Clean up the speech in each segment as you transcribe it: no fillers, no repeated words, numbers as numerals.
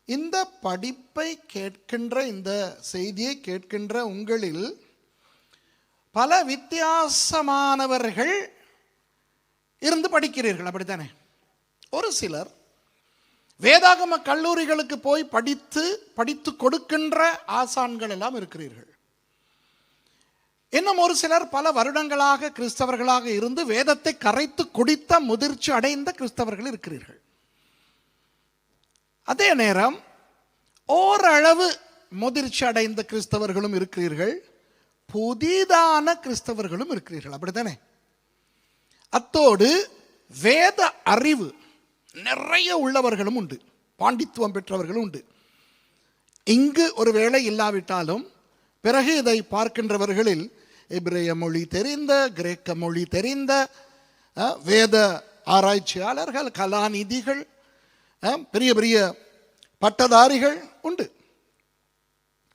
இந்த படிப்பை கேட்கின்ற, இந்த செய்தியை கேட்கின்ற உங்களில் பல வித்தியாசமானவர்கள் இருந்து படிக்கிறீர்கள், அப்படித்தானே? ஒரு சிலர் வேதாகம கல்லூரிகளுக்கு போய் படித்து கொடுக்கின்ற ஆசான்கள் எல்லாம் இருக்கிறீர்கள். இன்னும் ஒரு சிலர் பல வருடங்களாக கிறிஸ்தவர்களாக இருந்து வேதத்தை கரைத்து குடித்த முதிர்ச்சி அடைந்த கிறிஸ்தவர்கள் இருக்கிறீர்கள். அதே நேரம் ஓரளவு முதிர்ச்சி அடைந்த கிறிஸ்தவர்களும் இருக்கிறீர்கள், புதிதான கிறிஸ்தவர்களும் இருக்கிறீர்கள், அப்படித்தானே? அத்தோடு வேத அறிவு நிறைய உள்ளவர்களும் உண்டு, பாண்டித்துவம் பெற்றவர்களும் உண்டு. இங்கு ஒரு வேளை இல்லாவிட்டாலும் பிறகு இதை பார்க்கின்றவர்களில் எபிரேய மொழி தெரிந்த, கிரேக்க மொழி தெரிந்த வேத ஆராய்ச்சியாளர்கள், கலாநிதிகள், பெரிய பெரிய பட்டதாரிகள் உண்டு.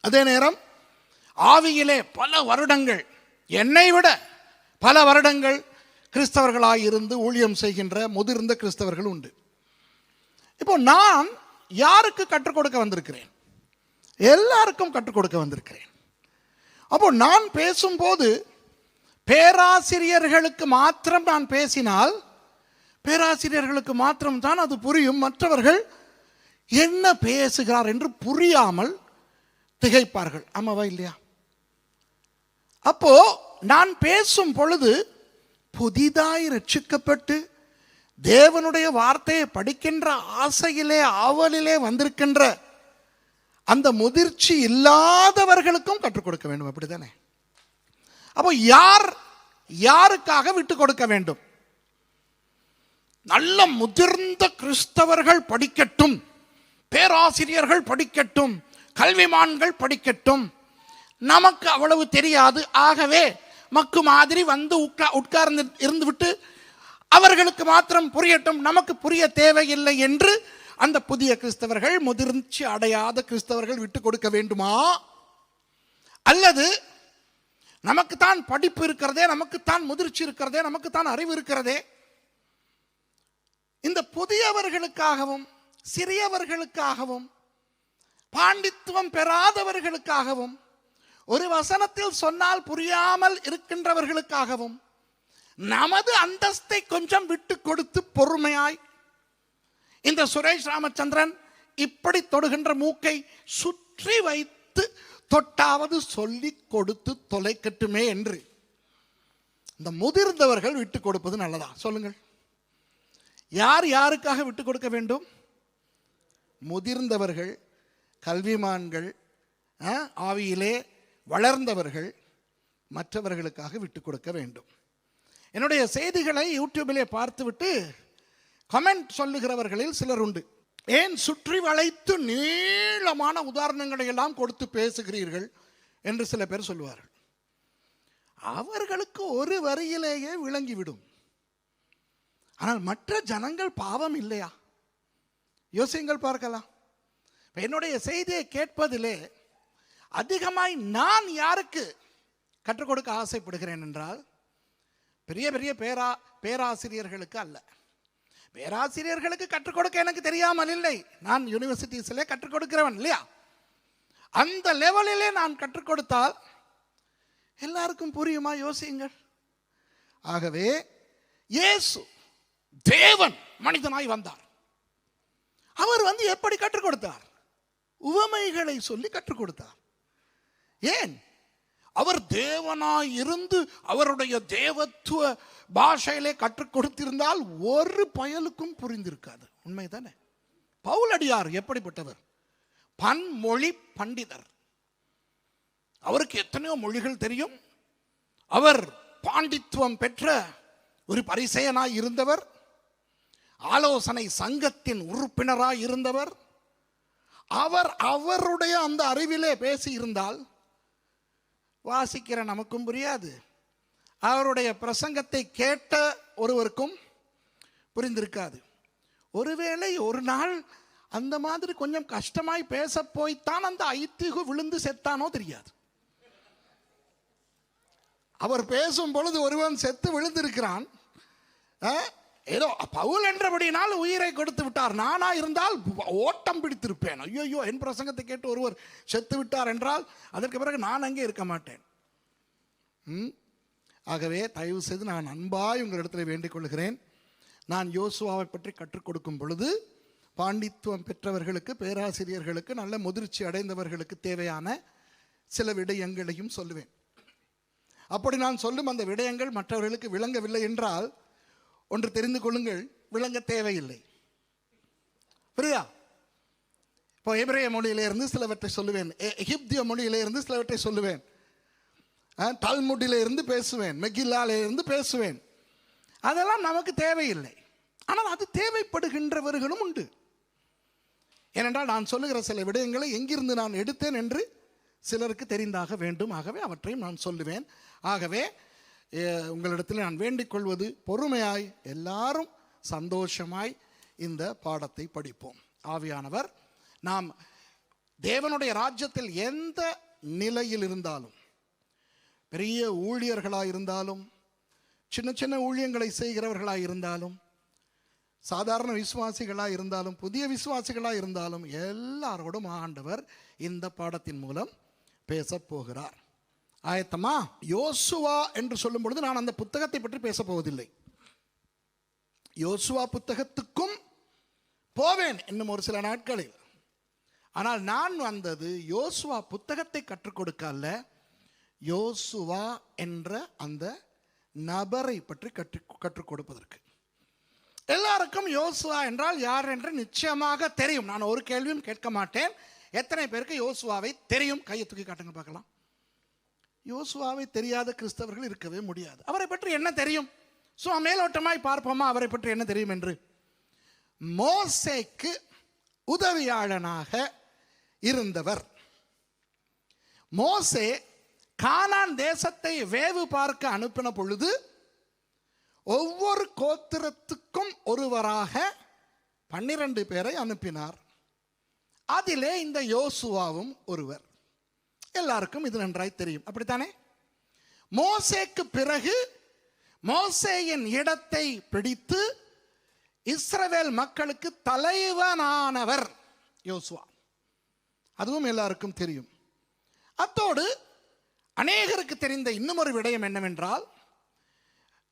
அதே நேரம் ஆவியிலே பல வருடங்கள், என்னை விட பல வருடங்கள் கிறிஸ்தவர்களாக இருந்து ஊழியம் செய்கின்ற முதிர்ந்த கிறிஸ்தவர்கள் உண்டு. இப்போ நான் யாருக்கு கற்றுக் கொடுக்க வந்திருக்கிறேன்? எல்லாருக்கும் கற்றுக் கொடுக்க வந்திருக்கிறேன். அப்போ நான் பேசும்போது பேராசிரியர்களுக்கு மாத்திரம் நான் பேசினால் பேராசிரியர்களுக்கு மாத்திரம்தான் அது புரியும். மற்றவர்கள் என்ன பேசுகிறார் என்று புரியாமல் திகைப்பார்கள். ஆமாவா இல்லையா? அப்போ நான் பேசும் பொழுது புதிதாய் ரட்சிக்கப்பட்டு தேவனுடைய வார்த்தையை படிக்கின்ற ஆசையிலே ஆவலிலே வந்திருக்கின்ற அந்த முதிர்ச்சி இல்லாதவர்களுக்கும் கற்றுக் கொடுக்க வேண்டும், அப்படித்தானே? அப்போ யாருக்காக விட்டு கொடுக்க வேண்டும்? நல்ல முதிர்ந்த கிறிஸ்தவர்கள் படிக்கட்டும், பேராசிரியர்கள் படிக்கட்டும், கல்விமான்கள் படிக்கட்டும், நமக்கு அவ்வளவு தெரியாது, ஆகவே மக்கு மாதிரி வந்து உட்கார்ந்து இருந்து விட்டு அவர்களுக்கு மாத்திரம் புரியட்டும், நமக்கு புரிய தேவையில்லை என்று அந்த புதிய கிறிஸ்தவர்கள், முதிர்ச்சி அடையாத கிறிஸ்தவர்கள் விட்டு கொடுக்க வேண்டுமா? அல்லது நமக்குத்தான் படிப்பு இருக்கிறதே, நமக்குத்தான் முதிர்ச்சி இருக்கிறதே, நமக்குத்தான் அறிவு இருக்கிறதே, இந்த புதியவர்களுக்காகவும் சிறியவர்களுக்காகவும் பாண்டித்துவம் பெறாதவர்களுக்காகவும் ஒரு வசனத்தில் சொன்னால் புரியாமல் இருக்கின்றவர்களுக்காகவும் நமது அந்தஸ்தை கொஞ்சம் விட்டு கொடுத்து பொறுமையாய், இந்த சுரேஷ் ராமச்சந்திரன் இப்படி தொடுகின்ற மூக்கை சுற்றி வைத்து தொட்டாவது சொல்லி கொடுத்து தொலைக்கட்டுமே என்று இந்த முதிர்ந்தவர்கள் விட்டு கொடுப்பது நல்லதா? சொல்லுங்கள். யாருக்காக விட்டு கொடுக்க வேண்டும்? முதிர்ந்தவர்கள், கல்விமான்கள், ஆவியிலே வளர்ந்தவர்கள் மற்றவர்களுக்காக விட்டு கொடுக்க வேண்டும். என்னுடைய செய்திகளை யூடியூபிலே பார்த்துவிட்டு கமெண்ட் சொல்லுகிறவர்களில் சிலர் உண்டு. ஏன் சுற்றி வளைத்து நீளமான உதாரணங்களை எல்லாம் கொடுத்து பேசுகிறீர்கள் என்று சில பேர் சொல்லுவார்கள். அவர்களுக்கு ஒரு வரியிலேயே விளங்கிவிடும். ஆனால் மற்ற ஜனங்கள் பாவம் இல்லையா? யோசியுங்கள், பார்க்கலாம். என்னுடைய செய்தியை கேட்பதிலே அதிகமாய் நான் யாருக்கு கற்றுக் கொடுக்க ஆசைப்படுகிறேன் என்றால், பெரிய பெரிய பேராசிரியர்களுக்கு அல்ல. பேராசிரியர்களுக்கு கற்றுக் கொடுக்க எனக்கு தெரியாமல் இல்லை, நான் யூனிவர்சிட்டிஸிலே கற்றுக் கொடுக்கிறவன் இல்லையா? அந்த லெவலிலே நான் கற்றுக் கொடுத்தால் எல்லாருக்கும் புரியுமா? யோசியுங்கள். ஆகவே இயேசு தேவன் மனிதனாய் வந்தார். அவர் வந்து எப்படி கற்றுக் கொடுத்தார்? உவமைகளை சொல்லி கற்றுக் கொடுத்தார். ஏன்? அவர் தேவனாய் இருந்து அவருடைய தேவத்துவ பாஷையிலே கற்றுக் கொடுத்திருந்தால் ஒரு பயலுக்கும் புரிந்திருக்காது. உண்மைதானே? பவுலடியார் எப்படிப்பட்டவர்? பன்மொழி பண்டிதர். அவருக்கு எத்தனையோ மொழிகள் தெரியும். அவர் பாண்டித்துவம் பெற்ற ஒரு பரிசேயனாய் இருந்தவர், ஆலோசனை சங்கத்தின் உறுப்பினராய் இருந்தவர். அவருடைய அந்த அறிவிலே பேசி இருந்தால் வாசிக்கிற நமக்கும் புரியாது, அவருடைய பிரசங்கத்தை கேட்ட ஒருவருக்கும் புரிந்திருக்காது. ஒருவேளை ஒரு நாள் அந்த மாதிரி கொஞ்சம் கஷ்டமாய் பேச போய்த்தான் அந்த ஐத்திகு விழுந்து செத்தானோ தெரியாது. அவர் பேசும் பொழுது ஒருவன் செத்து விழுந்திருக்கிறான். ஏதோ பவுல் என்றபடினால் உயிரை கொடுத்து விட்டார். நானா இருந்தால் ஓட்டம் பிடித்திருப்பேன். ஐயோ, என் பிரசங்கத்தை கேட்டு ஒருவர் செத்து விட்டார் என்றால் அதற்கு பிறகு நான் அங்கே இருக்க மாட்டேன். ஆகவே தயவு செய்து நான் அன்பாய் உங்களிடத்தில் வேண்டிக் கொள்கிறேன். நான் யோசுவாவை பற்றி கற்றுக் கொடுக்கும் பொழுது பாண்டித்துவம் பெற்றவர்களுக்கு, பேராசிரியர்களுக்கு, நல்ல முதிர்ச்சி அடைந்தவர்களுக்கு தேவையான சில விடயங்களையும் சொல்லுவேன். அப்படி நான் சொல்லும் அந்த விடயங்கள் மற்றவர்களுக்கு விளங்கவில்லை என்றால் ஒன்று தெரிந்து கொள்ளுங்கள், விளங்க தேவையில்லை. புரியுதா? இப்போ எபிரேய மொழியிலிருந்து சிலவற்றை சொல்லுவேன், எகிப்திய மொழியிலிருந்து சிலவற்றை சொல்லுவேன், தல்முடியிலிருந்து பேசுவேன், மெகில்லாலிருந்து பேசுவேன். அதெல்லாம் நமக்கு தேவையில்லை. ஆனால் அது தேவைப்படுகின்றவர்களும் உண்டு. ஏனென்றால் நான் சொல்லுகிற சில விடயங்களை எங்கிருந்து நான் எடுத்தேன் என்று சிலருக்கு தெரிந்தாக வேண்டும். ஆகவே அவற்றையும் நான் சொல்லுவேன். ஆகவே உங்களிடத்தில் நான் வேண்டிக் கொள்வது, பொறுமையாய் எல்லாரும் சந்தோஷமாய் இந்த பாடத்தை படிப்போம். ஆவியானவர் நாம் தேவனுடைய ராஜ்யத்தில் எந்த நிலையில் இருந்தாலும், பெரிய ஊழியர்களாக இருந்தாலும், சின்ன சின்ன ஊழியங்களை செய்கிறவர்களாக இருந்தாலும், சாதாரண விசுவாசிகளாக இருந்தாலும், புதிய விசுவாசிகளாக இருந்தாலும், எல்லாரோடும் ஆண்டவர் இந்த பாடத்தின் மூலம் பேசப் போகிறார். ஆயத்தமா? யோசுவா என்று சொல்லும் பொழுது நான் அந்த புத்தகத்தை பற்றி பேசப் போவதில்லை. யோசுவா புத்தகத்துக்கும் போவேன் இன்னும் ஒரு சில நாட்களில். ஆனால் நான் வந்தது யோசுவா புத்தகத்தை கற்றுக் கொடுக்க அல்ல, யோசுவா என்ற அந்த நபரை பற்றி கற்றுக் கொடுப்பதற்கு. எல்லாருக்கும் யோசுவா என்றால் யார் என்று நிச்சயமாக தெரியும். நான் ஒரு கேள்வியும் கேட்க மாட்டேன். எத்தனை பேருக்கு யோசுவாவை தெரியும்? கையை தூக்கி காட்டுங்க பார்க்கலாம். யோசுவாவை தெரியாத கிறிஸ்தவர்கள் இருக்கவே முடியாது. அவரை பற்றி என்ன தெரியும்? மேலோட்டமாய் பார்ப்போமா அவரை பற்றி என்ன தெரியும் என்று? மோசேக்கு உதவியாளனாக இருந்தவர். மோசே கானான் தேசத்தை வேவு பார்க்க அனுப்பின பொழுது ஒவ்வொரு கோத்திரத்துக்கும் ஒருவராக 12 பேரை அனுப்பினார். அதிலே இந்த யோசுவாவும் ஒருவர். எல்லாருக்கும் இது நன்றாய் தெரியும், அப்படித்தானே? மோசேக்கு பிறகு மோசேயின் இடத்தை பிடித்து இஸ்ரவேல் மக்களுக்கு தலைவனானவர் யோசுவா. அதுவும் எல்லாருக்கும் தெரியும். அத்தோடு அநேகருக்கு தெரிந்த இன்னும் ஒரு விடயம் என்னவென்றால்,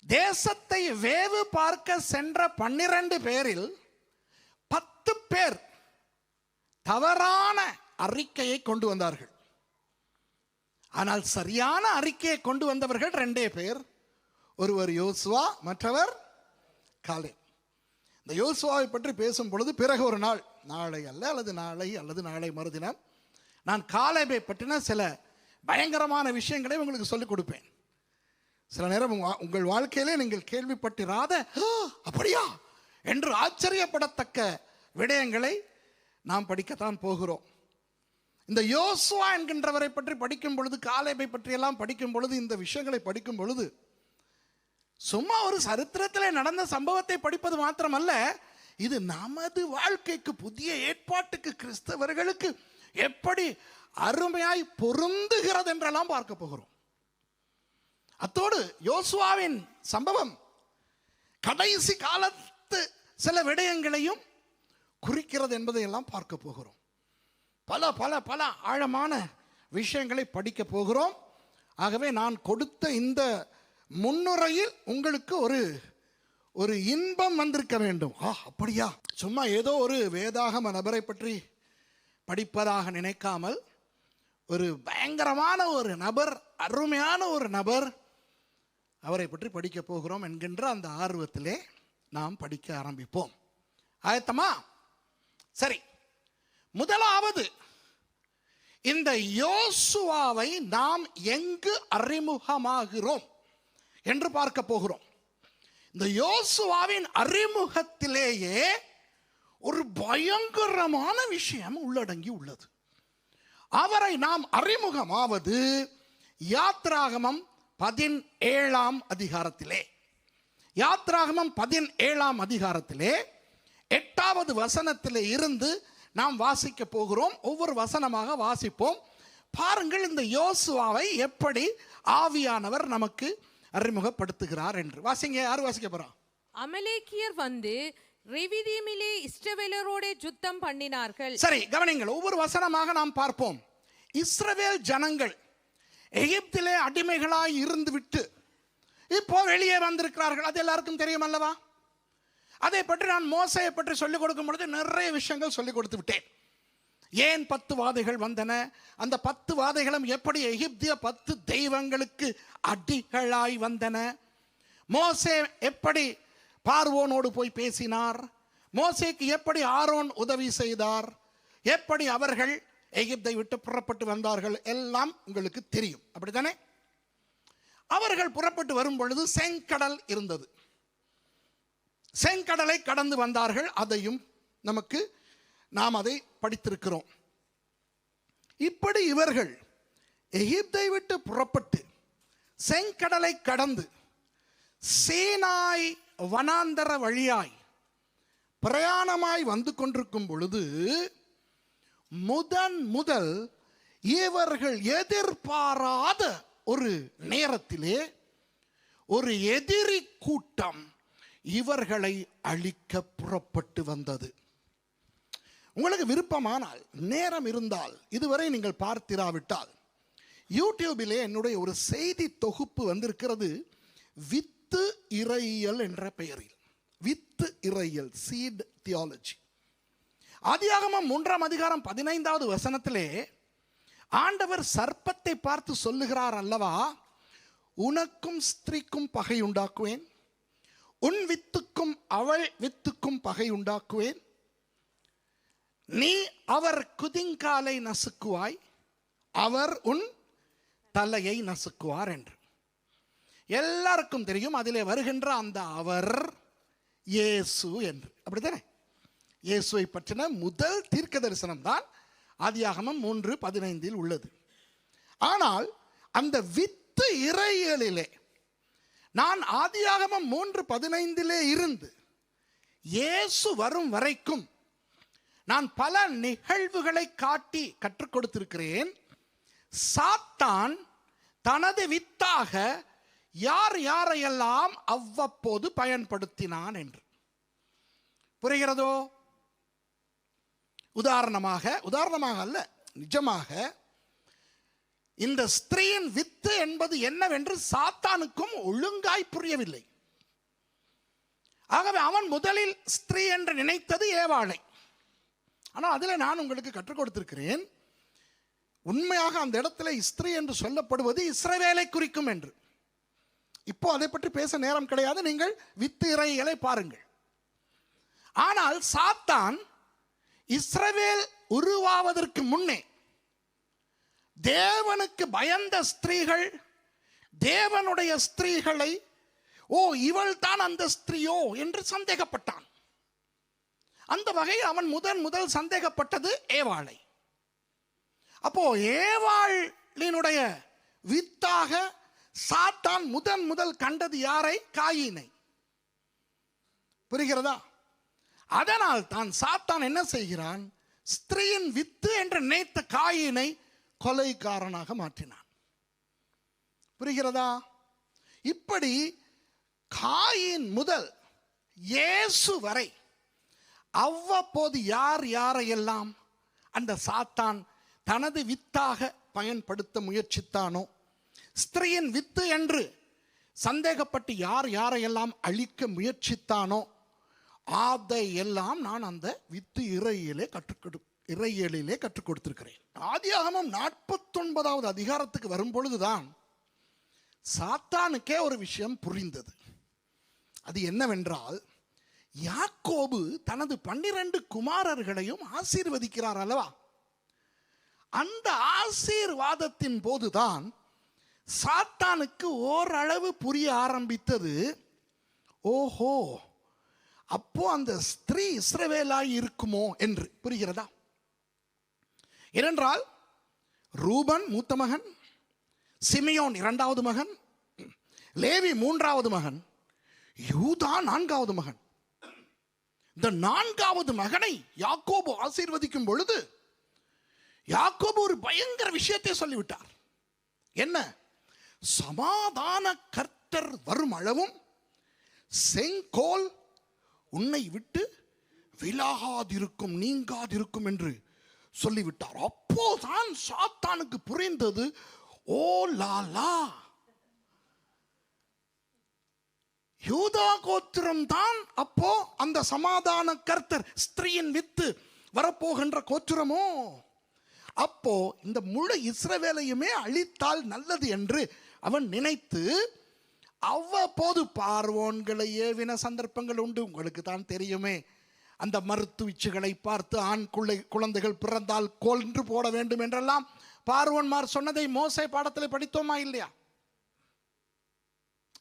தேசத்தை வேவு பார்க்க சென்ற 12 பேரில் 10 பேர் தவறான அறிக்கையை கொண்டு வந்தார்கள். ஆனால் சரியான அறிக்கையை கொண்டு வந்தவர்கள் 2 பேர். ஒருவர் யோசுவா, மற்றவர் காலேப். இந்த யோசுவாவை பற்றி பேசும் பொழுது பிறகு ஒரு நாள், நாளை அல்லது நாளை மறுதினம், நான் காலேபை பற்றின சில பயங்கரமான விஷயங்களை உங்களுக்கு சொல்லிக் கொடுப்பேன். சில நேரம் உங்கள் வாழ்க்கையிலே நீங்கள் கேள்விப்பட்டிராத, அப்படியா என்று ஆச்சரியப்படத்தக்க விடயங்களை நாம் படிக்கத்தான் போகிறோம். இந்த யோசுவா என்கின்றவரை பற்றி படிக்கும் பொழுது, காலேபை பற்றியெல்லாம் படிக்கும் பொழுது, இந்த விஷயங்களை படிக்கும் பொழுது சும்மா ஒரு சரித்திரத்தில் நடந்த சம்பவத்தை படிப்பது மாத்திரமல்ல, இது நமது வாழ்க்கைக்கு, புதிய ஏற்பாட்டுக்கு, கிறிஸ்தவர்களுக்கு எப்படி அருமையாய் பொருந்துகிறது என்றெல்லாம் பார்க்க போகிறோம். அத்தோடு யோசுவாவின் சம்பவம் கடைசி காலத்து சில விடயங்களையும் குறிக்கிறது என்பதையெல்லாம் பார்க்க போகிறோம். பல பல பல ஆழமான விஷயங்களை படிக்க போகிறோம். ஆகவே நான் கொடுத்த இந்த முன்னுரையில் உங்களுக்கு ஒரு இன்பம் வந்திருக்க வேண்டும். அப்படியா, சும்மா ஏதோ ஒரு வேதாகம நபரை பற்றி படிப்பதாக நினைக்காமல், ஒரு பயங்கரமான ஒரு நபர், அருமையான ஒரு நபர், அவரை பற்றி படிக்க போகிறோம் என்கின்ற அந்த ஆர்வத்திலே நாம் படிக்க ஆரம்பிப்போம். ஆயத்தமா? சரி, முதலாவது இந்த யோசுவாவை நாம் எங்கு அறிமுகமாகிறோம் என்று பார்க்க போகிறோம். இந்த யோசுவாவின் அறிமுகத்திலேயே ஒரு பயங்கரமான விஷயம் உள்ளடங்கி உள்ளது. அவரை நாம் அறிமுகமாவது யாத்ராகமம் 17ஆம் அதிகாரத்திலே. யாத்ராகமம் 17ஆம் அதிகாரத்திலே 8வது வசனத்திலே இருந்து நாம் வாசிக்க போகிறோம். ஒவ்வொரு வசனமாக வாசிப்போம். பாருங்கள் இந்த யோசுவாவை எப்படி ஆவியானவர் நமக்கு அறிமுகப்படுத்துகிறார் என்று. வாசிங்க. யார் வாசிக்க போறா? அமலேக்கியர் வந்து ரெவிதீமிலே இஸ்ரவேலரோட யுத்தம் பண்ணினார்கள். சரி, கவனிங்கள், ஒவ்வொரு வசனமாக நாம் பார்ப்போம். இஸ்ரவேல் ஜனங்கள் எகிப்திலே அடிமைகளாய் இருந்து விட்டு இப்போ வெளியே வந்திருக்கிறார்கள். அது எல்லாருக்கும் தெரியும் அல்லவா? அதை பற்றி நான் மோசையை பற்றி சொல்லிக் கொடுக்கும் பொழுது நிறைய விஷயங்கள் சொல்லிக் கொடுத்து விட்டேன். ஏன் 10 வாதைகள் வந்தன, அந்த 10 வாதைகளும் எப்படி எகிப்திய 10 தெய்வங்களுக்கு அடிகளாய் வந்தன, மோசே எப்படி பார்வோனோடு போய் பேசினார், மோசேக்கு எப்படி ஆரோன் உதவி செய்தார், எப்படி அவர்கள் எகிப்தை விட்டு புறப்பட்டு வந்தார்கள், எல்லாம் உங்களுக்கு தெரியும். அப்படித்தானே? அவர்கள் புறப்பட்டு வரும் பொழுது செங்கடல் இருந்தது. செங்கடலை கடந்து வந்தார்கள். அதையும் நாம் அதை படித்திருக்கிறோம். இப்படி இவர்கள் எகிப்தை விட்டு புறப்பட்டு செங்கடலை கடந்து சீனாய் வனாந்தர வழியாய் பிரயாணமாய் வந்து கொண்டிருக்கும் பொழுது முதல் இவர்கள் எதிர்பாராத ஒரு நேரத்திலே ஒரு எதிரி கூட்டம் இவர்களை அழிக்க புறப்பட்டு வந்தது. உங்களுக்கு விருப்பமானால், நேரம் இருந்தால், இதுவரை நீங்கள் பார்த்திராவிட்டால், யூடியூபிலே என்னுடைய ஒரு செய்தி தொகுப்பு வந்திருக்கிறது. வித்து இறையியல் என்ற பெயரில். வித்து இறையியல், சீட் தியாலஜி. ஆதியாகமம் 3ஆம் அதிகாரம் 15வது வசனத்திலே ஆண்டவர் சர்ப்பத்தை பார்த்து சொல்லுகிறார் அல்லவா, உனக்கும் ஸ்திரீக்கும் பகை உண்டாக்குவேன், உன் வித்துக்கும் அவள் வித்துக்கும் பகை உண்டாக்குவேன், நீ அவர் குதிங்காலை நசுக்குவாய், அவர் உன் தலையை நசுக்குவார் என்று. எல்லாருக்கும் தெரியும் அதிலே வருகின்ற அந்த அவர் இயேசு என்று. அப்படித்தானே? இயேசுவை பற்றின முதல் தீர்க்க தரிசனம் தான் ஆதியாகமம் 3:15 உள்ளது. ஆனால் அந்த வித்து இறையியலிலே நான் ஆதியாகமம் 3:15 இருந்து இயேசு வரும் வரைக்கும் நான் பல நிகழ்வுகளை காட்டி கற்றுக் கொடுத்திருக்கிறேன். சாத்தான் தனது வித்தாக யார் யாரையெல்லாம் அவ்வப்போது பயன்படுத்தினான் என்று. புரிகிறதோ? உதாரணமாக அல்ல, நிஜமாக இந்த ஸ்திரீயின் வித்து என்பது என்னவென்று சாத்தானுக்கும் ஒழுங்காய் புரியவில்லை. ஆகவே அவன் முதலில் ஸ்திரீ என்று நினைத்தது ஏவாளை. ஆனால் அதில் நான் உங்களுக்கு கற்றுக் கொடுத்திருக்கிறேன், உண்மையாக அந்த இடத்துல ஸ்திரீ என்று சொல்லப்படுவது இஸ்ரவேலை குறிக்கும் என்று. இப்போ அதை பற்றி பேச நேரம் கிடையாது, நீங்கள் வித்து இறையியலை பாருங்கள். ஆனால் சாத்தான் இஸ்ரவேல் உருவாவதற்கு முன்னே தேவனுக்கு பயந்த ஸ்திரீகள், தேவனுடைய ஸ்திரீகளை, ஓ இவள் தான் அந்த ஸ்திரீயோ என்று சந்தேகப்பட்டான். அந்த வகையில் அவன் முதல் சந்தேகப்பட்டது ஏவாளை. அப்போ ஏவாளினுடைய வித்தாக சாத்தான் முதல் கண்டது யாரை? காயினை. புரிகிறதா? அதனால் தான் சாத்தான் என்ன செய்கிறான், ஸ்திரீயின் வித்து என்று நினைத்த காயினை கொலைக்காரனாக மாற்றினான். புரிகிறதா? இப்படி காயின் முதல் இயேசு வரை அவ்வப்போது யார் யாரையெல்லாம் அந்த சாத்தான் தனது வித்தாக பயன்படுத்த முயற்சித்தானோ, ஸ்திரீயின் வித்து என்று சந்தேகப்பட்டு யார் யாரையெல்லாம் அழிக்க முயற்சித்தானோ, அதையெல்லாம் நான் அந்த வித்து இறையிலே கற்றுக் கொடுத்திருக்கிறேன். ஆதியாகமம் 49வது அதிகாரத்துக்கு வரும் பொழுதுதான் சாத்தானுக்கே ஒரு விஷயம் புரிந்தது. அது என்னவென்றால், யாக்கோபு தனது 12 குமாரர்களையும் ஆசீர்வதிக்கிறார் அல்லவா? அந்த ஆசீர்வாதத்தின் போதுதான் சாத்தானுக்கு ஓரளவு புரிய ஆரம்பித்தது. ஓஹோ, அப்போ அந்த ஸ்திரீ இஸ்ரவேலாய் இருக்குமோ என்று. புரிகிறதா? ஏனென்றால் ரூபன் மூத்த மகன், சிமியோன் 2வது மகன், லேவி 3வது மகன், யூதா 4வது மகன். இந்த 4வது மகனை யாக்கோபு ஆசீர்வதிக்கும் பொழுது யாக்கோபு ஒரு பயங்கர விஷயத்தை சொல்லிவிட்டார். என்ன? சமாதான கர்த்தர் வரும் அளவும் செங்கோல் உன்னை விட்டு விலகாதிருக்கும், நீங்காதிருக்கும் என்று சொல்லிவிட்டார். அப்போதான் சாத்தானுக்கு புரிந்தது, ஓ லாலா, யூதா கோத்திரம் தான் அப்போ அந்த சமாதான கர்த்தர், ஸ்திரீயின் வித்து வரப்போகின்ற கோத்திரமோ. அப்போ இந்த முழு இஸ்ரவேலையுமே அழித்தால் நல்லது என்று அவன் நினைத்து அவ்வப்போது பார்வோன்களை ஏவின சந்தர்ப்பங்கள் உண்டு. உங்களுக்கு தான் தெரியுமே, அந்த மருத்துவச்சுகளை பார்த்து ஆண் குழந்தைகள் பிறந்தால் கொன்று போட வேண்டும் என்றெல்லாம் பார்வோன்மார் சொன்னதை மோசே பாடத்தில் படித்தோமா இல்லையா?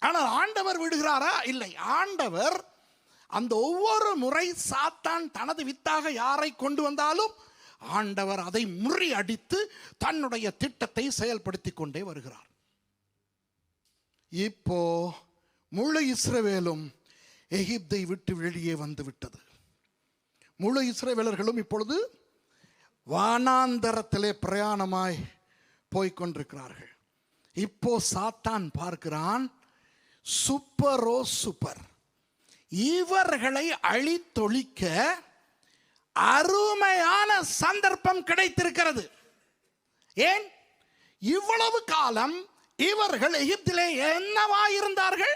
ஆனால் ஆண்டவர் விடுகிறாரா? இல்லை. ஆண்டவர் அந்த ஒவ்வொரு முறை சாத்தான் தனது வித்தாக யாரை கொண்டு வந்தாலும் ஆண்டவர் அதை முறியடித்து தன்னுடைய திட்டத்தை செயல்படுத்தி கொண்டே வருகிறார். இப்போ முழு இஸ்ரவேலும் எகிப்தை விட்டு வெளியே வந்து விட்டது. முழு இஸ்ரவேலர்களும் இப்பொழுது வானாந்தரத்திலே பிரயாணமாய் போய்கொண்டிருக்கிறார்கள். இப்போ சாத்தான் பார்க்கிறான், சூப்பரோ சூப்பர், இவர்களை அழித்தொழிக்க அருமையான சந்தர்ப்பம் கிடைத்திருக்கிறது. ஏன்? இவ்வளவு காலம் இவர்கள் எகிப்திலே என்னவாயிருந்தார்கள்?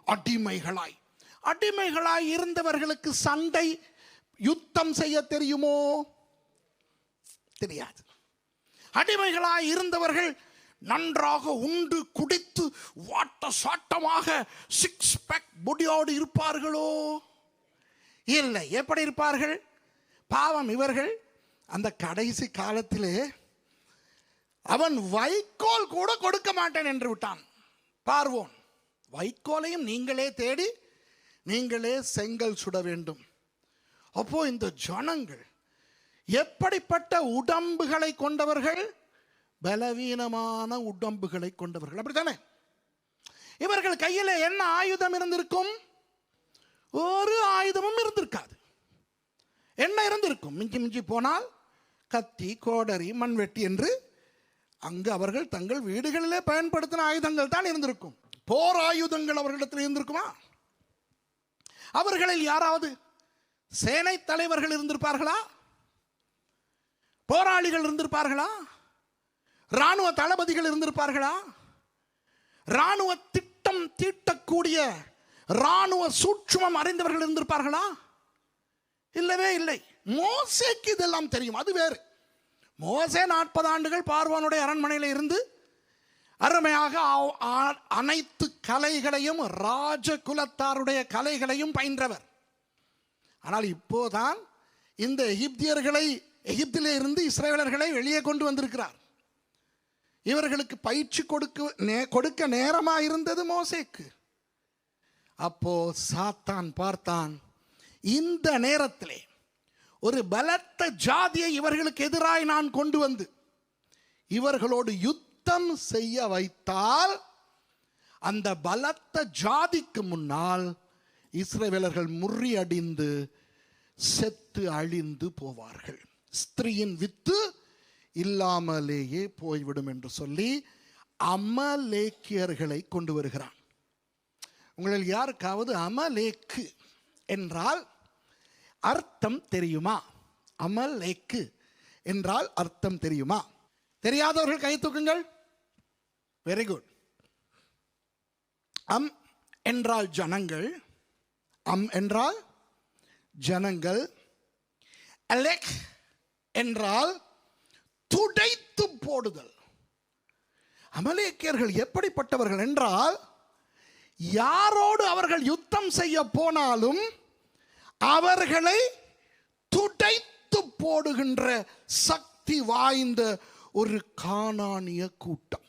அடிமைகளாய். அடிமைகளாய் இருந்தவர்களுக்கு சண்டை, யுத்தம் செய்ய தெரியுமோ? தெரியாது. அடிமைகளாய் இருந்தவர்கள் நன்றாக உண்டு குடித்து வாட்ட சாட்டமாக சிக்ஸ் பேக் பொடியோடு இருப்பார்களோ? இல்லை. எப்படி இருப்பார்கள்? பாவம், இவர்கள் அந்த கடைசி காலத்திலே அவன் வைக்கோல் கூட கொடுக்க மாட்டேன் என்று விட்டான் பார்வோன். வைக்கோலையும் நீங்களே தேடி நீங்களே செங்கல் சுட வேண்டும். அப்போ இந்த ஜனங்கள் எப்படிப்பட்ட உடம்புகளை கொண்டவர்கள்? பலவீனமான உடம்புகளை கொண்டவர்கள், அப்படித்தானே? இவர்கள் கையில் என்ன ஆயுதம் இருந்திருக்கும்? ஒரு ஆயுதமும் இருந்திருக்காது. என்ன இருந்திருக்கும்? மிஞ்சி மிஞ்சி போனால் கத்தி, கோடரி, மண்வெட்டி என்று அங்கு அவர்கள் தங்கள் வீடுகளிலே பயன்படுத்தின ஆயுதங்கள் தான் இருந்திருக்கும். போர் ஆயுதங்கள் அவர்களிடத்தில் இருந்திருக்குமா? அவர்களில் யாராவது சேனை தலைவர்கள் இருந்திருப்பார்களா? போராளிகள் இருந்திருப்பார்களா? இராணுவ தளபதிகள் இருந்திருப்பார்களா? இராணுவ திட்டம் தீட்டக்கூடிய இராணுவ சூட்சுமம் அறிந்தவர்கள் இருந்திருப்பார்களா? இல்லவே இல்லை. மோசேக்கு இதெல்லாம் தெரியும், அது வேறு. மோசே 40 ஆண்டுகள் பார்வோனுடைய அரண்மனையில் இருந்து அருமையாக அனைத்து கலைகளையும் ராஜகுலத்தாருடைய கலைகளையும் பயின்றவர். ஆனால் இப்போதான் இந்த எகிப்தியர்களை, எகிப்திலே இருந்து இஸ்ரவேலர்களை வெளியே கொண்டு வந்திருக்கிறார். இவர்களுக்கு பயிற்சி கொடுக்க நேரமாக இருந்தது மோசேக்கு. அப்போ சாத்தான் பார்த்தான், இந்த நேரத்திலே ஒரு பலத்த ஜாதியை இவர்களுக்கு எதிராய் நான் கொண்டு வந்து இவர்களோடு யுத்தம் செய்ய வைத்தால் அந்த பலத்த ஜாதிக்கு முன்னால் இஸ்ரவேலர்கள் முறியடிந்து செத்து அழிந்து போவார்கள், ஸ்திரீயின் வித்து இல்லாமலேயே போய்விடும் என்று சொல்லி அமலேக்கியர்களை கொண்டு வருகிறான். உங்களில் யாருக்காவது அமலேக்கு என்றால் அர்த்தம் தெரியுமா? அமலேக்கு என்றால் அர்த்தம் தெரியுமா? தெரியாதவர்கள் கை தூக்குங்கள். Very good. அம் என்றால் ஜனங்கள், அம் என்றால் ஜனங்கள், அலெக் என்றால் துடைத்து போடுதல். அமலேக்கியர்கள் எப்படிப்பட்டவர்கள் என்றால், யாரோடு அவர்கள் யுத்தம் செய்ய போனாலும் அவர்களை துடைத்து போடுகின்ற சக்தி வாய்ந்த ஒரு கானானிய கூட்டம்.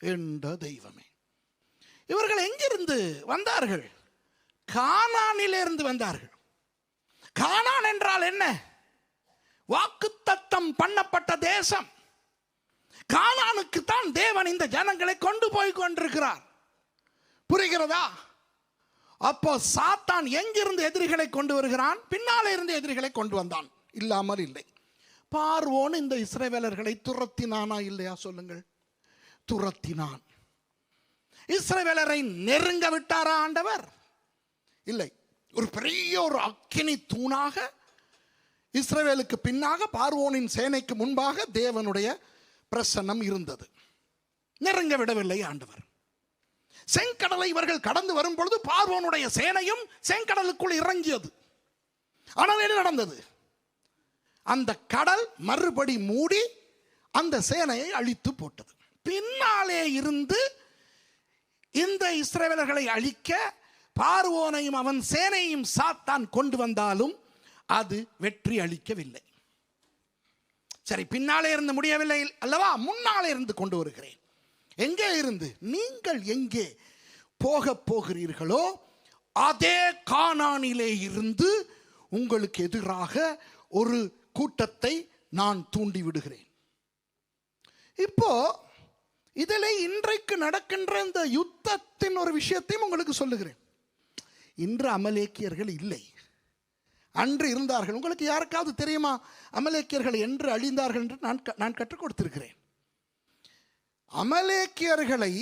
என்ற தெய்வமே, இவர்கள் எங்கிருந்து வந்தார்கள்? கானானிலிருந்து வந்தார்கள். கானான் என்றால் என்ன? வாக்குத்தத்தம் பண்ணப்பட்ட தேசம். கானானுக்கு தான் தேவன் இந்த ஜனங்களை கொண்டு போய் கொண்டிருக்கிறார். புரிகிறதா? அப்போ சாத்தான் எங்கிருந்து எதிரிகளை கொண்டு வருகிறான்? பின்னாலே இருந்து எதிரிகளை கொண்டு வந்தான், இல்லாமல் இல்லை. பார்வோன் இந்த இஸ்ரவேலர்களை துரத்தினானா இல்லையா? சொல்லுங்கள். துரத்தினான். இஸ்ரவேலரை நெருங்க விட்டாரா ஆண்டவர்? இல்லை. ஒரு பெரிய ஒரு அக்கினி தூணாக இஸ்ரவேலுக்கு பின்னாக பார்வோனின் சேனைக்கு முன்பாக தேவனுடைய பிரசன்னம் இருந்தது. நெருங்க விடவில்லை ஆண்டவர். செங்கடலை இவர்கள் கடந்து வரும் பொழுது பார்வோனுடைய சேனையும் செங்கடலுக்குள் இறங்கியது. ஆனால் என்ன நடந்தது? அந்த கடல் மறுபடி மூடி அந்த சேனையை அழித்து போட்டது. பின்னாலே இருந்து இந்த இஸ்ரவேலர்களை அழிக்க பார்வோனையும் அவன் சேனையும் சாத்தான் கொண்டு வந்தாலும் அது வெற்றி அளிக்கவில்லை. சரி, பின்னாலே இருந்து முடியவில்லை அல்லவா? முன்னாலே இருந்து கொண்டு வருகிறேன். எங்கே இருந்து? நீங்கள் எங்கே போக போகிறீர்களோ அதே கானானிலே இருந்து உங்களுக்கு எதிராக ஒரு கூட்டத்தை நான் தூண்டி விடுகிறேன். இப்போ இதில் இன்றைக்கு நடக்கின்ற இந்த யுத்தத்தின் ஒரு விஷயத்தையும் உங்களுக்கு சொல்லுகிறேன். இன்று அமலேக்கியர்கள் இல்லை, அன்று இருந்தார்கள். உங்களுக்கு யாருக்காவது தெரியுமா அமலேக்கியர்கள் என்று அழிந்தார்கள் என்று நான் கற்றுக் கொடுத்திருக்கிறேன். அமலேக்கியர்களை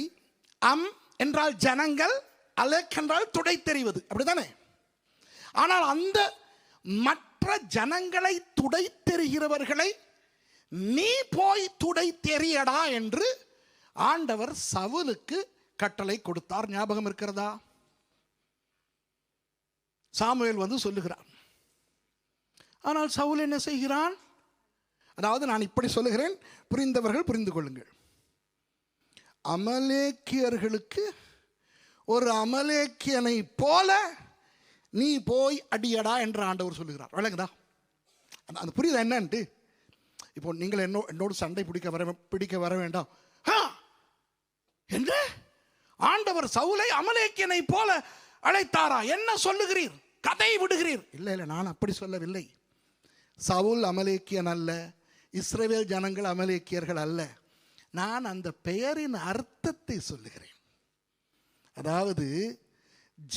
அம் என்றால் ஜனங்கள், அலேக் என்றால் துடை தெரிவது, அப்படித்தானே? ஆனால் அந்த மற்ற ஜனங்களை துடை தெரிகிறவர்களை நீ போய் துடை தெரியடா என்று ஆண்டவர் சவுலுக்கு கட்டளை கொடுத்தார். ஞாபகம் இருக்கிறதா? சாமுவேல் வந்து சொல்லுகிறான். ஆனால் சவுல் என்ன செய்கிறான்? அதாவது நான் இப்படி சொல்லுகிறேன், புரிந்தவர்கள் புரிந்து கொள்ளுங்கள். அமலேக்கியர்களுக்கு ஒரு அமலேக்கியனை போல நீ போய் அடியடா என்று ஆண்டவர் சொல்லுகிறார். விளங்குதா? அந்த புரியுதா என்னன்ட்டு? இப்போ நீங்கள் என்னோடு சண்டை பிடிக்க வர வேண்டாம் என்று ஆண்டவர் சவுலை அமலேக்கியனை போல அழைத்தாரா? என்ன சொல்லுகிறீர்? கதை விடுகிறீர்? இல்லை இல்லை, நான் அப்படி சொல்லவில்லை. சவுல் அமலேக்கியன் அல்ல, இஸ்ரவேல் ஜனங்கள் அமலேக்கியர்கள் அல்ல. நான் அந்த பெயரின் அர்த்தத்தை சொல்லுகிறேன். அதாவது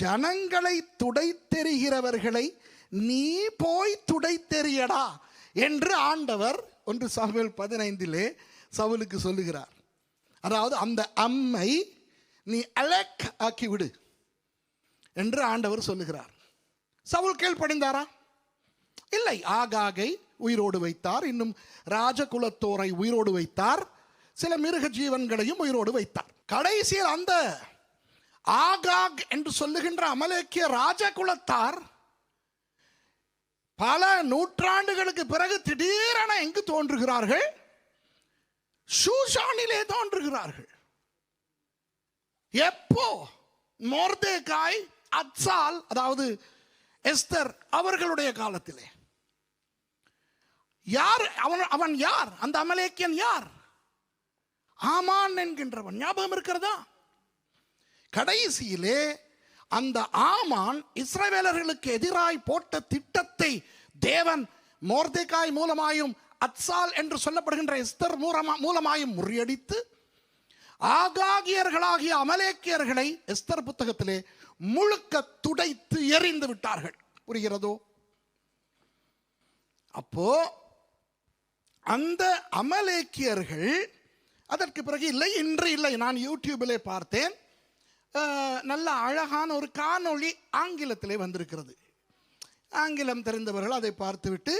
ஜனங்களை துடை தெரிகிறவர்களை நீ போய் துடை தெரியடா என்று ஆண்டவர் 1 சாமுவேல் 15 சவுலுக்கு சொல்லுகிறார். அதாவது அந்த அம்மை நீ அலெக் ஆக்கி விடு என்று ஆண்டவர் சொல்லுகிறார். சவுல் கீழ்ப்படிந்தாரா? இல்லை. ஆகாகை உயிரோடு வைத்தார், இன்னும் ராஜகுலத்தோரை உயிரோடு வைத்தார், சில மிருக ஜீவன்களையும் உயிரோடு வைத்தார். கடைசியில் அந்த ஆகாக் என்று சொல்லுகின்ற அமலேக்கிய ராஜகுலத்தார் பல நூற்றாண்டுகளுக்கு பிறகு திடீரென எங்கு தோன்றுகிறார்கள்? ஷூஷானிலே தோன்றுகிறார்கள். எப்போ? மொர்தெகாய், அத்சால், அதாவது எஸ்தர் அவர்களுடைய காலத்திலே. யார் அவன்? யார் அந்த அமலேக்கியன்? யார்? ஆமான் என்கின்றவன். ஞாபகம் இருக்கிறதா? கடைசியிலே அந்த ஆமான் இஸ்ரவேலர்களுக்கு எதிராய் போட்ட திட்டத்தை தேவன் மொர்தெகாய் மூலமாயும் அத்சால் என்று சொல்லப்படுகின்ற எஸ்தர் மூலமாயும் முறியடித்து ஆகாகியர்களாகிய அமலேக்கியர்களை எஸ்தர் புத்தகத்திலே முழுக்க துடைத்து எறிந்து விட்டார்கள். புரிகிறதோ? அப்போ அந்த அமலேக்கியர்கள் அதற்கு பிறகு இல்லை, இன்று இல்லை. நான் யூடியூபிலே பார்த்தேன், நல்ல அழகான ஒரு காணொளி ஆங்கிலத்திலே வந்திருக்கிறது. ஆங்கிலம் தெரிந்தவர்கள் அதை பார்த்துவிட்டு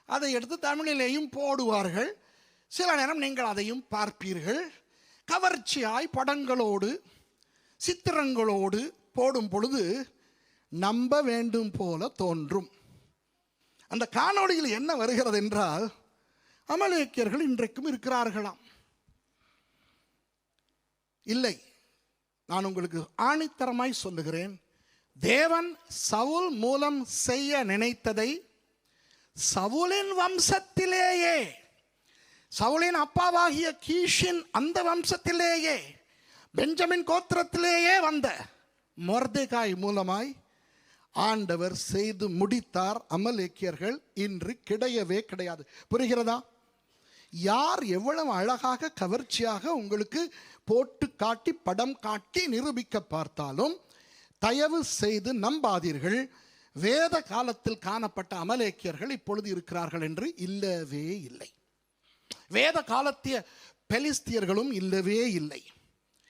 அதை எடுத்து தமிழிலேயும் போடுவார்கள். சில நேரம் நீங்கள் அதையும் பார்ப்பீர்கள். கவர்ச்சியாய் படங்களோடு சித்திரங்களோடு போடும் பொழுது நம்ப வேண்டும் போல தோன்றும். அந்த காணொளியில் என்ன வருகிறது என்றால், அமலேக்கியர்கள் இன்றைக்கும் இருக்கிறார்களாம். இல்லை, நான் உங்களுக்கு ஆணித்தரமாய் சொல்லுகிறேன், தேவன் சவுல் மூலம் செய்ய நினைத்ததை சவுலின் வம்சத்திலேயே, சவுலின் அப்பாவாகிய கீஷின் அந்த வம்சத்திலேயே, பெஞ்சமின் கோத்திரத்திலேயே வந்த மொர்தெகாய் மூலமாய் ஆண்டவர் செய்து முடித்தார். அமலேக்கியர்கள் இன்று கிடையவே கிடையாது. புரிகிறதா? யார் எவ்வளவு அழகாக கவர்ச்சியாக உங்களுக்கு போட்டு காட்டி படம் காட்டி நிரூபிக்க பார்த்தாலும் தயவு செய்து நம்பாதீர்கள். வேத காலத்தில் காணப்பட்ட அமலேக்கியர்கள் இப்பொழுது இருக்கிறார்கள் என்று இல்லவே இல்லை. வேத காலத்திய பெலிஸ்தியர்களும் இல்லவே இல்லை.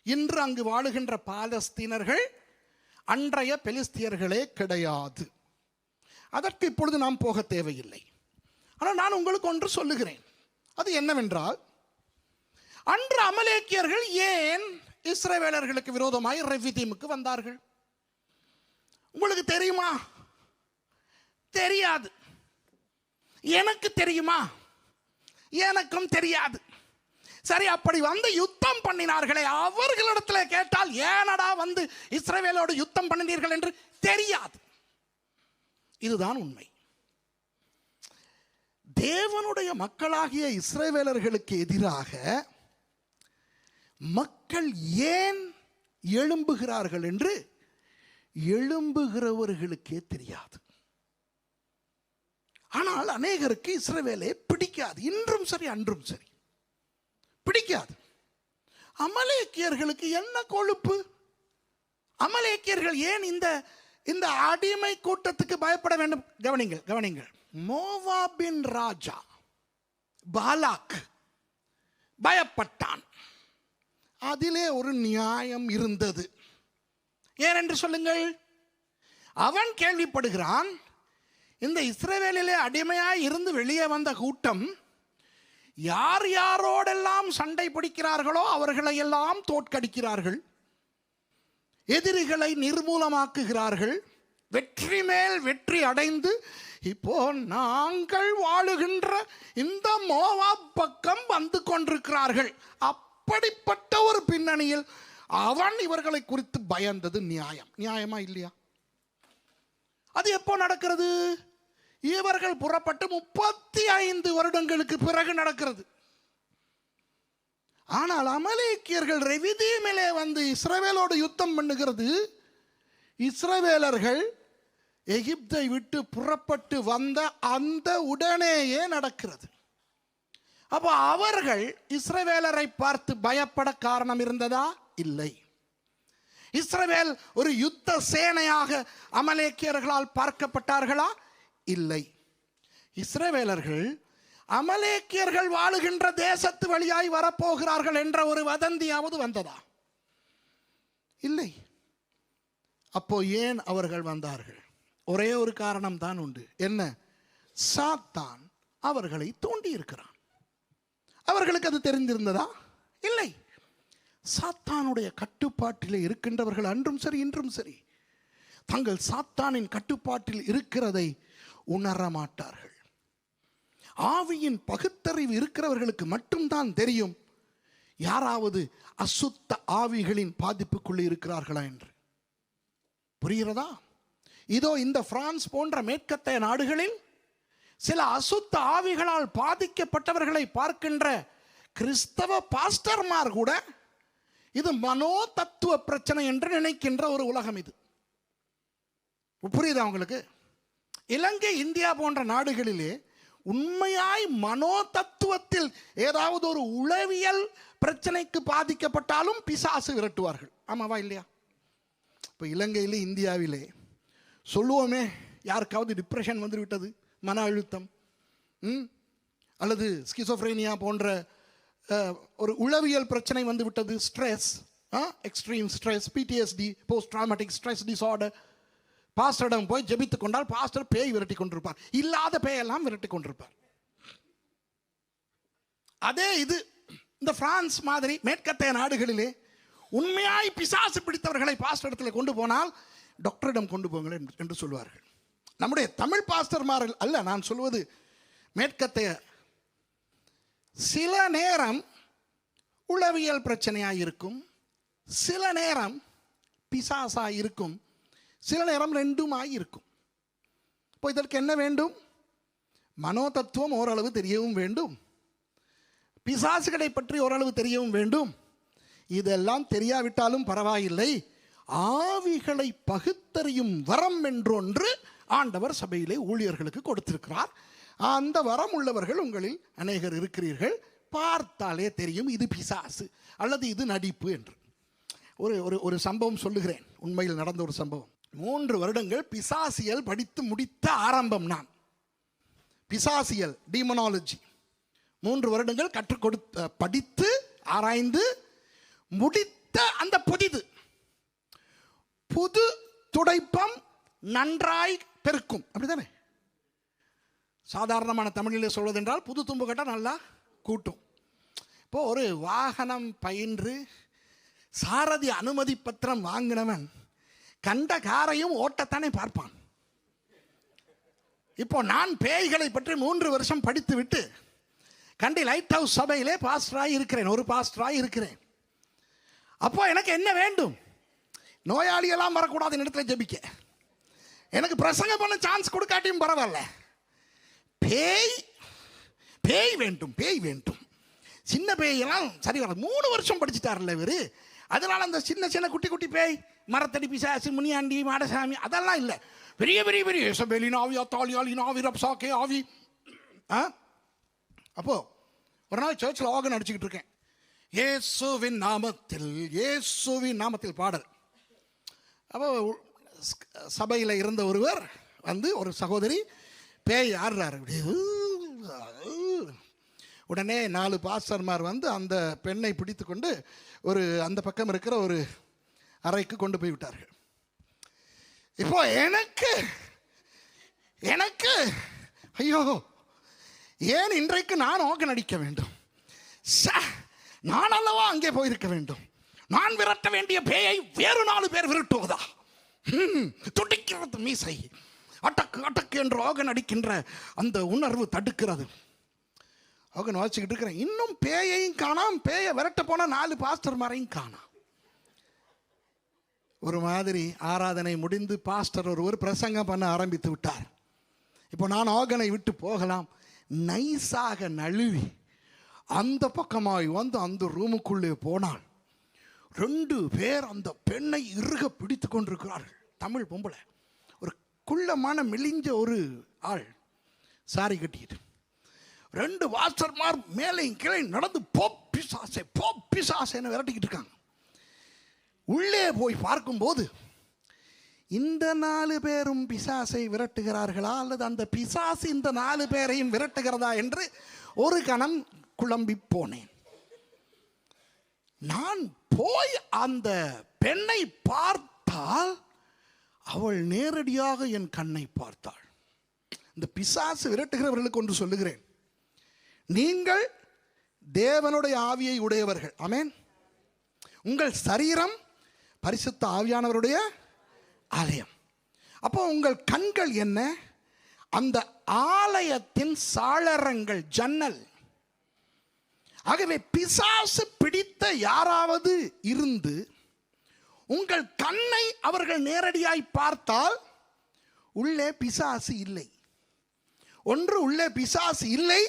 இன்று அங்கு வாழுகின்ற பாலஸ்தீனர்கள் அன்றைய பெலிஸ்தியர்களே கிடையாது. அதற்கு இப்பொழுது நாம் போக தேவையில்லை. ஆனால் நான் உங்களுக்கு ஒன்று சொல்லுகிறேன். அது என்னவென்றால், அன்று அமலேக்கியர்கள் ஏன் இஸ்ரவேலர்களுக்கு விரோதமாய் ரெவிதீமுக்கு வந்தார்கள்? உங்களுக்கு தெரியுமா? தெரியாது. எனக்கு தெரியுமா? எனக்கும் தெரியாது. சரி, அப்படி வந்து யுத்தம் பண்ணினார்களே, அவர்களிடத்தில் கேட்டால் ஏனடா வந்து இஸ்ரவேலோடு யுத்தம் பண்ணினீர்கள் என்று தெரியாது. இதுதான் உண்மை. தேவனுடைய மக்களாகிய இஸ்ரவேலர்களுக்கு எதிராக மக்கள் ஏன் எழும்புகிறார்கள் என்று எழும்புகிறவர்களுக்கே தெரியாது. ஆனால் அநேகருக்கு இஸ்ரவேலே பிடிக்காது. இன்றும் சரி, அன்றும் சரி பிடிக்காது. அமலேக்கியர்களுக்கு என்ன கொழுப்பு? அமலேக்கியர்கள் ஏன் இந்த அடிமை கூட்டத்துக்கு பயப்பட வேண்டும்? கவனிங்கள். மோவாபின் ராஜா பாலாக் பயப்பட்டான். அதிலே ஒரு நியாயம் இருந்தது. ஏனென்று சொல்லுங்கள். அவன் கேள்விப்படுகிறான், இந்த இஸ்ரவேலிலே அடிமையாய் இருந்து வெளியே வந்த கூட்டம் யார் யாரோடெல்லாம் சண்டை பிடிக்கிறார்களோ அவர்களை எல்லாம் தோற்கடிக்கிறார்கள், எதிரிகளை நிர்மூலமாக்குகிறார்கள், வெற்றி மேல் வெற்றி அடைந்து இப்போ நாங்கள் வாழுகின்ற இந்த மோவாப் பக்கம் வந்து கொண்டிருக்கிறார்கள். அப்படிப்பட்ட ஒரு பின்னணியில் அவன் இவர்களை குறித்து பயந்தது நியாயமா இல்லையா? அது எப்போ நடக்கிறது? இவர்கள் புறப்பட்டு 35 வருடங்களுக்கு பிறகு நடக்கிறது. ஆனால் அமலேக்கியர்கள் ரெவிதீமிலே வந்து இஸ்ரவேலோடு யுத்தம் பண்ணுகிறது இஸ்ரவேலர்கள் எகிப்தை விட்டு புறப்பட்டு வந்த அந்த உடனேயே நடக்கிறது. அப்போ அவர்கள் இஸ்ரவேலரை பார்த்து பயப்பட காரணம் இருந்ததா? இல்லை. இஸ்ரவேல் ஒரு யுத்த சேனையாக அமலேக்கியர்களால் பார்க்கப்பட்டார்களா? இல்லை. இஸ்ரவேலர்கள் அமலேக்கியர்கள் வாழுகின்ற தேசத்து வழியாய் வரப்போகிறார்கள் என்ற ஒரு வதந்தியாவது வந்ததா? இல்லை. அப்போ ஏன் அவர்கள் வந்தார்கள்? ஒரே ஒரு காரணம் தான் உண்டு. என்ன? சாத்தான் அவர்களை தூண்டி இருக்கிறான். அவர்களுக்கு அது தெரிந்திருந்ததா? இல்லை. சாத்தானுடைய கட்டுப்பாட்டிலே இருக்கின்றவர்கள் அன்றும் சரி இன்றும் சரி தங்கள் சாத்தானின் கட்டுப்பாட்டில் இருக்கிறதை உணர மாட்டார்கள். ஆவியின் பகுத்தறிவு இருக்கிறவர்களுக்கு மட்டும்தான் தெரியும் யாராவது அசுத்த ஆவிகளின் பாதிப்புக்குள்ளே இருக்கிறார்களா என்று. புரிகிறதா? இதோ இந்த பிரான்ஸ் போன்ற மேற்கத்தைய நாடுகளில் சில அசுத்த ஆவிகளால் பாதிக்கப்பட்டவர்களை பார்க்கின்ற கிறிஸ்தவ பாஸ்டர்மார் கூட இது மனோ தத்துவ பிரச்சனை என்று நினைக்கின்ற ஒரு உலகம் இது. புரியுதா உங்களுக்கு? இலங்கை, இந்தியா போன்ற நாடுகளிலே உண்மையாய் மனோ தத்துவத்தில் ஏதாவது ஒரு உளவியல் பிரச்சனைக்கு பாதிக்கப்பட்டாலும் பிசாசு விரட்டுவார்கள். ஆமாவா இல்லையா? இப்போ இலங்கையிலே இந்தியாவிலே சொல்லுவோமே, யாருக்காவது டிப்ரெஷன் வந்து விட்டது, மன அழுத்தம் அல்லது ஸ்கிசோஃப்ரேனியா போன்ற ஒரு உளவியல் பிரச்சனை வந்து விட்டது, stress, extreme stress, PTSD, post traumatic stress disorder, பாஸ்டரிடம் போய் ஜெபித்து கொண்டால் பாஸ்டர் பேய் விரட்டி கொண்டிருப்பார், இல்லாத பேயெல்லாம் விரட்டி கொண்டிருப்பார். அதே இது இந்த பிரான்ஸ் மாதிரி மேற்கத்தைய நாடுகளிலே உண்மையாய் பிசாசு பிடித்தவர்களை பாஸ்டர் இடத்துல கொண்டு போனால் டாக்டரிடம் கொண்டு போங்கள் என்று சொல்வார்கள். நம்முடைய தமிழ் பாஸ்டர்மார்கள் அல்ல நான் சொல்வது, மேற்கத்தைய சில நேரம் உளவியல் பிரச்சனையாக இருக்கும், சில நேரம் பிசாசாக இருக்கும், சில நேரம் ரெண்டுமாய் இருக்கும். இப்போ இதற்கு என்ன வேண்டும்? மனோ தத்துவம் ஓரளவு தெரியவும் வேண்டும், பிசாசுகளை பற்றி ஓரளவு தெரியவும் வேண்டும். இதெல்லாம் தெரியாவிட்டாலும் பரவாயில்லை, ஆவிகளை பகுத்தறியும் வரம் என்றொன்று ஆண்டவர் சபையிலே ஊழியர்களுக்கு கொடுத்திருக்கிறார். அந்த வரம் உள்ளவர்கள் உங்களில் அநேகர் இருக்கிறீர்கள். பார்த்தாலே தெரியும் இது பிசாசு அல்லது இது நடிப்பு என்று. ஒரு சம்பவம் சொல்லுகிறேன், உண்மையில் நடந்த ஒரு சம்பவம். 3 வருடங்கள் பிசாசியல் படித்து முடித்த ஆரம்பம் நான். பிசாசியல் டீமனாலஜி 3 வருடங்கள் கற்றுக் படித்து ஆராய்ந்து முடித்த அந்த புது துடைப்பம் நன்றாய் பெருக்கும். அப்படிதானே சாதாரணமான தமிழில் சொல்வதென்றால் புது தும்பு கட்ட நல்லா கூட்டும். இப்போ ஒரு வாகனம் பயின்று சாரதி அனுமதி பத்திரம் வாங்கினவன் கண்ட காரையும் ஓட்டத்தானே பார்ப்பான். இப்போ நான் பேய்களை பற்றி 3 வருஷம் படித்து விட்டு கண்டி லைட் ஹவுஸ் சபையிலே பாஸ்டராய் இருக்கிறேன், ஒரு பாஸ்டராய் இருக்கிறேன். அப்போ எனக்கு என்ன வேண்டும்? நோயாளியெல்லாம் வரக்கூடாது இடத்துல ஜெபிக்க, எனக்கு பிரசங்கம் பண்ண சான்ஸ் கொடுக்காட்டியும் பரவாயில்ல, பேய் வேண்டும், பேய் வேண்டும். சின்ன பேயெல்லாம் சரி வர 3 வருஷம் படிச்சுட்டார்ல இவர். அதனால அந்த சின்ன சின்ன குட்டி குட்டி பேய், மரத்தடி பிசாசு, முனியாண்டி, மாடசாமி அதெல்லாம் இல்லை. பெரிய பெரிய பெரிய எசபேலின் ஆவி, அத்தாலியாலின் ஆவி, ரப்சாக்கே ஆவி. அப்போ ஒரு நாள் சர்ச்சில் ஆகன் அடிச்சுக்கிட்டு இருக்கேன். இயேசுவின் நாமத்தில், இயேசுவின் நாமத்தில் பாடல். அப்போ சபையில் இருந்த ஒருவர் வந்து ஒரு சகோதரி பேய் ஆடுறாரு. உடனே 4 பாஸ்டர்மார் வந்து அந்த பெண்ணை பிடித்து கொண்டு ஒரு அந்த பக்கம் இருக்கிற ஒரு அறைக்கு கொண்டு போய் விட்டார்கள். இப்போ எனக்கு ஐயோ, ஏன் இன்றைக்கு நான் ஆகன் அடிக்க வேண்டும்? நான் அல்லவா அங்கே போயிருக்க வேண்டும். நான் விரட்ட வேண்டிய பேயை வேறு 4 பேர் விரட்டுவதா? துடிக்கிறது மீசை, அட்டக்கு அட்டக்கு என்று ஆகன் அடிக்கின்ற அந்த உணர்வு தடுக்கிறது. ஆகன் வாசிச்சுக்கிட்டு இருக்கிறேன். இன்னும் பேயையும் காணாம், பேயை விரட்ட போன 4 பாஸ்டர்மாரையும் காணாம். ஒரு மாதிரி ஆராதனை முடிந்து பாஸ்டர் ஒருவர் பிரசங்கம் பண்ண ஆரம்பித்து விட்டார். இப்போ நான் ஆகனை விட்டு போகலாம். நைஸாக நழுவி அந்த பக்கமாய் வந்து அந்த ரூமுக்குள்ளே போனால் 2 பேர் அந்த பெண்ணை இறுக பிடித்து கொண்டிருக்கிறார்கள். தமிழ் பொம்பளை, ஒரு குள்ளமான மெலிஞ்ச ஒரு ஆள், சாரி கட்டிட்டு. 2 பாஸ்டர்மார் மேலையும் கீழே நடந்து போப்பிசாசேன்னு விரட்டிக்கிட்டு இருக்காங்க. உள்ளே போய் பார்க்கும்போது இந்த 4 பேரும் பிசாசை விரட்டுகிறார்களா அல்லது அந்த பிசாசு இந்த 4 பேரையும் விரட்டுகிறதா என்று ஒரு கணம் குழம்பி போனேன். நான் போய் அந்த பெண்ணை பார்த்தால் அவள் நேரடியாக என் கண்ணை பார்த்தாள். இந்த பிசாசு விரட்டுகிறவர்களுக்கு ஒன்று சொல்லுகிறேன், நீங்கள் தேவனுடைய ஆவியை உடையவர்கள். ஆமென். உங்கள் சரீரம் பரிசுத்த ஆவியானவருடைய ஆலயம். அப்போ உங்கள் கண்கள் என்ன? அந்த ஆலயத்தின் சாளரங்கள், ஜன்னல். ஆகவே பிசாசு பிடித்த யாராவது இருந்து உங்கள் கண்ணை அவர்கள் நேரடியாய் பார்த்தால் உள்ளே பிசாசு இல்லை. ஒன்று உள்ளே பிசாசு இல்லை,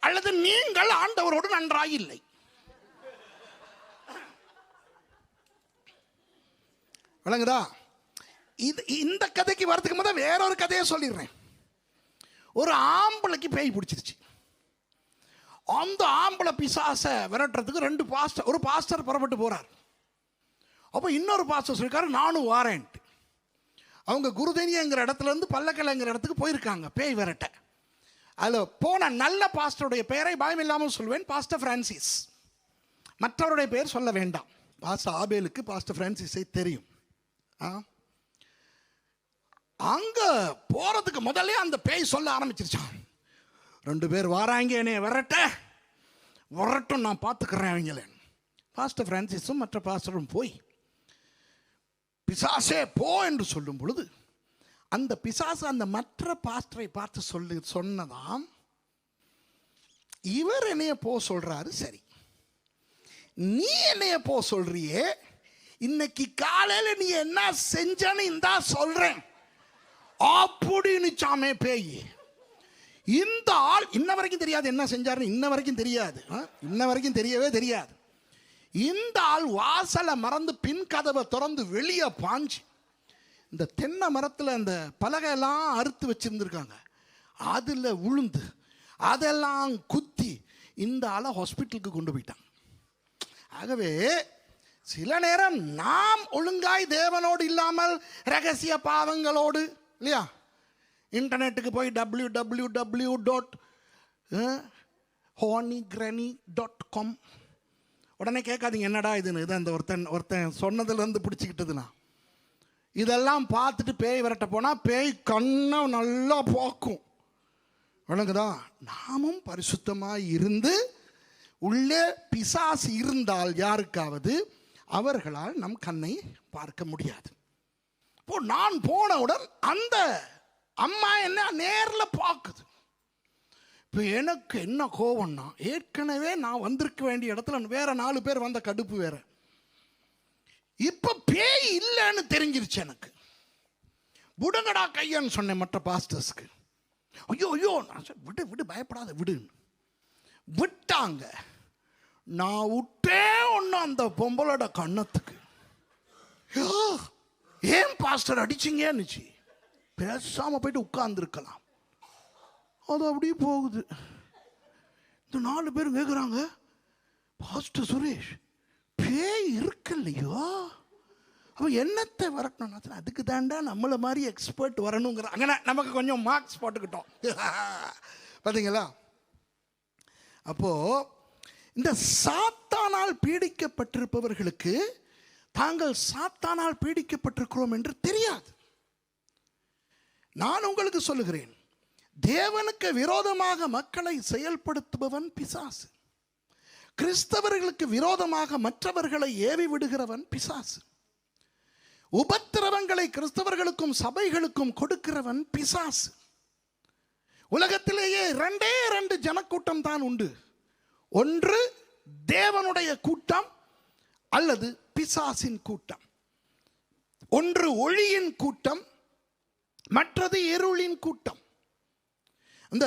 அல்லது நீங்கள் ஆண்டவரோடு நன்றாய் இல்லை. விளங்குதா? இந்த கதைக்கு வரதுக்கு முதல் வேறொரு கதையை சொல்லிடுறேன். ஒரு ஆம்பளைக்கு பேய் பிடிச்சிருச்சு. அந்த ஆம்பளை பிசாசை விரட்டுறதுக்கு ஒரு பாஸ்டர் புறப்பட்டு போறார். அப்போ இன்னொரு பாஸ்டர் சொல்லிருக்காரு, நானும் வாரேன்ட்டு. அவங்க குருதேனியங்கிற இடத்துல இருந்து பல்லக்கலைங்கிற இடத்துக்கு போயிருக்காங்க பேய் விரட்ட. அதில் போன நல்ல பாஸ்டருடைய பெயரை பயம் இல்லாமல் சொல்வேன், பாஸ்டர் பிரான்சிஸ். மற்றவருடைய பெயர் சொல்ல வேண்டாம். பாஸ்டர் ஆபேலுக்கு பாஸ்டர் பிரான்சிஸை தெரியும். அங்க போறதுக்கு முதல்ல அந்த பேய் சொல்ல ஆரம்பிச்சிருச்சான், 2 பேர் வாராங்க என்னைய வரட்டும், நான் பார்த்துக்கிறேன் அவங்கள. பாஸ்டர் பிரான்சிஸும் மற்ற பாஸ்டரும் போய் பிசாசே போ என்று சொல்லும் பொழுது அந்த பிசாசு அந்த மற்ற பாஸ்டரை பார்த்து சொன்னதாம், இவர் என்னைய போ சொல்றாரு, சரி நீ என்னைய போ சொல்றியே, இன்னைக்கு காலையில் நீ என்ன செஞ்சன்னு இந்தா சொல்றேன் அப்படின்னு சாமே பேய். இந்த ஆள் இன்ன வரைக்கும் தெரியாது என்ன செஞ்சாருன்னு, இன்ன வரைக்கும் தெரியவே தெரியாது. இந்த ஆள் வாசலை மறந்து பின் கதவை திறந்து வெளியே பாஞ்சு இந்த தென்னை மரத்தில் அந்த பலகையெல்லாம் அறுத்து வச்சிருந்துருக்காங்க, அதில் உளுந்து அதெல்லாம் குத்தி இந்த ஆளை ஹாஸ்பிட்டலுக்கு கொண்டு போயிட்டாங்க. ஆகவே சில நேரம் நாம் ஒழுங்காய் தேவனோடு இல்லாமல் ரகசிய பாவங்களோடு, இல்லையா, இன்டர்நெட்டுக்கு போய் www.honeygranny.com உடனே கேட்காதீங்க என்னடா இதுன்னு. இது அந்த ஒருத்தன் சொன்னதுலேருந்து பிடிச்சிக்கிட்டதுன்னா இதெல்லாம் பார்த்துட்டு பேய் விரட்ட போனால் பேய் கண்ணை நல்லா பார்க்கும். வணங்குதா? நாமும் பரிசுத்தமாக இருந்து உள்ளே பிசாசு இருந்தால் யாருக்காவது அவர்களால் நம் கண்ணை பார்க்க முடியாது. இப்போ நான் போனவுடன் அந்த அம்மா என்ன நேரில் பார்க்குது. இப்போ எனக்கு என்ன கோவம்னா, ஏற்கனவே நான் வந்திருக்க வேண்டிய இடத்துல வேற 4 பேர் வந்த கடுப்பு வேற. இப்போ பேய் இல்லைன்னு தெரிஞ்சிருச்சு எனக்கு. விடுங்கடா கையான்னு சொன்னேன் மற்ற பாஸ்டர்ஸ்க்கு. ஐயோ ஐயோ, நான் விடு விடு, பயப்படாத விடு. விட்டாங்க. நான் விட்டே ஒன்று அந்த பொம்பளோட கண்ணத்துக்கு. ஏன் பாஸ்டர் அடிச்சிங்கன்னுச்சு. பேசாமல் போயிட்டு உட்கார்ந்துருக்கலாம். அது அப்படியே போகுது. இந்த 4 பேர் கேட்குறாங்க, பாஸ்டர் சுரேஷ் பேய் இருக்கு இல்லையோ, அப்போ என்னத்தை வரட்டணும்? அதுக்கு தாண்டா நம்மளை மாதிரி எக்ஸ்பர்ட் வரணுங்கிற அங்கே நமக்கு கொஞ்சம் மார்க்ஸ் போட்டுக்கிட்டோம். பார்த்தீங்களா? அப்போது இந்த சாத்தானால் பீடிக்கப்பட்டிருப்பவர்களுக்கு தாங்கள் சாத்தானால் பீடிக்கப்பட்டிருக்கிறோம் என்று தெரியாது. நான் உங்களுக்கு சொல்லுகிறேன், தேவனுக்கு விரோதமாக மக்களை செயல்படுத்துபவன் பிசாசு. கிறிஸ்தவர்களுக்கு விரோதமாக மற்றவர்களை ஏவி விடுகிறவன் பிசாசு. உபத்திரவங்களை கிறிஸ்தவர்களுக்கும் சபைகளுக்கும் கொடுக்கிறவன் பிசாசு. உலகத்திலேயே 2 ஜனக்கூட்டம் தான் உண்டு. ஒன்று தேவனுடைய கூட்டம் அல்லது பிசாசின் கூட்டம். ஒன்று ஒளியின் கூட்டம், மற்றது இருளின் கூட்டம். அந்த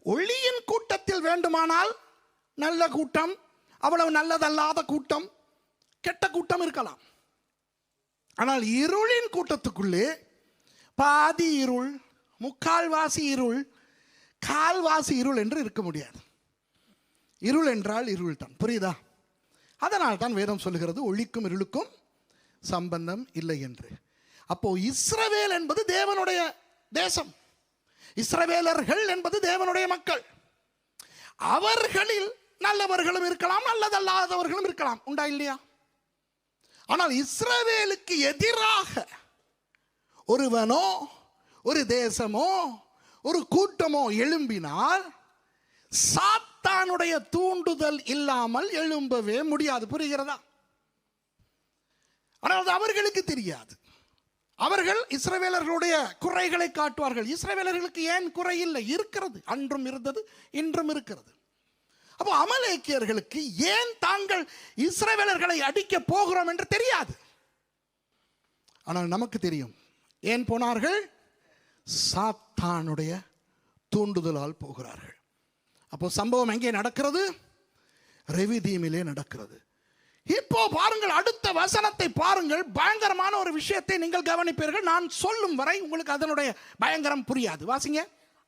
ஒளியின் கூட்டத்தில் வேண்டுமானால் நல்ல கூட்டம், அவ்வளவு நல்லதல்லாத கூட்டம், கெட்ட கூட்டம் இருக்கலாம். ஆனால் இருளின் கூட்டத்துக்குள்ளே பாதி இருள், முக்கால்வாசி இருள், கால்வாசி இருள் என்று இருக்க முடியாது. இருள் என்றால் இருள் தான். புரியுதா? அதனால் தான் வேதம் சொல்லுகிறது ஒளிக்கும் இருளுக்கும் சம்பந்தம் இல்லை என்று. அப்போ இஸ்ரவேல் என்பது தேவனுடைய தேசம். இஸ்ரவேலர்கள் என்பது தேவனுடைய மக்கள். அவர்களில் நல்லவர்களும் இருக்கலாம், நல்லதல்லாதவர்களும் இருக்கலாம். உண்டா இல்லையா? ஆனால் இஸ்ரவேலுக்கு எதிராக ஒருவனோ ஒரு தேசமோ ஒரு கூட்டமோ எழும்பினால் சாத்தானுடைய தூண்டுதல் இல்லாமல் எழும்பவே முடியாது. புரிகிறதா? ஆனால் அது அவர்களுக்கு தெரியாது. அவர்கள் இஸ்ரவேலர்களுடைய குறைகளை காட்டுவார்கள். இஸ்ரவேலர்களுக்கு ஏன் குறை இல்லை? இருக்கிறது. அன்றும் இருந்தது, இன்றும் இருக்கிறது. அப்போ அமலேக்கியர்களுக்கு ஏன் தாங்கள் இஸ்ரவேலர்களை அடிக்க போகிறோம் என்று தெரியாது. ஆனால் நமக்கு தெரியும். ஏன் போனார்கள்? சாத்தானுடைய தூண்டுதலால் போகிறார்கள். அப்போ சம்பவம் எங்கே நடக்கிறது? ரெவிதீமிலே நடக்கிறது. இப்போ பாருங்கள், அடுத்த வசனத்தை பாருங்கள். பயங்கரமான ஒரு விஷயத்தை நீங்கள் கவனிப்பீர்கள். நான் சொல்லும் வரை உங்களுக்கு அதனுடைய பயங்கரம் புரியாது. வாசிங்க.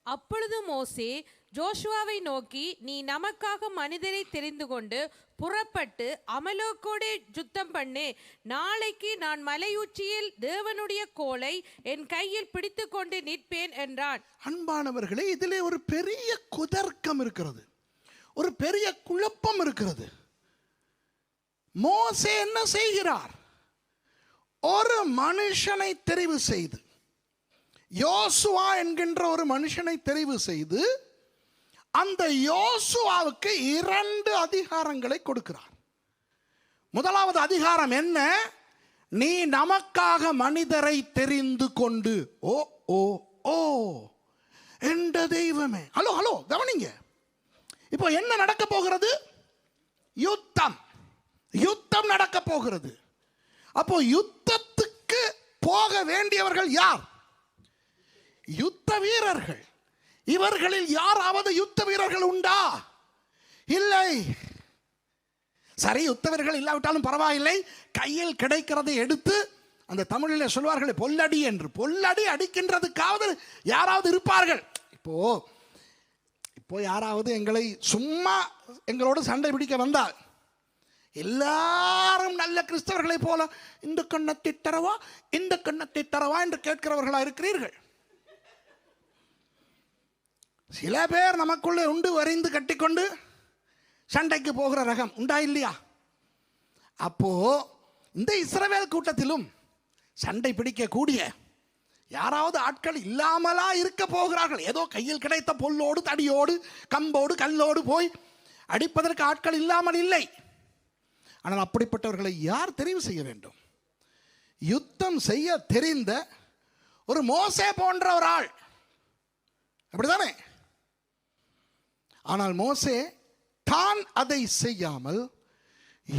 அப்பொழுது மோசே ஜோஷுவாவை நோக்கி, நீ நமக்காக மனிதரை தெரிந்து கொண்டு புறப்பட்டு அமலேக்கோடே யுத்தம் பண்ணு. நாளைக்கு நான் மலையுச்சியில் தேவனுடைய கோலை என் கையில் பிடித்து கொண்டு நிற்பேன் என்றான். அன்பானவர்களே, இதிலே ஒரு பெரிய குதர்க்கம் இருக்கிறது, ஒரு பெரிய குழப்பம் இருக்கிறது. மோசே என்ன செய்கிறார்? ஒரு மனுஷனை தெரிவு செய்து, யோசுவா என்கின்ற ஒரு மனுஷனை தெரிவு செய்து, அந்த யோசுவாவுக்கு 2 அதிகாரங்களை கொடுக்கிறார். முதலாவது அதிகாரம் என்ன? நீ நமக்காக மனிதரை தெரிந்து கொண்டு. ஓ ஓ ஓ என்ற தெய்வமே. ஹலோ ஹலோ, கவனிங்க. இப்போ என்ன நடக்க போகிறது? யுத்தம். யுத்தம் நடக்க போகிறது. அப்போ யுத்தத்துக்கு போக வேண்டியவர்கள் யார்? யுத்த வீரர்கள். இவர்களில் யாராவது யுத்த வீரர்கள் உண்டா? இல்லை. சரி, யுத்த வீரர்கள் இல்லாவிட்டாலும் பரவாயில்லை, கையில் கிடைக்கிறதை எடுத்து, அந்த தமிழில் சொல்வார்கள் பொல்லடி என்று, பொல்லடி அடிக்கின்றதுக்காவது யாராவது இருப்பார்கள். இப்போ யாராவது எங்களை சும்மா எங்களோடு சண்டை பிடிக்க வந்தால் எல்லாரும் நல்ல கிறிஸ்தவர்களை போல இந்த கண்ணத்தை தரவா இந்த கண்ணத்தை தரவா என்று கேட்கிறவர்களா இருக்கிறீர்கள். சில பேர் நமக்குள்ளே உண்டு வரிந்து கட்டிக்கொண்டு சண்டைக்கு போகிற ரகம். உண்டா இல்லையா? அப்போ இந்த இஸ்ரவேல் கூட்டத்திலும் சண்டை பிடிக்கக்கூடிய யாராவது ஆட்கள் இல்லாமலா இருக்க போகிறார்கள்? ஏதோ கையில் கிடைத்த பொல்லோடு தடியோடு கம்போடு கல்லோடு போய் அடிப்பதற்கு ஆட்கள் இல்லாமல் இல்லை. ஆனால் அப்படிப்பட்டவர்களை யார் தெரிவு செய்ய வேண்டும்? யுத்தம் செய்ய தெரிந்த ஒரு மோசே போன்ற ஒரு ஆள், அப்படிதானே? ஆனால் மோசே தான் அதை செய்யாமல்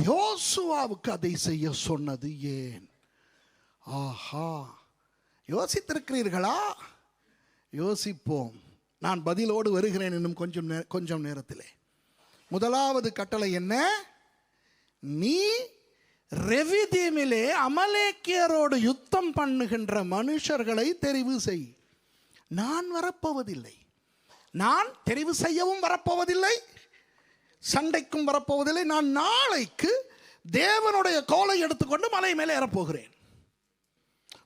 யோசுவாவுக்கு அதை செய்ய சொன்னது ஏன்? ஆஹா, யோசித்திருக்கிறீர்களா? யோசிப்போம். நான் பதிலோடு வருகிறேன் இன்னும் கொஞ்சம் நேரத்திலே. முதலாவது கட்டளை என்ன? நீ ரெவிதீமிலே அமலேக்கியரோடு யுத்தம் பண்ணுகின்ற மனுஷர்களை தெரிவு செய். நான் வரப்போவதில்லை, நான் தெரிவு செய்யவும் வரப்போவதில்லை, சண்டைக்கும் வரப்போவதில்லை. நான் நாளைக்கு தேவனுடைய கோலை எடுத்துக்கொண்டு மலை மேலே ஏறப்போகிறேன்.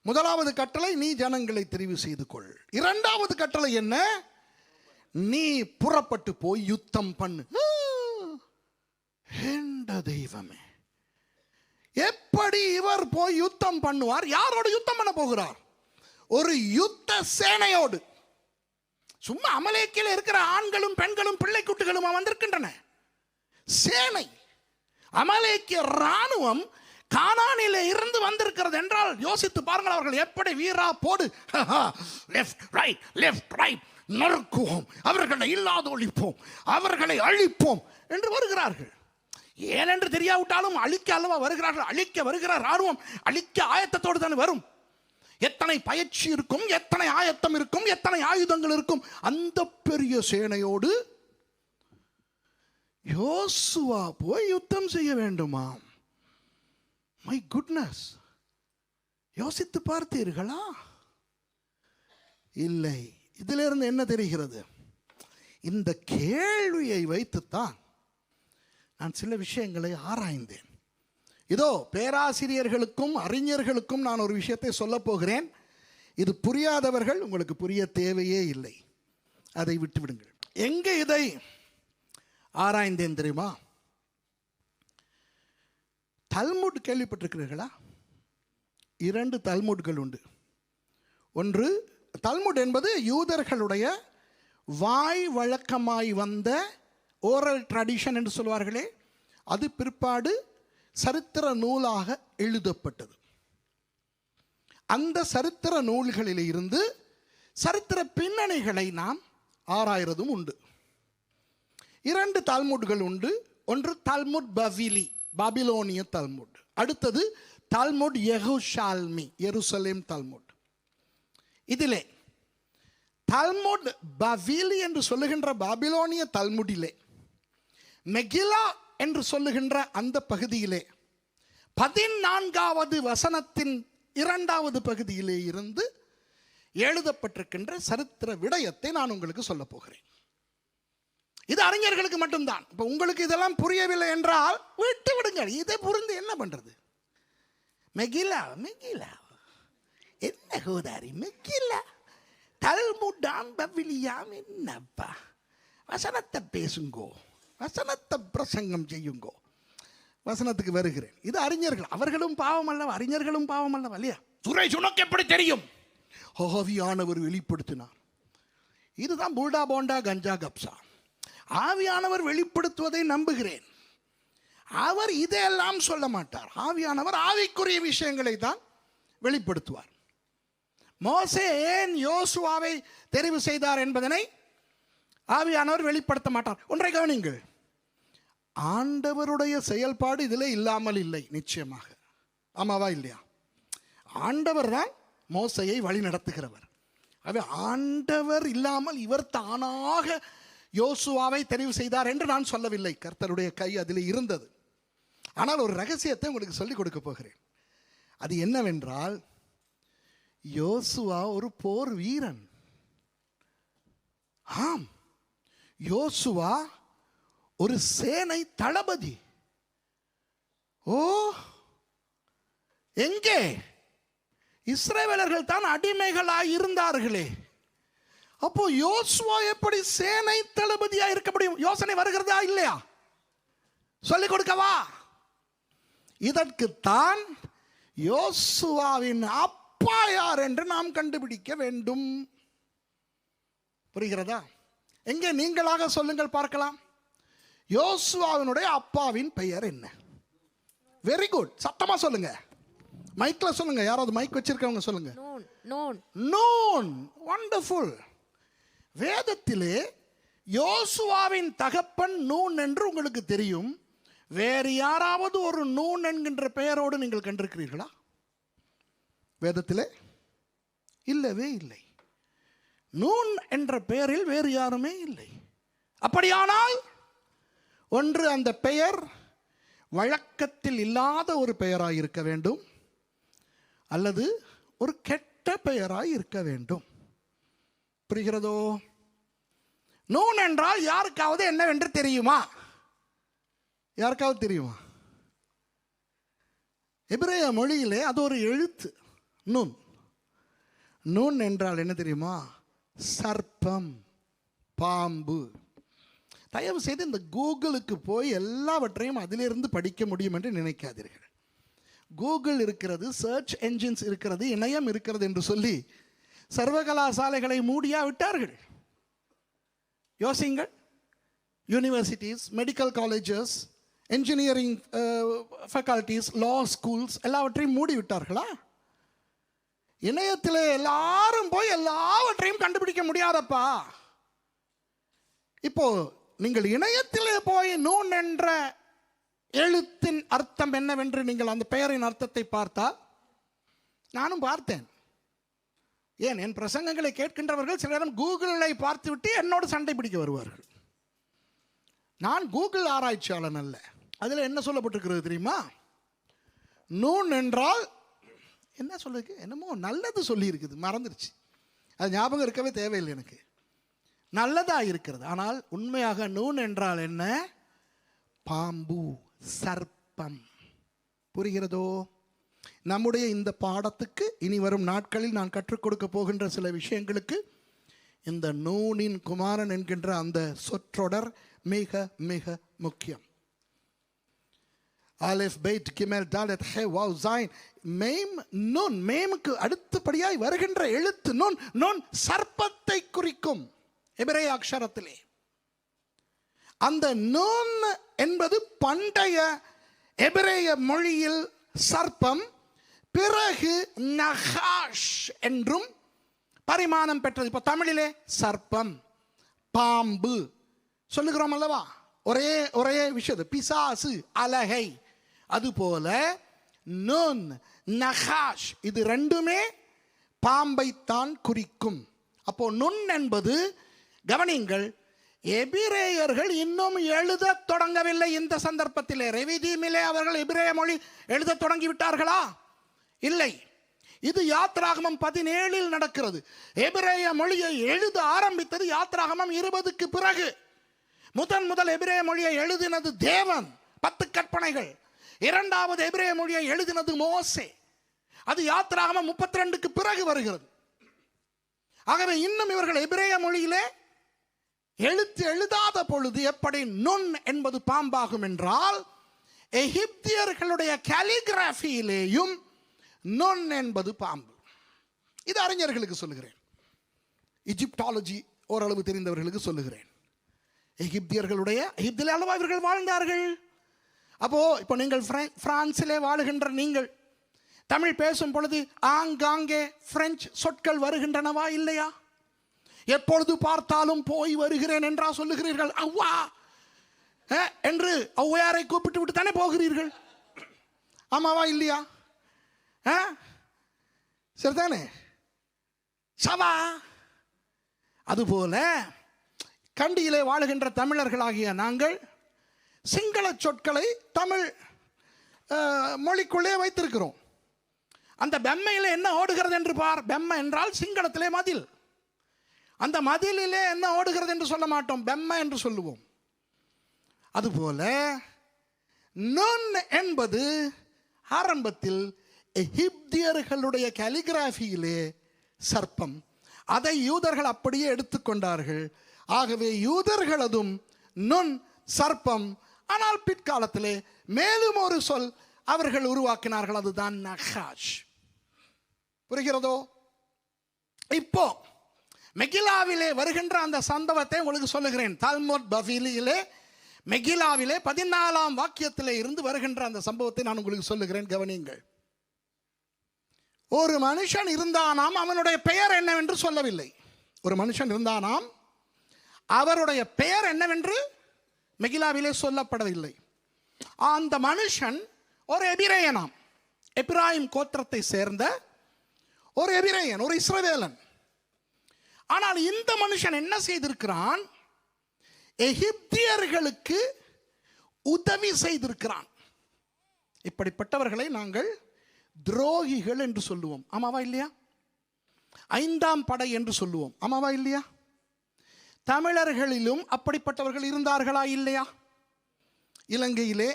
முதலாவது கட்டளை, நீ ஜனங்களை தெரிவு செய்து கொள். இரண்டாவது கட்டளை என்ன? நீ புறப்பட்டு போய் யுத்தம் பண்ணு. என்ற தெய்வமே, எப்படி இவர் போய் யுத்தம் பண்ணுவார்? யாரோடு யுத்தம் பண்ண போகிறார்? ஒரு யுத்த சேனையோடு. சும்மா அமலேக்கில் இருக்கிற ஆண்களும் பெண்களும் பிள்ளை குட்டிகளும் வந்திருக்கின்றன. சேனை, அமலேக்கிய ராணுவம் கானானிலே இருந்து வந்திருக்கிறது என்றால் யோசித்து பாருங்கள். அவர்கள் எப்படி வீரா போடு, லெஃப்ட் ரைட் லெஃப்ட் ரைட், நறுக்குவோம், அவர்களை இல்லாத ஒழிப்போம், அவர்களை அழிப்போம் என்று வருகிறார்கள். ஏனென்று தெரியாவிட்டாலும் அழிக்க அல்லவா வருகிறார்கள். அழிக்க வருகிற ராணுவம் அழிக்க ஆயத்தத்தோடு தான் வரும். எத்தனை பயிற்சி இருக்கும், எத்தனை ஆயத்தம் இருக்கும், எத்தனை ஆயுதங்கள் இருக்கும். அந்த பெரிய சேனையோடு யோசுவா போய் யுத்தம் செய்ய வேண்டுமா? மை குட்னஸ், யோசித்து பார்த்தீர்களா? இல்லை. இதிலிருந்து என்ன தெரிகிறது? இந்த கேள்வியை வைத்துத்தான் நான் சில விஷயங்களை ஆராய்ந்தேன். இதோ பேராசிரியர்களுக்கும் அறிஞர்களுக்கும் நான் ஒரு விஷயத்தை சொல்ல போகிறேன். இது புரியாதவர்கள், உங்களுக்கு புரிய தேவையே இல்லை, அதை விட்டுவிடுங்கள். எங்கே இதை ஆராய்ந்தேன் தெரியுமா? தல்முட் கேள்விப்பட்டிருக்கிறீர்களா? 2 தல்முட்கள் உண்டு. ஒன்று, தல்முட் என்பது யூதர்களுடைய வாய் வழக்கமாய் வந்த ஓரல் ட்ரெடிஷன் என்று சொல்வார்களே, அது பிற்பாடு சரித்திர நூலாக எழுதப்பட்டது. அந்த சரித்திர நூல்களில் இருந்து சரித்திர பின்னணிகளை நாம் ஆராய்றதும் உண்டு. 2 தல்முட்கள் உண்டு. ஒன்று தல்முட் பவிலி, பாபிலோனிய தல்முட். அடுத்தது தல்முட் யெரூஷால்மி, எருசலேம் தல்முட். இதிலே தல்முட் பவிலி என்று சொல்லுகின்ற பாபிலோனிய தல்முடிலே, மெகிலா என்று சொல்லுகின்ற அந்த பகுதியிலே 14வது வசனத்தின் 2வது பகுதியிலே இருந்து எழுதப்பட்டிருக்கின்ற சரித்திர விடயத்தை நான் உங்களுக்கு சொல்ல போகிறேன். இது அறிஞர்களுக்கு மட்டும்தான். இப்போ உங்களுக்கு இதெல்லாம் புரியவில்லை என்றால் விட்டு விடுங்கள். இதை புரிந்து என்ன பண்றது? மெகிலா மெகிலா என்ன கோதாரி மெகிலா தல்முடாம் பவிலியாம் என்னப்பா? வசனத்தை பேசுங்கோ, வசனத்தை பிரசங்கம் செய்யுங்கோ. வசனத்துக்கு வருகிறேன். இது அறிஞர்கள், அவர்களும் பாவம் அல்லவா? அறிஞர்களும் பாவம் அல்லவா? இல்லையா? சுரேஷ், உனக்கு எப்படி தெரியும்? ஆவியானவர் வெளிப்படுத்தினார். இதுதான் புல்டா போண்டா கஞ்சா கப்சா. ஆவியானவர் வெளிப்படுத்துவதை நம்புகிறேன். அவர் இதையெல்லாம் சொல்ல மாட்டார். ஆவியானவர் ஆவிக்குரிய விஷயங்களை தான் வெளிப்படுத்துவார். மோசே ஏன் யோசுவாவை தெரிவு செய்தார் என்பதனை ஆவியானவர் வெளிப்படுத்த மாட்டார். ஒன்றை கவனிங்கள், ஆண்டவருடைய செயல்பாடு இதில் இல்லாமல் இல்லை, நிச்சயமாக. ஆமாவா இல்லையா? ஆண்டவர் தான் மோசையை வழி நடத்துகிறவர். அது ஆண்டவர் இல்லாமல் இவர் தானாக யோசுவாவை தெரிவு செய்தார் என்று நான் சொல்லவில்லை. கர்த்தருடைய கை அதில் இருந்தது. ஆனால் ஒரு ரகசியத்தை உங்களுக்கு சொல்லிக் கொடுக்க போகிறேன். அது என்னவென்றால், யோசுவா ஒரு போர் வீரன். ஆம், யோசுவா ஒரு சேனை தளபதி. ஓ, எங்கே? இஸ்ரவேலர்கள் தான் அடிமைகளாய் இருந்தார்களே. அப்போ யோசுவா எப்படி சேனை தளபதியா இருக்க முடியும்? யோசனை வருகிறதா இல்லையா? சொல்லிக் கொடுக்கவா? இதற்குத்தான் யோசுவாவின் அப்பா யார் என்று நாம் கண்டுபிடிக்க வேண்டும். புரிகிறதா? எங்கே நீங்களாக சொல்லுங்கள் பார்க்கலாம். யோசுவாவினுடைய அப்பாவின் பெயர் என்ன? வெரி குட், சத்தமா சொல்லுங்க. மைக்ல சொல்லுங்க. யாராவது மைக் வச்சிருக்கவங்க சொல்லுங்க. நூன். வண்டர்ஃபுல். வேதத்திலே யோசுவாவின் தகப்பன் நூன் என்று உங்களுக்கு தெரியும். வேறு யாராவது ஒரு நூன் என்கின்ற பெயரோடு நீங்கள் கண்டிருக்கிறீர்களா? வேதத்திலே இல்லவே இல்லை. நூன் என்ற பெயரில் வேறு யாருமே இல்லை. அப்படியானால் ஒன்று அந்த பெயர் வழக்கத்தில் இல்லாத ஒரு பெயராய் இருக்க வேண்டும், அல்லது ஒரு கெட்ட பெயராய் இருக்க வேண்டும். புரிகிறதோ? நூன் என்றால் யாருக்காவது என்னவென்று தெரியுமா? யாருக்காவது தெரியுமா? எபிரேய மொழியிலே அது ஒரு எழுத்து, நூன். நூன் என்றால் என்ன தெரியுமா? சர்ப்பம், பாம்பு. தயவு செய்து இந்த கூகுளுக்கு போய் எல்லாவற்றையும் அதிலிருந்து படிக்க முடியும் என்று நினைக்காதீர்கள். கூகுள் இருக்கிறது, சர்ச் என்ஜின்ஸ் இருக்கிறது, இணையம் இருக்கிறது என்று சொல்லி சர்வகலாசாலைகளை மூடியா விட்டார்கள். யோசிங்கள். Universities, medical colleges, engineering faculties, law schools எல்லாவற்றையும் மூடி விட்டார்களா? இணையத்தில் எல்லாரும் போய் எல்லாவற்றையும் கண்டுபிடிக்க முடியாதப்பா. இப்போ நீங்கள் இணையத்திலே போய் நூன் என்ற எழுத்தின் அர்த்தம் என்னவென்று நீங்கள் அந்த பெயரின் அர்த்தத்தை பார்த்தால், நானும் பார்த்தேன். ஏன், என் பிரசங்கங்களை கேட்கின்றவர்கள் சில நேரம் கூகுளை பார்த்துவிட்டு என்னோடு சண்டை பிடிக்க வருவார்கள். நான் கூகுள் ஆராய்ச்சியாளன் அல்ல. அதில் என்ன சொல்லப்பட்டிருக்கிறது தெரியுமா? நூன் என்றால் என்ன சொல்லுது? என்னமோ நல்லது சொல்லி இருக்குது, மறந்துருச்சு. அது ஞாபகம் இருக்கவே தேவையில்லை எனக்கு. நல்லதாக இருக்கிறது. ஆனால் உண்மையாக நூன் என்றால் என்ன? பாம்பு, சர்ப்பம். புரிகிறதோ? நம்முடைய இந்த பாடத்துக்கு இனி வரும் நாட்களில் நான் கற்றுக் கொடுக்க போகின்ற சில விஷயங்களுக்கு இந்த நூனின் குமாரன் என்கின்ற அந்த சொற்றொடர் மிக மிக முக்கியம். அலிஃப், பெய்ட், கிமெல், தாலத், ஹே, வாவ், ஸைன், மேம், நூன். மேமுக்கு அடுத்தபடியாய் வருகின்ற எழுத்து நூன். நூன் சர்ப்பத்தை குறிக்கும் எபிரேய அக்ஷரத்திலே. அந்த நூன் என்பது பண்டைய எபிரேய மொழியில் சர்ப்பம், பிறகு நகாஷ் என்றும் பரிமாணம் பெற்றது. இப்போ தமிழிலே சர்ப்பம், பாம்பு சொல்லுகிறோம் அல்லவா? ஒரே ஒரே விஷயம். பிசாசு, அலகை. அதுபோல நூன், நகாஷ், இது ரெண்டுமே பாம்பைத்தான் குறிக்கும். அப்போ நுண் என்பது, கவனிங்கள், எபிரேயர்கள் இன்னும் எழுத தொடங்கவில்லை. இந்த சந்தர்ப்பத்திலே ரெவிதீமிலே அவர்கள் எபிரேய மொழி எழுத தொடங்கி விட்டார்களா? இல்லை. இது யாத்ராகமம் 17 நடக்கிறது. எபிரேய மொழியை எழுத ஆரம்பித்தது யாத்ராகமம் 20க்கு பிறகு. முதல் எபிரேய மொழியை எழுதினது தேவன், 10 கற்பனைகள். இரண்டாவது எபிரேய மொழியை எழுதினது மோசே. அது யாத்ராகமம் 32க்கு பிறகு வருகிறது. ஆகவே இன்னும் இவர்கள் எபிரேய மொழியிலே எழுதாத பொழுது எப்படி நுண் என்பது பாம்பாகும் என்றால், எகிப்தியர்களுடைய காலிகிராஃபியிலேயும் நுண் என்பது பாம்பு. இது அறிஞர்களுக்கு சொல்லுகிறேன், இஜிப்டாலஜி ஓரளவு தெரிந்தவர்களுக்கு சொல்லுகிறேன். எகிப்தில் அளவா இவர்கள் வாழ்ந்தார்கள். அப்போ இப்போ நீங்கள் பிரான்சிலே வாழுகின்ற நீங்கள் தமிழ் பேசும் பொழுது ஆங்காங்கே பிரெஞ்சு சொற்கள் வருகின்றனவா இல்லையா? எப்பொழுது பார்த்தாலும் போய் வருகிறேன் என்றா சொல்லுகிறீர்கள்? அவ்வா என்று ஔவையாரை கூப்பிட்டு விட்டு தானே போகிறீர்கள். ஆமாவா இல்லையா? சரிதானே? சவா. அதுபோல கண்டியிலே வாழுகின்ற தமிழர்களாகிய நாங்கள் சிங்கள சொற்களை தமிழ் மொழிக்குள்ளே வைத்திருக்கிறோம். அந்த பெம்மையில் என்ன ஓடுகிறது என்று பார். பெம்மை என்றால் சிங்களத்திலே மதில். அந்த மதிலிலே என்ன ஓடுகிறது என்று சொல்ல மாட்டோம், பெம்மை என்று சொல்லுவோம். அதுபோல நுண் என்பது ஆரம்பத்தில் எகிப்தியர்களுடைய காலிகிராஃபியிலே சர்ப்பம். அதை யூதர்கள் அப்படியே எடுத்துக்கொண்டார்கள். ஆகவே யூதர்களதும் நுண், சர்ப்பம். ஆனால் பிற்காலத்திலே மேலும் ஒரு சொல் அவர்கள் உருவாக்கினார்கள். அதுதான் நகாஷ். புரிகிறதோ? இப்போ மெகிலாவிலே வருகின்ற அந்த சம்பவத்தை உங்களுக்கு சொல்லுகிறேன். தால்முத் பவிலியிலே மெகிலாவிலே 14ஆம் வாக்கியத்திலே இருந்து வருகின்ற அந்த சம்பவத்தை நான் உங்களுக்கு சொல்லுகிறேன், கவனியுங்கள். ஒரு மனுஷன் இருந்தானாம், அவனுடைய பெயர் என்னவென்று சொல்லவில்லை. ஒரு மனுஷன் இருந்தானாம், அவருடைய பெயர் என்னவென்று மெகிலாவிலே சொல்லப்படவில்லை. அந்த மனுஷன் ஒரு எபிரேயனாம், எப்பிராயிம் கோத்திரத்தை சேர்ந்த ஒரு எபிரேயன், ஒரு இஸ்ரவேலன். ஆனால் இந்த மனுஷன் என்ன செய்திருக்கிறான்? எகிப்தியர்களுக்கு உதவி செய்திருக்கிறான். இப்படிப்பட்டவர்களை நாங்கள் துரோகிகள் என்று சொல்லுவோம். ஆமாவா இல்லையா? 5ஆம் படை என்று சொல்லுவோம். ஆமாவா இல்லையா? தமிழர்களிலும் அப்படிப்பட்டவர்கள் இருந்தார்களா இல்லையா? இலங்கையிலே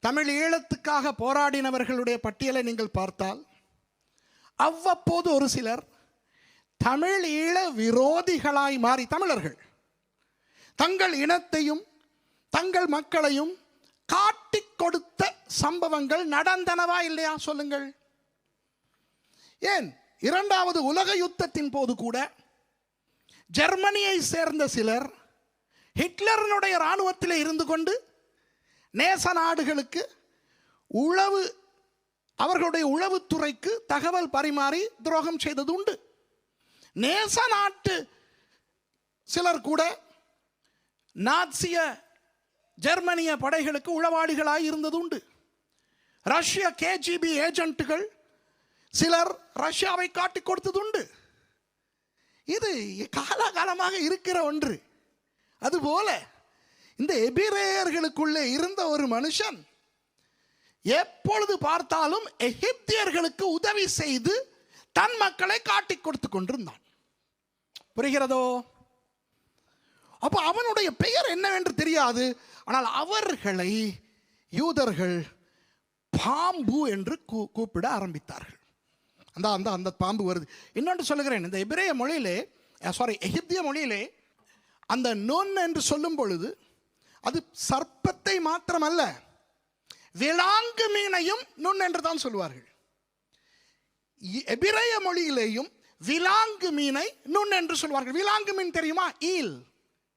தமிழ் ஈழத்துக்காக போராடினவர்களுடைய பட்டியலை நீங்கள் பார்த்தால் அவ்வப்போது ஒரு சிலர் தமிழ் ஈழ விரோதிகளாய் மாறி தமிழர்கள் தங்கள் இனத்தையும் தங்கள் மக்களையும் காட்டிக் கொடுத்த சம்பவங்கள் நடந்தனவா இல்லையா? சொல்லுங்கள். ஏன் 2வது உலக யுத்தத்தின் போது கூட ஜெர்மனியை சேர்ந்த சிலர் ஹிட்லரனுடைய இராணுவத்தில் இருந்து கொண்டு நேச நாடுகளுக்கு அவர்களுடைய உளவுத்துறைக்கு தகவல் பரிமாறி துரோகம் செய்தது உண்டு. நேச நாட்டு சிலர் கூட நாட்சிய ஜெர்மனிய படைகளுக்கு உளவாளிகளாய் இருந்தது உண்டு. ரஷ்ய கேஜிபி ஏஜென்ட்டுகள் சிலர் ரஷ்யாவை காட்டிக் கொடுத்தது உண்டு. இது காலகாலமாக இருக்கிற ஒன்று. அதுபோல இந்த எபிரேயர்களுக்குள்ளே இருந்த ஒரு மனுஷன் எப்பொழுது பார்த்தாலும் எகிப்தியர்களுக்கு உதவி செய்து தன் மக்களை காட்டிக் கொடுத்து கொண்டிருந்தான். புரிகிறதோ? அப்போ அவனுடைய பெயர் என்னவென்று தெரியாது. ஆனால் அவர்களை யூதர்கள் பாம்பு என்று கூப்பிட ஆரம்பித்தார்கள். அந்த பாம்பு வருது. இன்னொன்று சொல்லுகிறேன், இந்த எபிரேய மொழியிலே எகிப்திய மொழியிலே அந்த நொன் என்று சொல்லும் பொழுது அது சர்ப்பத்தை மாத்திரமல்ல, விலாங்கு மீனையும் நுண் என்று தான் சொல்வார்கள். எபிரேய மொழியிலேயும் விலாங்கு மீனை நுண் என்று சொல்வார்கள். விலாங்கு மீன் தெரியுமா? Eel,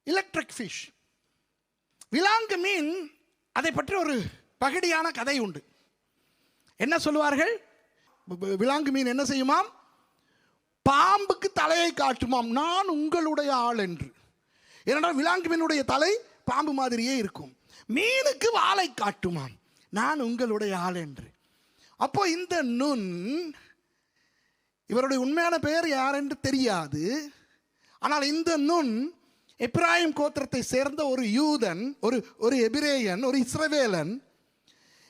electric fish. விலாங்கு மீன், அதை பற்றி ஒரு பகடியான கதை உண்டு. என்ன சொல்லுவார்கள்? விலாங்கு மீன் என்ன செய்யுமாம்? பாம்புக்கு தலையை காட்டுமாம், நான் உங்களுடைய ஆள் என்று. ஏனென்றால் விலாங்கு மீனுடைய தலை பாம்பு மாதிரியே இருக்கும். மீனுக்கு வாலை காட்டுமாம், நான் உங்களுடைய ஆள் என்று. அப்போ இந்த நுண், இவருடைய உண்மையான பெயர் யார் என்று தெரியாது. ஆனால் இந்த நுண் எப்பிராயிம் கோத்திரத்தை சேர்ந்த ஒரு யூதன், ஒரு எபிரேயன், ஒரு இஸ்ரவேலன்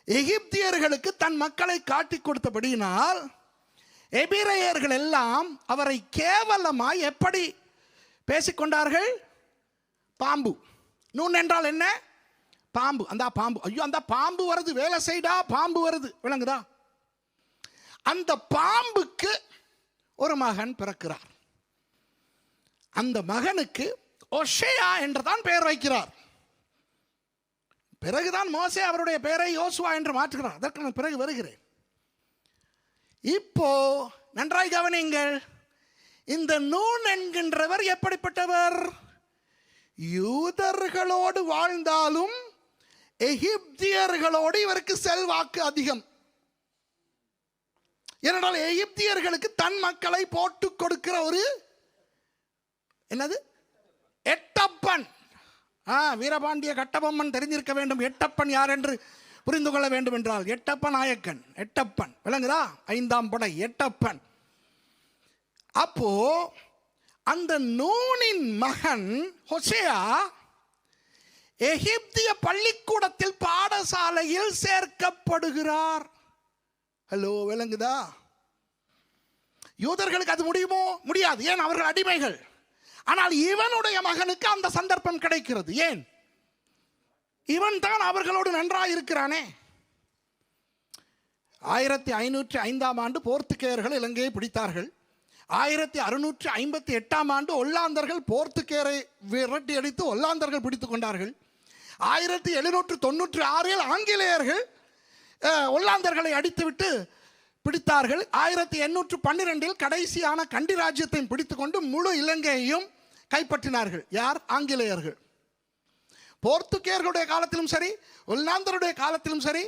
எகிப்தியர்களுக்கு தன் மக்களை காட்டிக் கொடுத்தபடியினால் எபிரேயர்கள் எல்லாம் அவரை கேவலமாய் எப்படி பேசிக்கொண்டார்கள்? பாம்பு. நூன் என்றால் என்ன? பாம்பு. அந்த பாம்பு, ஐயோ அந்த பாம்பு வருது, வேலை செய்டா, பாம்பு வருது, விளங்குதா? அந்த பாம்புக்கு ஒரு மகன் பிறக்கிறார். அந்த மகனுக்கு ஓஷேயா என்றுதான் பெயர் வைக்கிறார். பிறகுதான் மோசே அவருடைய பெயரை யோசுவா என்று மாற்றுகிறார். அதற்கு நான் பிறகு வருகிறேன். இப்போ நன்றாய் கவனியுங்கள். இந்த நூன் என்கின்றவர் எப்படிப்பட்டவர்? யூதர்களோடு வாழ்ந்தாலும் எகிப்தியர்களோடு இவருக்கு செல்வாக்கு அதிகம். ஏனென்றால் எகிப்தியர்களுக்கு தன் மக்களை போட்டு கொடுக்கிற ஒரு என்னது எட்டப்பன். வீரபாண்டிய கட்டபொம்மன் தெரிஞ்சிருக்க வேண்டும். எட்டப்பன் யார் என்று புரிந்து கொள்ள வேண்டும் என்றால் எட்டப்ப நாயக்கன், எட்டப்பன், விளங்குதா? 5ஆம் படை எட்டப்பன். அப்போ அந்த நூனின் மகன் ஹோசேயா எகிப்திய பள்ளிக்கூடத்தில் பாடசாலையில் சேர்க்கப்படுகிறார். ஹலோ, விளங்குதா? யூதர்களுக்கு அது முடியுமோ? முடியாது. ஏன்? அவர்கள் அடிமைகள். ஆனால் இவனுடைய மகனுக்கு அந்த சந்தர்ப்பம் கிடைக்கிறது. ஏன்? இவன் தான் அவர்களோடு நன்றாக இருக்கிறானே. 1505ஆம் ஆண்டு போர்த்துகேயர்கள் இலங்கையை பிடித்தார்கள். 1658ஆம் ஆண்டு ஒல்லாந்தர்கள் போர்த்துகேயரை விரட்டி அடித்து ஒல்லாந்தர்கள் பிடித்துக் கொண்டார்கள். 1796இல் ஆங்கிலேயர்கள் ஒல்லாந்தர்களை அடித்துவிட்டு பிடித்தார்கள். 1812 கடைசியான கண்டி ராஜ்யத்தையும் பிடித்துக்கொண்டு முழு இலங்கையையும் கைப்பற்றினார்கள். யார்? ஆங்கிலேயர்கள். போர்த்துகேயர்களுடைய காலத்திலும் சரி, ஒல்லாந்தருடைய காலத்திலும் சரி,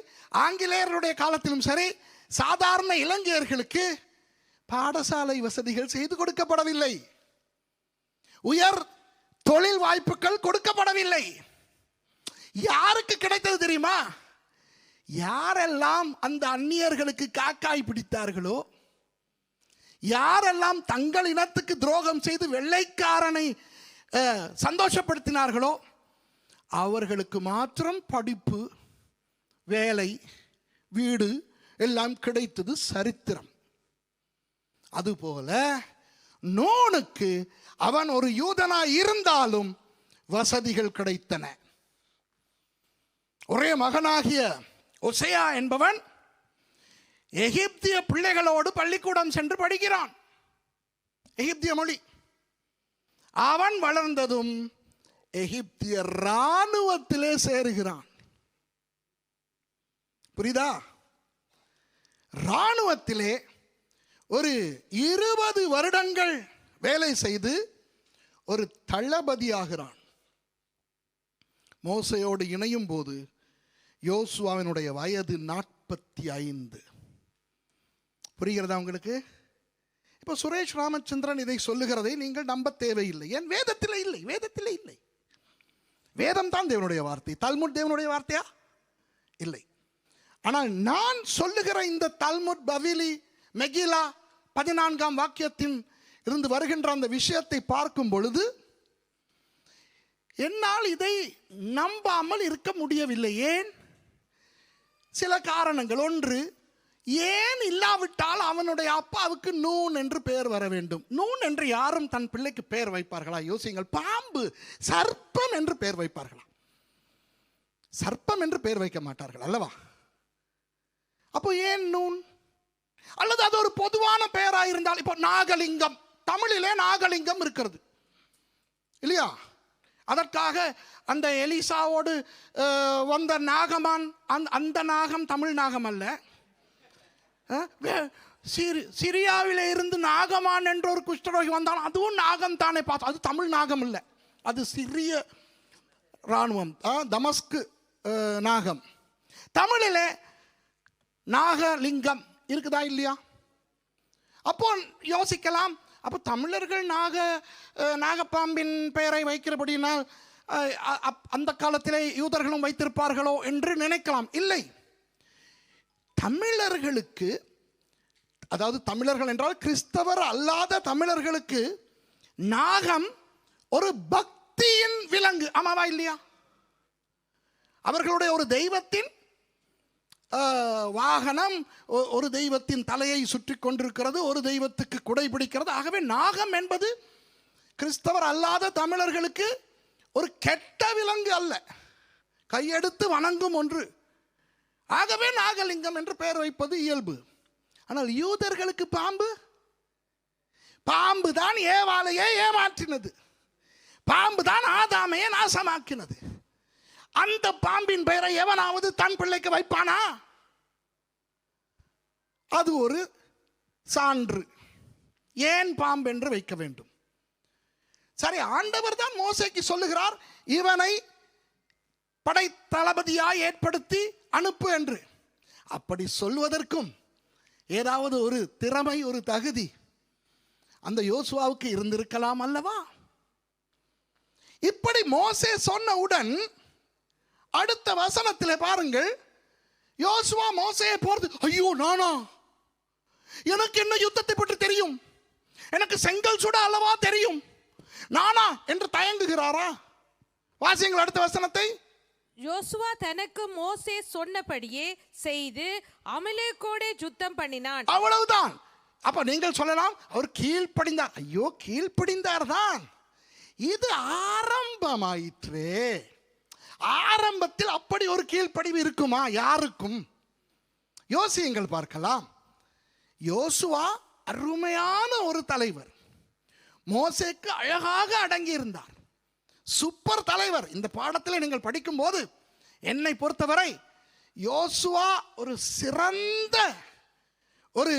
ஆங்கிலேயருடைய காலத்திலும் சரி, சாதாரண இலங்கையர்களுக்கு பாடசாலை வசதிகள் செய்து கொடுக்கப்படவில்லை. உயர் தொழில் வாய்ப்புகள் கொடுக்கப்படவில்லை. யாருக்கு கிடைத்தது தெரியுமா? யாரெல்லாம் அந்த அந்நியர்களுக்கு காக்காய் பிடித்தார்களோ, யாரெல்லாம் தங்கள் இனத்துக்கு துரோகம் செய்து வெள்ளைக்காரனை சந்தோஷப்படுத்தினார்களோ அவர்களுக்கு மாத்திரம் படிப்பு, வேலை, வீடு எல்லாம் கிடைத்தது சரித்திரம். அதுபோல நூனுக்கு அவன் ஒரு யூதனாய் இருந்தாலும் வசதிகள் கிடைத்தன. ஒரே மகனாகிய ஒசேயா என்பவன் எகிப்திய பிள்ளைகளோடு பள்ளிக்கூடம் சென்று படிக்கிறான், எகிப்திய மொழி. அவன் வளர்ந்ததும் எகிப்திய இராணுவத்திலே சேருகிறான். புரியுதா? இராணுவத்திலே ஒரு 20 வருடங்கள் வேலை செய்து ஒரு தளபதியாகிறான். மோசையோடு இணையும் போது யோசுவாவினுடைய வயது 45. புரிகிறதா உங்களுக்கு? இப்போ சுரேஷ் ராமச்சந்திரன் இதை சொல்லுகிறதை நீங்கள் நம்ப தேவையில்லை. ஏன்? வேதத்தில் இல்லை, வேதத்தில் இல்லை. வேதம் தான் தேவனுடைய வார்த்தை. தல்முட் தேவனுடைய வார்த்தையா? இல்லை. ஆனால் நான் சொல்லுகிற இந்த தல்முட், பவிலி, மெகிலா 14ஆம் வாக்கியத்தின் இருந்து வருகின்ற அந்த விஷயத்தை பார்க்கும் பொழுது என்னால் இதை நம்பாமல் இருக்க முடியவில்லை. ஏன்? சில காரணங்கள். ஒன்று, ஏன் இல்லாவிட்டால் அவனுடைய அப்பாவுக்கு நூன் என்று பெயர் வர வேண்டும்? நூன் என்று யாரும் தன் பிள்ளைக்கு பெயர் வைப்பார்களா? யோசிங்கள். பாம்பு, சர்ப்பம் என்று பெயர் வைப்பார்களா? சர்ப்பம் என்று பெயர் வைக்க மாட்டார்கள் அல்லவா? அப்போ ஏன் நூன்? அல்லது அது ஒரு பொதுவான பெயராக இருந்தால், இப்போ நாகலிங்கம், தமிழிலே நாகலிங்கம் இருக்கிறது இல்லையா? அதற்காக அந்த எலிசாவோடு வந்த நாகமான், அந்த நாகம் தமிழ் நாகம் அல்ல. சிரியாவிலே இருந்து நாகமான் என்ற ஒரு குஷ்டரோகி வந்தால் அதுவும் நாகம் தானே பார்த்தோம். அது தமிழ் நாகம் இல்லை, அது சிறிய இராணுவம், தமஸ்கு நாகம். தமிழிலே நாகலிங்கம் இருக்குதா இல்லையா? அப்போ யோசிக்கலாம், அப்போ தமிழர்கள் நாகப்பாம்பின் பெயரை வைக்கிறபடினால் அந்த காலத்திலே யூதர்களும் வைத்திருப்பார்களோ என்று நினைக்கலாம். இல்லை, தமிழர்களுக்கு, அதாவது தமிழர்கள் என்றால் கிறிஸ்தவர் அல்லாத தமிழர்களுக்கு நாகம் ஒரு பக்தியின் விலங்கு. ஆமாவா இல்லையா? அவர்களுடைய ஒரு தெய்வத்தின் வாகனம், ஒரு தெய்வத்தின் தலையை சுற்றி கொண்டிருக்கிறது, ஒரு தெய்வத்துக்கு குடை பிடிக்கிறது. ஆகவே நாகம் என்பது கிறிஸ்தவர் அல்லாத தமிழர்களுக்கு ஒரு கெட்ட விலங்கு அல்ல, கையெடுத்து வணங்கும் ஒன்று. ஆகவே நாகலிங்கம் என்று பெயர் வைப்பது இயல்பு. ஆனால் யூதர்களுக்கு பாம்பு, பாம்பு தான் ஏவாளையே ஏமாற்றினது, பாம்பு தான் ஆதாமையை நாசமாக்கினது. அந்த பாம்பின் பெயரை எவனாவது தன் பிள்ளைக்கு வைப்பானா? அது ஒரு சான்று. ஏன் பாம்பு என்று வைக்க வேண்டும்? சரி, ஆண்டவர் தான் மோசேக்கு சொல்லுகிறார், இவனை படை தளபதியாய் ஏற்படுத்தி அனுப்பு என்று. அப்படி சொல்வதற்கும் ஏதாவது ஒரு திறமை, ஒரு தகுதி அந்த யோசுவாவுக்கு இருந்திருக்கலாம் அல்லவா? இப்படி மோசே சொன்னவுடன் அடுத்த வசனத்தில் பாருங்கள், யோசுவா மோசேயை போறது, ஐயோ நானா, எனக்கு என்ன யுத்தத்தை பற்றி தெரியும், எனக்கு செங்கல் சுட அல்லவா தெரியும், நானா என்று தயங்குகிறாரா? வாசியுங்கள் அடுத்த வசனத்தை. யோசுவா தனக்கு மோசே சொன்னபடியே செய்து அமலேக்கோடே யுத்தம் பண்ணினான். அவ்வளவுதான். அப்ப நீங்கள் சொல்லலாம், அவர் கீழ்ப்படிந்தார். ஐயோ, கீழ்ப்படிந்தார் தான். இது ஆரம்பமாயிற்றே. ஆரம்பத்தில் அப்படி ஒரு கீழ்ப்படிவு இருக்குமா? யாருக்கும்? யோசியுங்கள், பார்க்கலாம். யோசுவா அருமையான ஒரு தலைவர், மோசேக்கு அழகாக அடங்கி இருந்தார், சூப்பர் தலைவர். இந்த பாடத்தில் நீங்கள் படிக்கும் போது என்னை பொறுத்தவரை யோசுவா ஒரு சிறந்த ஒரு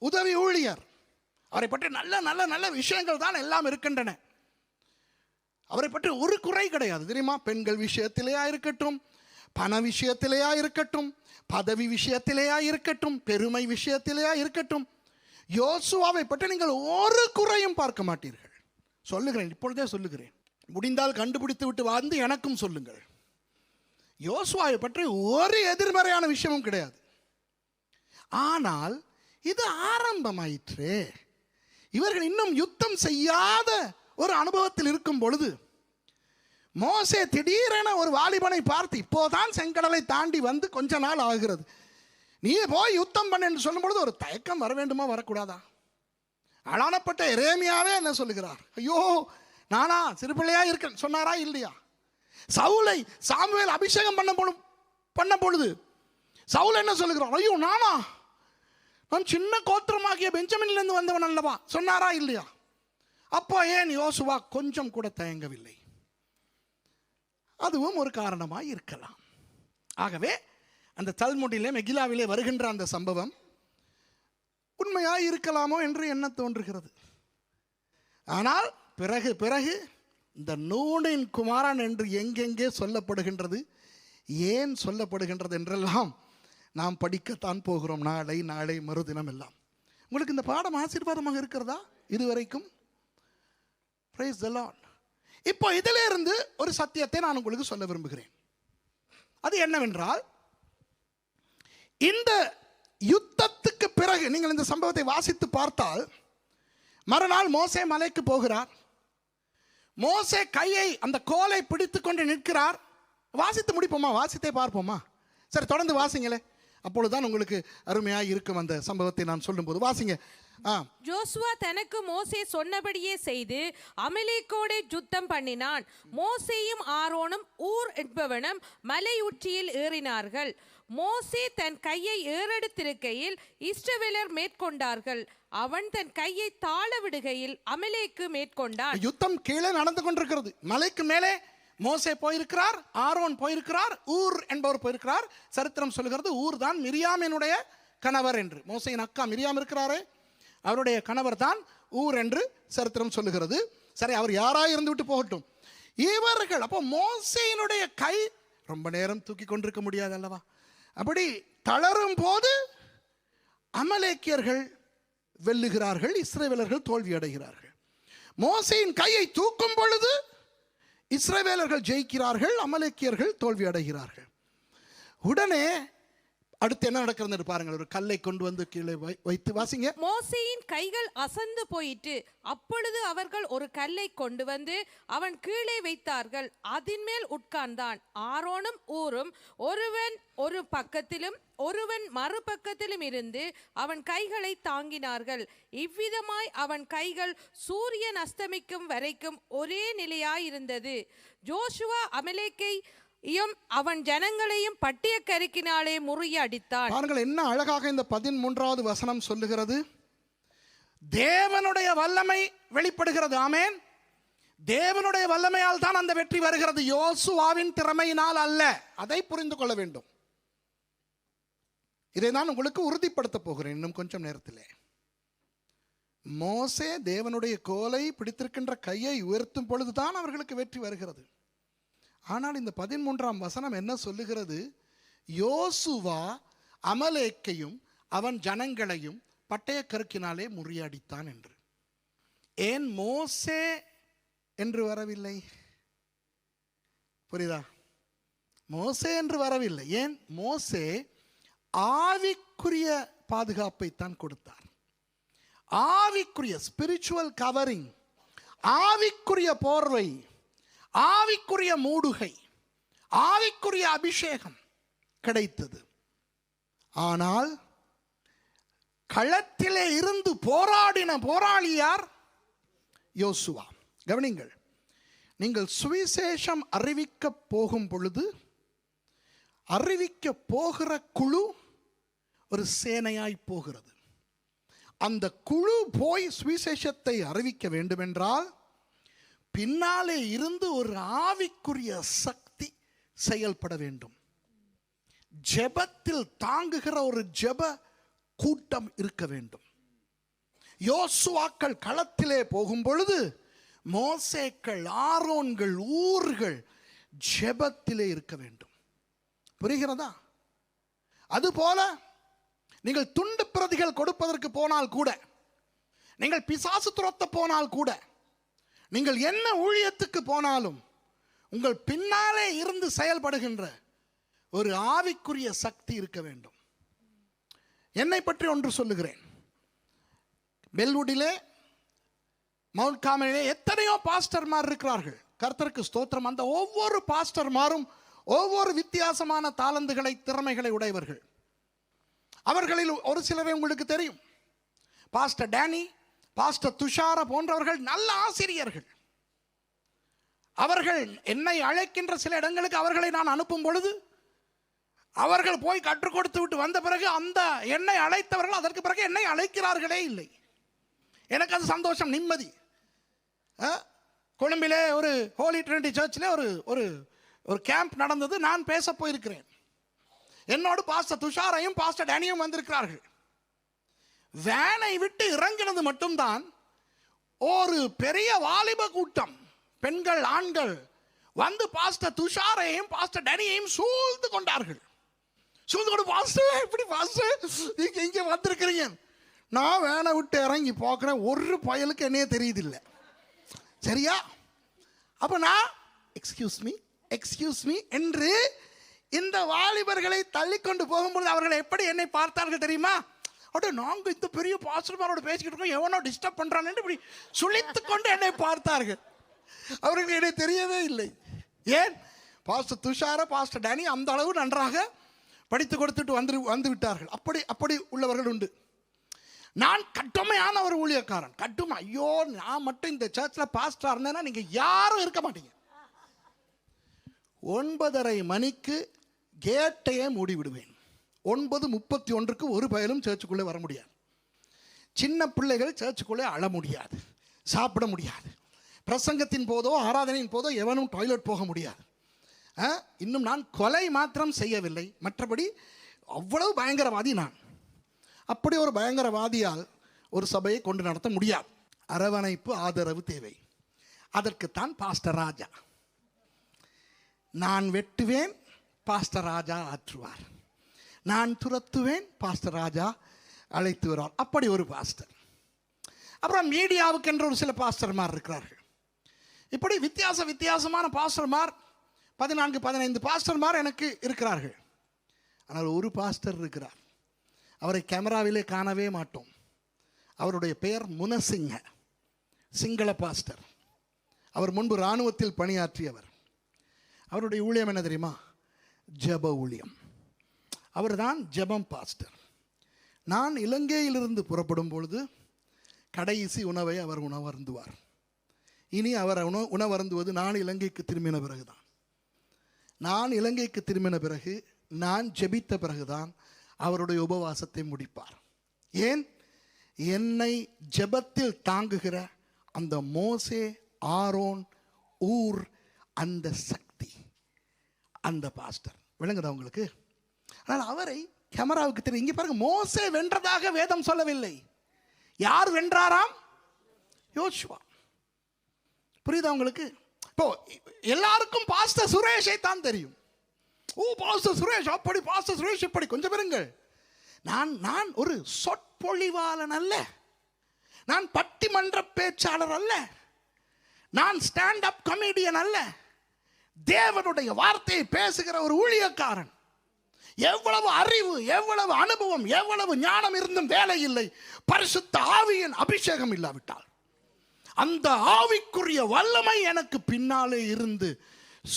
உதவி ஊழியர். அவரை பற்றி நல்ல நல்ல நல்ல விஷயங்கள் தான் எல்லாம் இருக்கின்றன. அவரை பற்றி ஒரு குறை கிடையாது தெரியுமா? பெண்கள் விஷயத்திலேயா இருக்கட்டும், பண விஷயத்திலேயா இருக்கட்டும், பதவி விஷயத்திலேயா இருக்கட்டும், பெருமை விஷயத்திலேயா இருக்கட்டும், யோசுவாவை பற்றி நீங்கள் ஒரு குறையும் பார்க்க மாட்டீர்கள். சொல்லுகிறேன், இப்பொழுதே சொல்லுகிறேன். முடிந்தால் கண்டுபிடித்து விட்டு வந்து எனக்கும் சொல்லுங்கள். யோசுவாவை பற்றி ஒரு எதிர்மறையான விஷயமும் கிடையாது. ஆனால் இது ஆரம்பமாயிற்று. இவர்கள் இன்னும் யுத்தம் செய்யாத ஒரு அனுபவத்தில் இருக்கும் பொழுது மோசே திடீரென ஒரு வாலிபனை பார்த்து, இப்போதான் செங்கடலை தாண்டி வந்து கொஞ்ச நாள் ஆகிறது, நீ போய் யுத்தம் பண்ண என்று சொல்லும் பொழுது ஒரு தயக்கம் வர வேண்டுமா, வரக்கூடாதா? அழானப்பட்ட எரேமியாவே என்ன சொல்லுகிறார்? ஐயோ நானா சிறு பிள்ளையா இருக்கேன் சொன்னாரா இல்லையா? சவுலை சாமுவேல் அபிஷேகம் பண்ண பொழுது சவுல் என்ன சொல்லுகிறார்? ஐயோ நானா, நான் சின்ன கோத்திரமாகிய பெஞ்சமினிலிருந்து வந்தவன் அல்லவா சொன்னாரா இல்லையா? அப்போ ஏன் யோசுவா கொஞ்சம் கூட தயங்கவில்லை? அதுவும் ஒரு காரணமாக இருக்கலாம். ஆகவே அந்த தல்முடிலே மெகிலாவிலே வருகின்ற அந்த சம்பவம் உண்மையாக இருக்கலாமோ என்று என்ன தோன்றுகிறது. ஆனால் பிறகு பிறகு இந்த நூனின் குமாரன் என்று எங்கெங்கே சொல்லப்படுகின்றது, ஏன் சொல்லப்படுகின்றது என்றெல்லாம் நாம் படிக்கத்தான் போகிறோம். நாளை மறுதினம் எல்லாம். உங்களுக்கு இந்த பாடம் ஆசீர்வாதமாக இருக்கிறதா இதுவரைக்கும்? Praise the Lord. இப்போ இதிலிருந்து ஒரு சத்தியத்தை நான் உங்களுக்கு சொல்ல விரும்புகிறேன். அது என்னவென்றால், இந்த யுத்தத்துக்கு பிறகு நீங்கள் இந்த சம்பவத்தை வாசித்து பார்த்தால், மறுநாள் மோசே மலைக்கு போகிறார். மோசே கையை அந்த கோலை பிடித்து கொண்டு நிற்கிறார். வாசித்து முடிப்போமா? வாசித்தே பார்ப்போமா? சரி, தொடர்ந்து வாசிங்களே, அப்பொழுதுதான் உங்களுக்கு அருமையாக இருக்கும் அந்த சம்பவத்தை நான் சொல்லும்போது. வாசிங்க. ஜோசுவா தனக்கு மோசே சொன்னபடியே செய்து அமலேக்கோடே யுத்தம் பண்ணினான். மோசேயும் ஆரோனும் ஊர் என்பவனும் மலை உச்சியில் ஏறினார்கள். மோசே தன் கையை ஏறெடுத்திருக்கையில் இஸ்ரவேலர் மேற்கொண்டார்கள். அவன் தன் கையை தாழ விடுகையில் அமலேக்கு மேற்கொண்டான். யுத்தம் கீழே நடந்து கொண்டிருக்கிறது. மலைக்கு மேலே மோசே போயிருக்கிறார், ஆரோன் போயிருக்கிறார், ஊர் என்பவர் போயிருக்கிறார். சரித்திரம் சொல்லுகிறது ஊர் தான் மிரியாமினுடைய கணவர் என்று. மோசையின் அக்கா மிரியாம் இருக்கிறாரே, அவருடைய கணவர் தான் ஊர் என்று சரித்திரம் சொல்லுகிறது. சரி, அவர் யாராக இருந்து விட்டு போகட்டும். இவர்கள் அப்போ மோசையினுடைய கை ரொம்ப நேரம் தூக்கி கொண்டிருக்க முடியாது அல்லவா? அப்படி தளரும் போது அமலேக்கியர்கள் வெல்லுகிறார்கள், இஸ்ரவேலர்கள் தோல்வி அடைகிறார்கள். மோசையின் கையை தூக்கும் பொழுது இஸ்ரவேலர்கள் ஜெயிக்கிறார்கள், அமலேக்கியர்கள் தோல்வி அடைகிறார்கள். உடனே அடுத்து என்ன நடக்கிறது பாருங்கள். ஒரு கல்லை கொண்டு வந்து கீழே வைத்து வாசிங்க. மோசேயின் கைகள் அசந்து போயிட்டு, அப்பொழுது அவர்கள் ஒரு கல்லை கொண்டு வந்து அவன் கீழே வைத்தார்கள். அதன் மேல் உட்கார்ந்தான். ஆரோனும் ஊரும் ஒருவன் ஒரு பக்கத்திலும் ஒருவன் மறுபக்கத்திலும் இருந்து அவன் கைகளை தாங்கினார்கள். இவ்விதமாய் அவன் கைகள் சூரியன் அஸ்தமிக்கும் வரைக்கும் ஒரே நிலையாயிருந்தது. ஜோசுவா அமலேக்கை அவன் ஜனங்களையும் பட்டிய கருக்கினாலே முறியடித்தான். பாருங்கள் என்ன அழகாக இந்த 13வது வசனம் சொல்லுகிறது. தேவனுடைய வல்லமை வெளிப்படுகிறது. ஆமென். தேவனுடைய வல்லமையால் தான் அந்த வெற்றி வருகிறது, யோசுவாவின் திறமையினால் அல்ல. அதை புரிந்து கொள்ள வேண்டும். இதை நான் உங்களுக்கு உறுதிப்படுத்த போகிறேன் இன்னும் கொஞ்சம் நேரத்திலே. மோசே தேவனுடைய கோலை பிடித்திருக்கின்ற கையை உயர்த்தும் பொழுதுதான் அவர்களுக்கு வெற்றி வருகிறது. ஆனால் இந்த 13ஆம் வசனம் என்ன சொல்லுகிறது? யோசுவா அமலேக்கையும் அவன் ஜனங்களையும் பட்டய கருக்கினாலே முறியடித்தான் என்று. ஏன் மோசே என்று வரவில்லை? புரியுதா? மோசே என்று வரவில்லை. ஏன்? மோசே ஆவிக்குரிய பாதுகாப்பை தான் கொடுத்தார். ஆவிக்குரிய ஸ்பிரிச்சுவல் கவரிங், ஆவிக்குரிய போர்வை, ஆவிக்குரிய மூடுகை, ஆவிக்குரிய அபிஷேகம் கிடைத்தது. ஆனால் களத்திலே இருந்து போராடின போராளி யார்? யோசுவா. கவனிங்கள், நீங்கள் சுவிசேஷம் அறிவிக்க போகும் பொழுது அறிவிக்க போகிற குழு ஒரு சேனையாய் போகிறது. அந்த குழு போய் சுவிசேஷத்தை அறிவிக்க வேண்டுமென்றால் பின்னாலே இருந்து ஒரு ஆவிக்குரிய சக்தி செயல்பட வேண்டும். ஜெபத்தில் தாங்குகிற ஒரு ஜெப கூட்டம் இருக்க வேண்டும். யோசுவாக்கள் களத்திலே போகும் பொழுது மோசேக்கள், ஆரோன்கள், ஊர்கள் ஜெபத்திலே இருக்க வேண்டும். புரிகிறதா? அதுபோல நீங்கள் துண்டு பிரதிகள் கொடுப்பதற்கு போனால் கூட, நீங்கள் பிசாசு துரத்த போனால் கூட, நீங்கள் என்ன ஊழியத்துக்கு போனாலும் உங்கள் பின்னாலே இருந்து செயல்படுகின்ற ஒரு ஆவிக்குரிய சக்தி இருக்க வேண்டும். என்னை பற்றி ஒன்று சொல்லுகிறேன். பெல்வுட்டிலே, மவுண்ட் கார்மலிலே எத்தனையோ பாஸ்டர்மார் இருக்கிறார்கள். கர்த்தருக்கு ஸ்தோத்திரம். அந்த ஒவ்வொரு பாஸ்டர்மாரும் ஒவ்வொரு வித்தியாசமான தாளந்துகளை, திறமைகளை உடையவர்கள். அவர்களில் ஒரு சிலரை உங்களுக்கு தெரியும். பாஸ்டர் டேனி, பாஸ்டர் துஷார போன்றவர்கள் நல்ல ஆசிரியர்கள். அவர்கள் என்னை அழைக்கின்ற சில இடங்களுக்கு அவர்களை நான் அனுப்பும் பொழுது அவர்கள் போய் கற்றுக் கொடுத்து விட்டு வந்த பிறகு அந்த என்னை அழைத்தவர்கள் அதற்கு பிறகு என்னை அழைக்கிறார்களே இல்லை. எனக்கு அது சந்தோஷம், நிம்மதி. கொழும்பிலே ஒரு ஹோலி ட்ரினிட்டி சர்ச்சில் ஒரு ஒரு கேம்ப் நடந்தது. நான் பேச போயிருக்கிறேன். என்னோடு பாஸ்டர் துஷாரையும் பாஸ்டர் டேனியும் வந்திருக்கிறார்கள். வேனை விட்டு இறங்கினது மட்டும்தான் ஒரு பெரிய வாலிப கூட்டம், பெண்கள், ஆண்கள் வந்து பாஸ்டர் துஷாரையும் பாஸ்டர் டேனியையும் சூழ்ந்து கொண்டார்கள். சூழ்ந்து கொண்டு, பாஸ்டர் இப்படி பாஸ்டர் இங்கே வந்திருக்கிறீங்க. நான் வேனை விட்டு இறங்கி பார்க்குறேன், ஒரு பயலுக்கு என்னையே தெரியுதில்லை. சரியா? அப்போ நான் எக்ஸ்கியூஸ் மீ என்று இந்த வாலிபர்களை தள்ளிக்கொண்டு போகும்போது அவர்கள் எப்படி என்னை பார்த்தார்கள் தெரியுமா? அப்படியே நாங்கள் இந்த பெரிய பாஸ்டர்மாரோட பேசிக்கிட்டு இருக்கோம், எவனோ டிஸ்டர்ப் பண்ணுறான்னு இப்படி சுழித்து கொண்டு என்னை பார்த்தார்கள். அவர்களுக்கு என்னை தெரியவே இல்லை. ஏன்? பாஸ்டர் துஷார, பாஸ்டர் டேனி அந்த அளவு நன்றாக படித்து கொடுத்துட்டு வந்து விட்டார்கள். அப்படி உள்ளவர்கள் உண்டு. நான் கட்டுமையான ஒரு ஊழியக்காரன். கட்டுமை. ஐயோ, நான் மட்டும் இந்த சர்ச்சில் பாஸ்டராக இருந்தேன்னா நீங்கள் யாரும் இருக்க மாட்டீங்க. 9:30 மணிக்கு கேட்டையே மூடி விடுவேன். 9:31 ஒரு பயலும் சர்ச்சுக்குள்ளே வர முடியாது. சின்ன பிள்ளைகள் சர்ச்சுக்குள்ளே அழ முடியாது, சாப்பிட முடியாது. பிரசங்கத்தின் போதோ ஆராதனையின் போதோ எவனும் டாய்லெட் போக முடியாது. இன்னும் நான் கொலை மாத்திரம் செய்யவில்லை, மற்றபடி அவ்வளவு பயங்கரவாதி நான். அப்படி ஒரு பயங்கரவாதியால் ஒரு சபையை கொண்டு நடத்த முடியாது. அரவணைப்பு, ஆதரவு தேவை. அதற்குத்தான் பாஸ்டர் ராஜா. நான் வெட்டுவேன், பாஸ்டர் ராஜா ஆற்றுவார். நான் துரத்துவேன், பாஸ்டர் ராஜா அழைத்து வருவார். அப்படி ஒரு பாஸ்டர். அப்புறம் மீடியாவுக்கு என்ற ஒரு சில பாஸ்டர்மார் இருக்கிறார்கள். இப்படி வித்தியாசமான பாஸ்டர்மார் 14-15 பாஸ்டர்மார் எனக்கு இருக்கிறார்கள். ஆனால் ஒரு பாஸ்டர் இருக்கிறார். அவரை கேமராவிலே காணவே மாட்டோம். அவருடைய பெயர் முனசிங்க, சிங்கள பாஸ்டர். அவர் முன்பு இராணுவத்தில் பணியாற்றியவர். அவருடைய ஊழியம் என்ன தெரியுமா? ஜெப ஊழியம். அவர் தான் ஜெபம் பாஸ்டர். நான் இலங்கையிலிருந்து புறப்படும் பொழுது கடைசி உணவை அவர் உணவருந்துவார். இனி அவர் உணவருந்துவது நான் இலங்கைக்கு திரும்பின பிறகுதான். நான் இலங்கைக்கு திரும்பின பிறகு, நான் ஜெபித்த பிறகுதான் அவருடைய உபவாசத்தை முடிப்பார். ஏன்? என்னை ஜெபத்தில் தாங்குகிற அந்த மோசே, ஆரோன், ஊர், அந்த சக்தி, அந்த பாஸ்டர். விளங்குதா உங்களுக்கு? ஆனால் அவரை கேமராவுக்கு தெரியும். இங்கே பாருங்க, மோசே வென்றதாக வேதம் சொல்லவில்லை. யார் வென்றாராம்? யோசுவா. புரியுதா உங்களுக்கு? இப்போ எல்லாருக்கும் பாஸ்டர் சுரேஷை தான் தெரியும். ஓ, பாஸ்டர் சுரேஷ் அப்படி, பாஸ்டர் சுரேஷ் இப்படி. கொஞ்சம் பெறுங்கள். நான் ஒரு சொற்பொழிவாளன் அல்ல, நான் பட்டிமன்ற பேச்சாளர் அல்ல, நான் ஸ்டாண்ட் அப் கமெடியன் அல்ல. தேவனுடைய வார்த்தையை பேசுகிற ஒரு ஊழியக்காரன். எவ்வளவு அறிவு, எவ்வளவு அனுபவம், எவ்வளவு ஞானம் இருந்தும் வேலை இல்லை, பரிசுத்த ஆவியின் அபிஷேகம் இல்லாவிட்டால். அந்த ஆவிக்குரிய வல்லமை எனக்கு பின்னாலே இருந்து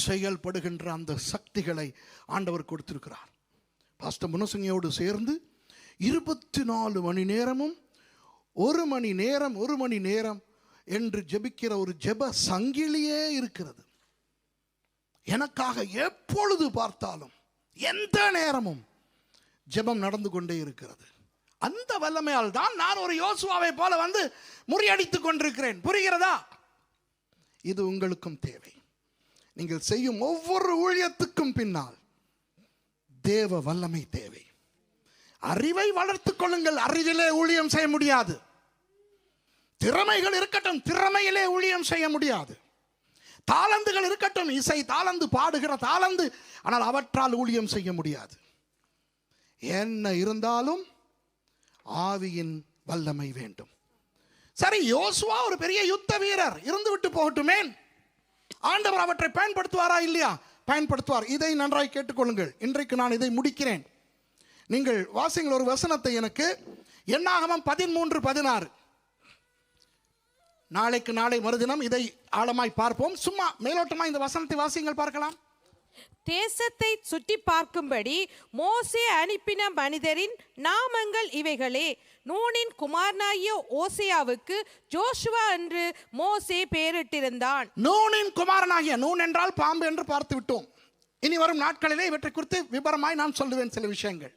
செயல்படுகின்ற அந்த சக்திகளை ஆண்டவர் கொடுத்திருக்கிறார். பாஸ்டர் முனசிங்கோடு சேர்ந்து 24 மணி நேரமும் 1 மணி நேரம் என்று ஜெபிக்கிற ஒரு ஜெப சங்கிலியே இருக்கிறது. எனக்காக எப்பொழுது பார்த்தாலும் எந்த நேரமும் ஜெபம் நடந்து கொண்டே இருக்கிறது. அந்த வல்லமையால் தான் நான் ஒரு யோசுவாவை போல வந்து முறியடித்துக் கொண்டிருக்கிறேன். புரிகிறதா? இது உங்களுக்கும் தேவை. நீங்கள் செய்யும் ஒவ்வொரு ஊழியத்துக்கும் பின்னால் தேவ வல்லமை தேவை. அறிவை வளர்த்துக் கொள்ளுங்கள், அறிவிலே ஊழியம் செய்ய முடியாது. திறமைகள் இருக்கட்டும், திறமையிலே ஊழியம் செய்ய முடியாது. தாளந்துகள் இருக்கட்டும், இசை தாளந்து, பாடுகிற தாளந்து, ஆனால் அவற்றால் ஊழியம் செய்ய முடியாது. என்ன இருந்தாலும் ஆவியின் வல்லமை வேண்டும். சரி, யோசுவா ஒரு பெரிய யுத்த வீரர், இருந்து விட்டு போகட்டுமே. ஆண்டவர் அவற்றை பயன்படுத்துவாரா இல்லையா? பயன்படுத்துவார். இதை நன்றாய் கேட்டுக்கொள்ளுங்கள். இன்றைக்கு நான் இதை முடிக்கிறேன். நீங்கள் வாசிங்கள் ஒரு வசனத்தை எனக்கு. என்னாகமம் 13:16. நாளைக்கு நாளை மறுதினம் இதை ஆழமாய் பார்ப்போம். சும்மா மேலோட்டமா இந்த வசனத்தை வாசிங்கள், பார்க்கலாம். தேசத்தை சுற்றி பார்க்கும்படி மோசே அனுப்பின மனிதரின் நாமங்கள் இவைகளே. நூனின் குமாரனாகிய ஓசேயாவுக்கு ஜோஷுவா என்று மோசே பெயரிட்டிருந்தான். நூனின் குமாரனாகிய, நூன் என்றால் பாம்பு என்று பார்த்து விட்டோம். இனி வரும் நாட்களிலே இவற்றை குறித்து விபரமாய் நான் சொல்லுவேன் சில விஷயங்கள்.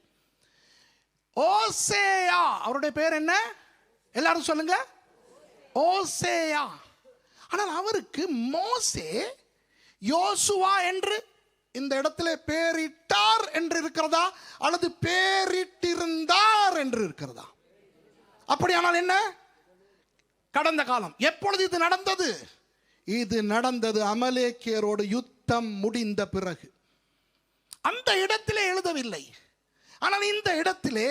ஓசேயா, அவருடைய பெயர் என்ன? எல்லாரும் சொல்லுங்க. ஓசேயா. ஆனால் அவருக்கு மோசே யோசுவா என்று இந்த இடத்துல பேரிட்டார் என்று இருக்கிறதா, அல்லது பேரிட்டிருந்தார் என்று இருக்கிறதா? அப்படியானால் என்ன? கடந்த காலம். எப்பொழுது இது நடந்தது? இது நடந்தது அமலேக்கியரோடு யுத்தம் முடிந்த பிறகு. அந்த இடத்திலே எழுதவில்லை, ஆனால் இந்த இடத்திலே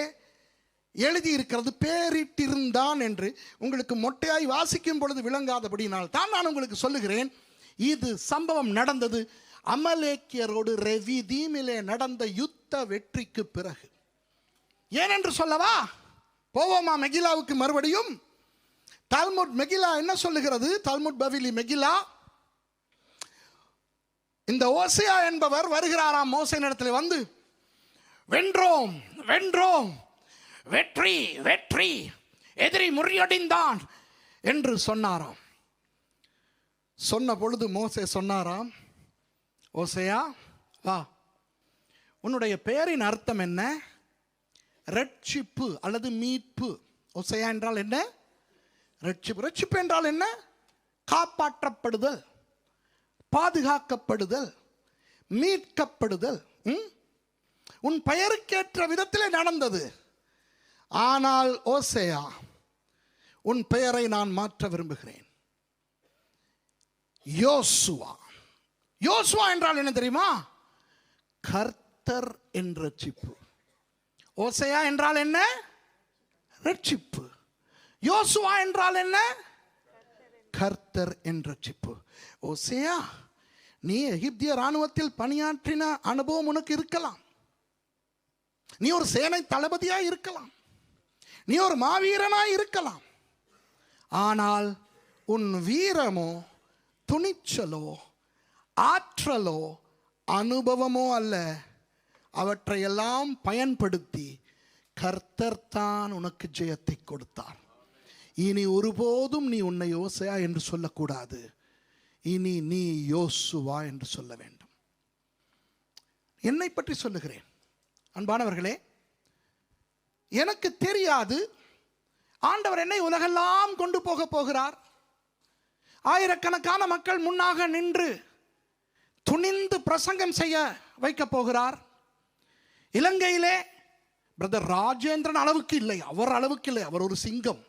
எழுதியிருக்கிறது பேரிட்டிருந்தான் என்று. உங்களுக்கு மொட்டையாய் வாசிக்கும் பொழுது விளங்காதபடினால் தான் நான் உங்களுக்கு சொல்லுகிறேன். இது சம்பவம் நடந்தது அமலேக்கியரோடு ரெவிதீமிலே நடந்த யுத்த வெற்றிக்கு பிறகு. ஏனென்று சொல்லவா? போவோமா மெகிலாவுக்கு மறுபடியும்? தால்முட் மெகிலா என்ன சொல்லுகிறது? தால்முட் பவிலி மெகிலா. இந்த ஓசேயா என்பவர் வருகிறாராம் மோசே இடத்துல வந்து, வென்றோம் வென்றோம், வெற்றி வெற்றி, எதிரி முறியடிந்தான் என்று சொன்னாராம். சொன்ன பொழுது மோசே சொன்னாராம், ஓசேயா வா, உன்னுடைய பெயரின் அர்த்தம் என்ன? ரட்சிப்பு அல்லது மீட்பு. ஓசேயா என்றால் என்ன? ரட்சிப்பு. ரட்சிப்பு என்றால் என்ன? காப்பாற்றப்படுதல், பாதுகாக்கப்படுதல், மீட்கப்படுதல். உன் பெயருக்கேற்ற விதத்திலே நடந்தது. ஆனால் ஓசேயா, உன் பெயரை நான் மாற்ற விரும்புகிறேன். யோசுவா. யோசுவா என்றால் என்ன தெரியுமா? கர்த்தர் என்ற ரட்சிப்பு. ஓசேயா என்றால் என்ன? ரட்சிப்பு. யோசுவா என்றால் என்ன? கர்த்தர் என்ற ரட்சிப்பு. ஓசேயா, நீ எகிப்திய ராணுவத்தில் பணியாற்றின அனுபவம் உனக்கு இருக்கலாம். நீ ஒரு சேனை தளபதியாய் இருக்கலாம். நீ ஒரு மாவீரனாய் இருக்கலாம். ஆனால் உன் வீரமோ, துணிச்சலோ, ஆற்றலோ, அனுபவமோ அல்ல. அவற்றையெல்லாம் பயன்படுத்தி கர்த்தர் தான் உனக்கு ஜெயத்தை கொடுத்தார். இனி ஒருபோதும் நீ உன்னை யோசேயா என்று சொல்லக்கூடாது. இனி நீ யோசுவா என்று சொல்ல வேண்டும். என்னை பற்றி சொல்லுகிறேன். அன்பானவர்களே, எனக்கு தெரியாது ஆண்டவர் என்னை உலகெல்லாம் கொண்டு போக போகிறார். ஆயிரக்கணக்கான மக்கள் முன்னாக நின்று துணிந்து பிரசங்கம் செய்ய வைக்க போகிறார். இலங்கையிலே பிரதர் ராஜேந்திரன் அளவுக்கு இல்லை, அவர் அளவுக்கு இல்லை, அவர் ஒரு சிங்கம்.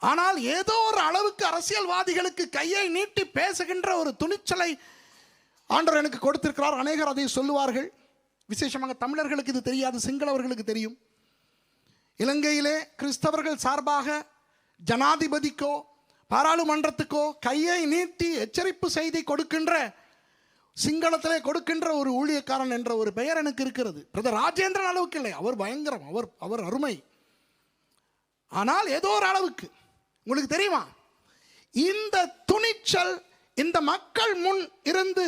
ஆனால் ஏதோ ஒரு அளவுக்கு அரசியல்வாதிகளுக்கு கையை நீட்டி பேசுகின்ற ஒரு துணிச்சலை ஆண்டவர் எனக்கு கொடுத்திருக்கிறார். அநேகர் அதை சொல்லுவார்கள். விசேஷமாக தமிழர்களுக்கு இது தெரியாது, சிங்களவர்களுக்கு தெரியும். இலங்கையிலே கிறிஸ்தவர்கள் சார்பாக ஜனாதிபதிக்கோ பாராளுமன்றத்துக்கோ கையை நீட்டி எச்சரிப்பு செய்தி கொடுக்கின்ற, சிங்களத்திலே கொடுக்கின்ற ஒரு ஊழியக்காரன் என்ற ஒரு பெயர் எனக்கு இருக்கிறது. பிரதர் ராஜேந்திரன் அளவுக்கு இல்லை, அவர் பயங்கரம், அவர் அருமை. ஆனால் ஏதோ ஒரு அளவுக்கு. உங்களுக்கு தெரியுமா, இந்த துணிச்சல், இந்த மக்கள் முன் இருந்து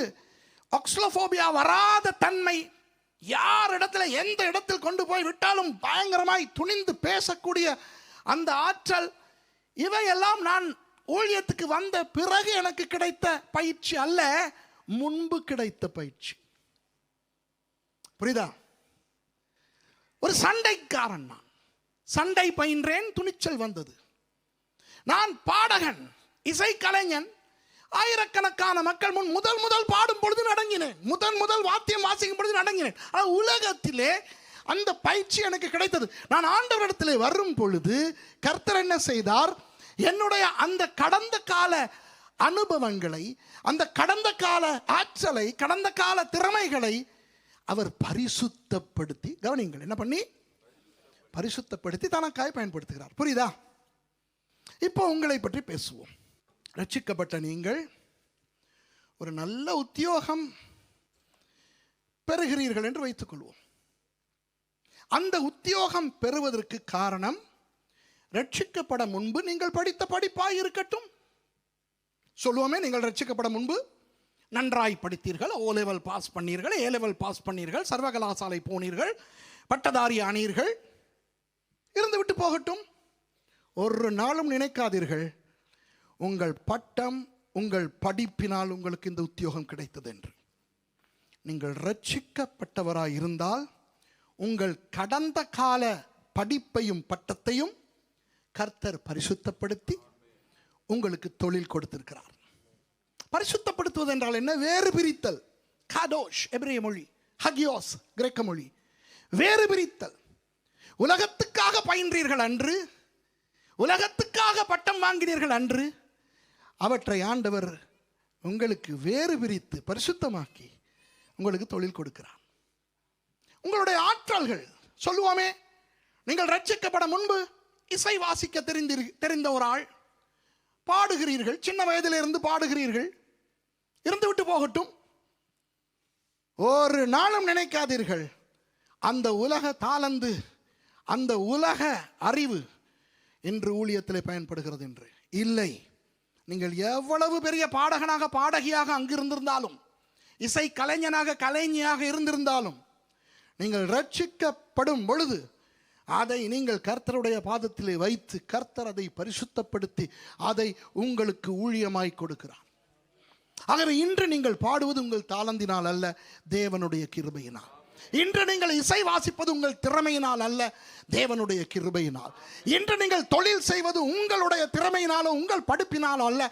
ஆக்ஸ்லோபோபியா வராத தன்மை, யார் இடத்துல எந்த இடத்தில் கொண்டு போய் விட்டாலும் பயங்கரமாய் துணிந்து பேசக்கூடிய அந்த ஆற்றல், இவையெல்லாம் நான் ஊழியத்துக்கு வந்த பிறகு எனக்கு கிடைத்த பயிற்சி அல்ல, முன்பு கிடைத்த பயிற்சி. புரியுதா? ஒரு சண்டைக்காரன் நான். சண்டை பயின்றேன், துணிச்சல் வந்தது. நான் பாடகன், இசைக்கலைஞன். ஆயிரக்கணக்கான மக்கள் முன் முதல் பாடும் பொழுது நடங்கினேன், முதல் வாத்தியம் வாசிக்கும் பொழுது நடங்கினேன். ஆனால் உலகத்திலே அந்த பயிற்சி எனக்கு கிடைத்தது. நான் ஆண்டவரிடத்திலே வரும் பொழுது கர்த்தர் என்ன செய்தார், என்னுடைய அந்த கடந்த கால அனுபவங்களை, அந்த கடந்த கால ஆற்றலை, கடந்த கால திறமைகளை அவர் பரிசுத்தப்படுத்தி, கவனிங்கள், என்ன பண்ணி பரிசுத்தப்படுத்தி தனக்காய் பயன்படுத்துகிறார். புரியுதா? இப்போ உங்களை பற்றி பேசுவோம். ரட்சிக்கப்பட்ட நீங்கள் ஒரு நல்ல உத்தியோகம் பெறுகிறீர்கள் என்று வைத்துக் கொள்வோம். அந்த உத்தியோகம் பெறுவதற்கு காரணம் ரட்சிக்கப்பட முன்பு நீங்கள் படித்த படிப்பாய் இருக்கட்டும். சொல்லுவோமே, நீங்கள் ரட்சிக்கப்பட முன்பு நன்றாய் படித்தீர்கள், O level பாஸ் பண்ணீர்கள், A level பாஸ் பண்ணீர்கள், சர்வகலாசாலை போனீர்கள், பட்டதாரி ஆனீர்கள், இருந்து விட்டு போகட்டும். ஒரு நாளும் நினைக்காதீர்கள் உங்கள் பட்டம், உங்கள் படிப்பினால் உங்களுக்கு இந்த உத்தியோகம் கிடைத்தது என்று. நீங்கள் ரட்சிக்கப்பட்டவராய் இருந்தால் உங்கள் கடந்த கால படிப்பையும் பட்டத்தையும் கர்த்தர் பரிசுத்தப்படுத்தி உங்களுக்கு தொழில் கொடுத்திருக்கிறார். பரிசுத்தப்படுத்துவது என்றால் என்ன? வேறு பிரித்தல். காடோஷ் எபிரேய மொழி, ஹகியோஸ் கிரேக்க மொழி. வேறு பிரித்தல். உலகத்துக்காக பயின்றீர்கள் அன்று, உலகத்துக்காக பட்டம் வாங்கினீர்கள் அன்று, அவற்றை ஆண்டவர் உங்களுக்கு வேறு பிரித்து பரிசுத்தமாக்கி உங்களுக்கு தொழில் கொடுக்கிறார். உங்களுடைய ஆற்றல்கள், சொல்லுவோமே, நீங்கள் ரட்சிக்கப்பட முன்பு இசை வாசிக்க தெரிந்த ஒரு ஆள், பாடுகிறீர்கள், சின்ன வயதிலிருந்து பாடுகிறீர்கள், இருந்து விட்டு போகட்டும். ஒரு நாளும் நினைக்காதீர்கள் அந்த உலக தாளந்து, அந்த உலக அறிவு இன்று ஊழியத்தில் பயன்படுகிறது என்று. இல்லை, நீங்கள் எவ்வளவு பெரிய பாடகனாக பாடகியாக அங்கிருந்திருந்தாலும், இசை கலைஞனாக கலைஞியாக இருந்திருந்தாலும், நீங்கள் ரட்சிக்கப்படும் பொழுது அதை நீங்கள் கர்த்தருடைய பாதத்திலே வைத்து கர்த்தர் அதை பரிசுத்தப்படுத்தி அதை உங்களுக்கு ஊழியமாய் கொடுக்கிறார். ஆகவே இன்று நீங்கள் பாடுவது உங்கள் தாளந்தினால் அல்ல, தேவனுடைய கிருபையினால். இன்று நீங்கள் இசை வாசிப்பது உங்கள் திறமையினால் அல்ல, தேவனுடைய கிருபையினால். இன்று நீங்கள் தொழில் செய்வது உங்களுடைய திறமையினாலோ உங்கள் படிப்பினாலோ அல்ல,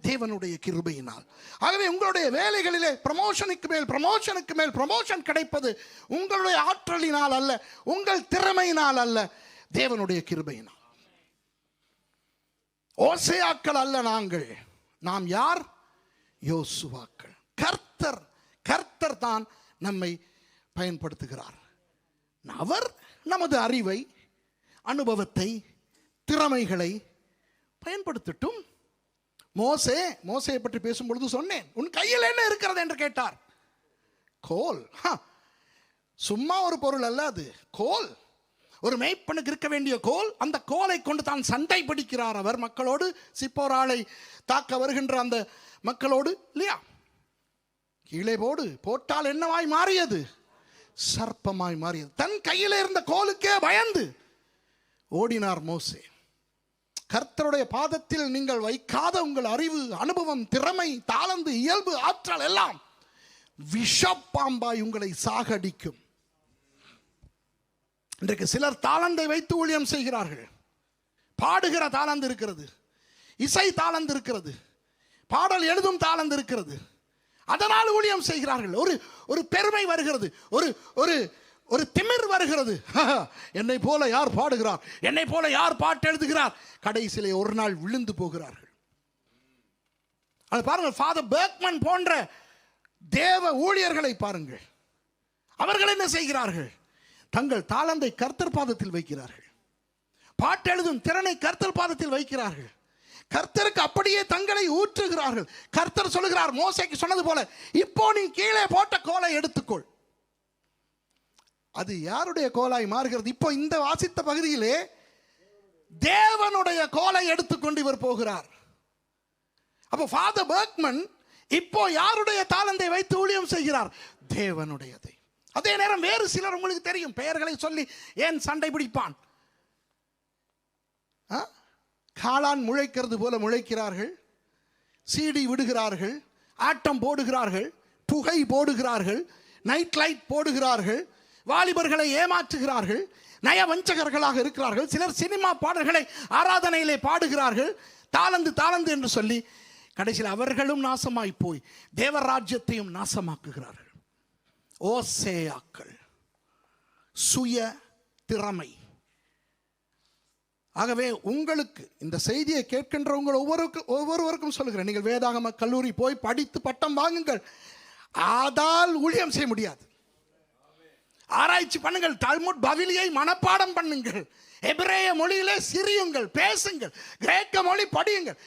தேவனுடைய கிருபையினால். ஆகவே உங்களுடைய வேலைகளிலே ப்ரமோஷனுக்கு மேல் ப்ரமோஷன் கிடைப்பது உங்களுடைய ஆற்றலினால் அல்ல, உங்கள் திறமையினால் அல்ல, தேவனுடைய கிருபையினால். ஓசையாக்கள் அல்ல நாங்கள். நாம் யார்? யோசுவாக்கள். கர்த்தர் தான் நம்மை பயன்படுத்துகிறார். அவர் நமது அறிவை, அனுபவத்தை, திறமைகளை பயன்படுத்தட்டும். மோசேயை பற்றி பேசும்பொழுது சொன்னேன், உன் கையில் என்ன இருக்கிறது என்று கேட்டார். கோல். சும்மா ஒரு பொருள் அல்ல அது, கோல். ஒரு மேய்ப்பனுக்கு இருக்க வேண்டிய கோல். அந்த கோலை கொண்டு தான் சண்டை பிடிக்கிறார் அவர் மக்களோடு, சிப்போராளை தாக்க வருகின்ற அந்த மக்களோடு, இல்லையா? கீழே போட்டால் என்னவாய் மாறியது? சர்ப்பமாய் மாறியது. தன் கையில் இருந்த கோலுக்கே பயந்து ஓடினார் மோசே. கர்த்தருடைய பாதத்தில் நீங்கள் வைக்காத உங்கள் அறிவு, அனுபவம், திறமை, தாளந்து, இயல்பு, ஆற்றல் எல்லாம் விஷப்பாம்பாய் உங்களை சாகடிக்கும். இன்றைக்கு சிலர் தாளந்தை வைத்து ஊழியம் செய்கிறார்கள். பாடுகிற தாளந்து இருக்கிறது, இசை தாளந்து இருக்கிறது, பாடல் எழுதும் தாளந்து இருக்கிறது. அதனால் ஊழியம் செய்கிறார்கள். ஒரு பெருமை வருகிறது, ஒரு திமிர் வருகிறது. என்னை போல யார் பாடுகிறார், என்னை போல யார் பாட்டு எழுதுகிறார். கடைசியிலே ஒரு நாள் விழுந்து போகிறார்கள். அது பாருங்கள், ஃபாதர் பெர்க்மன் போன்ற தேவ ஊழியர்களை பாருங்கள். அவர்கள் என்ன செய்கிறார்கள்? தங்கள் தாளந்தை கர்த்தர் பாதத்தில் வைக்கிறார்கள். பாட்டு எழுதும் திறனை கர்த்தர் பாதத்தில் வைக்கிறார்கள். கர்த்தருக்கு அப்படியே தங்களை ஊற்றுகிறார்கள். கர்த்தர் சொல்லுகிறார் மோசேக்கு சொன்னது போல, இப்போ நீ கீழே போட்ட கோலை எடுத்துக்கொள். அது யாருடைய கோலாய் மாறுகிறது? இப்போ இந்த வாசித்த பகுதியிலே தேவனுடைய கோலை எடுத்துக்கொண்டு இவர் போகிறார். அப்போ ஃபாதர் பெர்க்மன் இப்போ யாருடைய தாளந்தை வைத்து ஊழியம் செய்கிறார்? தேவனுடையதை. அதே நேரம் வேறு சிலர், உங்களுக்கு தெரியும், பெயர்களை சொல்லி ஏன் சண்டை பிடிப்பான்? காளான் முளைக்கிறது போல முளைக்கிறார்கள், சீடி விடுகிறார்கள், ஆட்டம் போடுகிறார்கள், புகை போடுகிறார்கள், நைட் லைட் போடுகிறார்கள், வாலிபர்களை ஏமாற்றுகிறார்கள், நயவஞ்சகர்களாக இருக்கிறார்கள். சிலர் சினிமா பாடல்களை ஆராதனையிலே பாடுகிறார்கள், தாளந்து என்று சொல்லி. கடைசியில் அவர்களும் நாசமாய் போய் தேவராஜ்யத்தையும் நாசமாக்குகிறார்கள். ஓசேயாக்கள், சுய திறமை. ஆகவே உங்களுக்கு இந்த செய்தியை கேட்கின்றவங்க ஒவ்வொருவருக்கும் சொல்லுகிறேன், நீங்கள் வேதாகம கல்லூரி போய் படித்து பட்டம் வாங்குங்கள். ஆதால் ஊழியம் செய்ய முடியாது. ஆராய்ச்சி பண்ணுங்கள், தல்முட் பவிலியை மனப்பாடம் பண்ணுங்கள், எபிரேய மொழியிலே சிரியுங்கள், பேசுங்கள், கிரேக்க மொழி படியுங்கள்.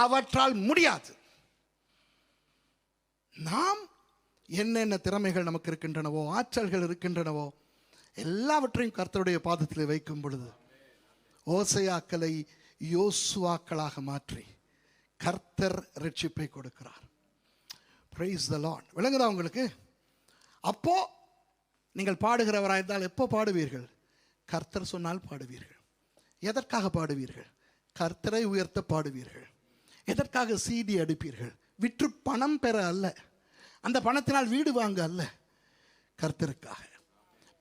அவற்றால் முடியாது. நாம் என்னென்ன திறமைகள் நமக்கு இருக்கின்றனவோ, ஆற்றல்கள் இருக்கின்றனவோ, எல்லாவற்றையும் கர்த்தருடைய பாதத்தில் வைக்கும் பொழுது ஓசையாக்களை யோசுவாக்களாக மாற்றி கர்த்தர் ரட்சிப்பை கொடுக்கிறார். Praise the Lord. விளங்குதா உங்களுக்கு? அப்போ நீங்கள் பாடுகிறவராயிருந்தால் எப்போ பாடுவீர்கள்? கர்த்தர் சொன்னால் பாடுவீர்கள். எதற்காக பாடுவீர்கள்? கர்த்தரை உயர்த்த பாடுவீர்கள். எதற்காக CD அடிப்பீர்கள்? விற்று பணம் பெற அல்ல, அந்த பணத்தினால் வீடு வாங்க அல்ல, கர்த்தருக்காக.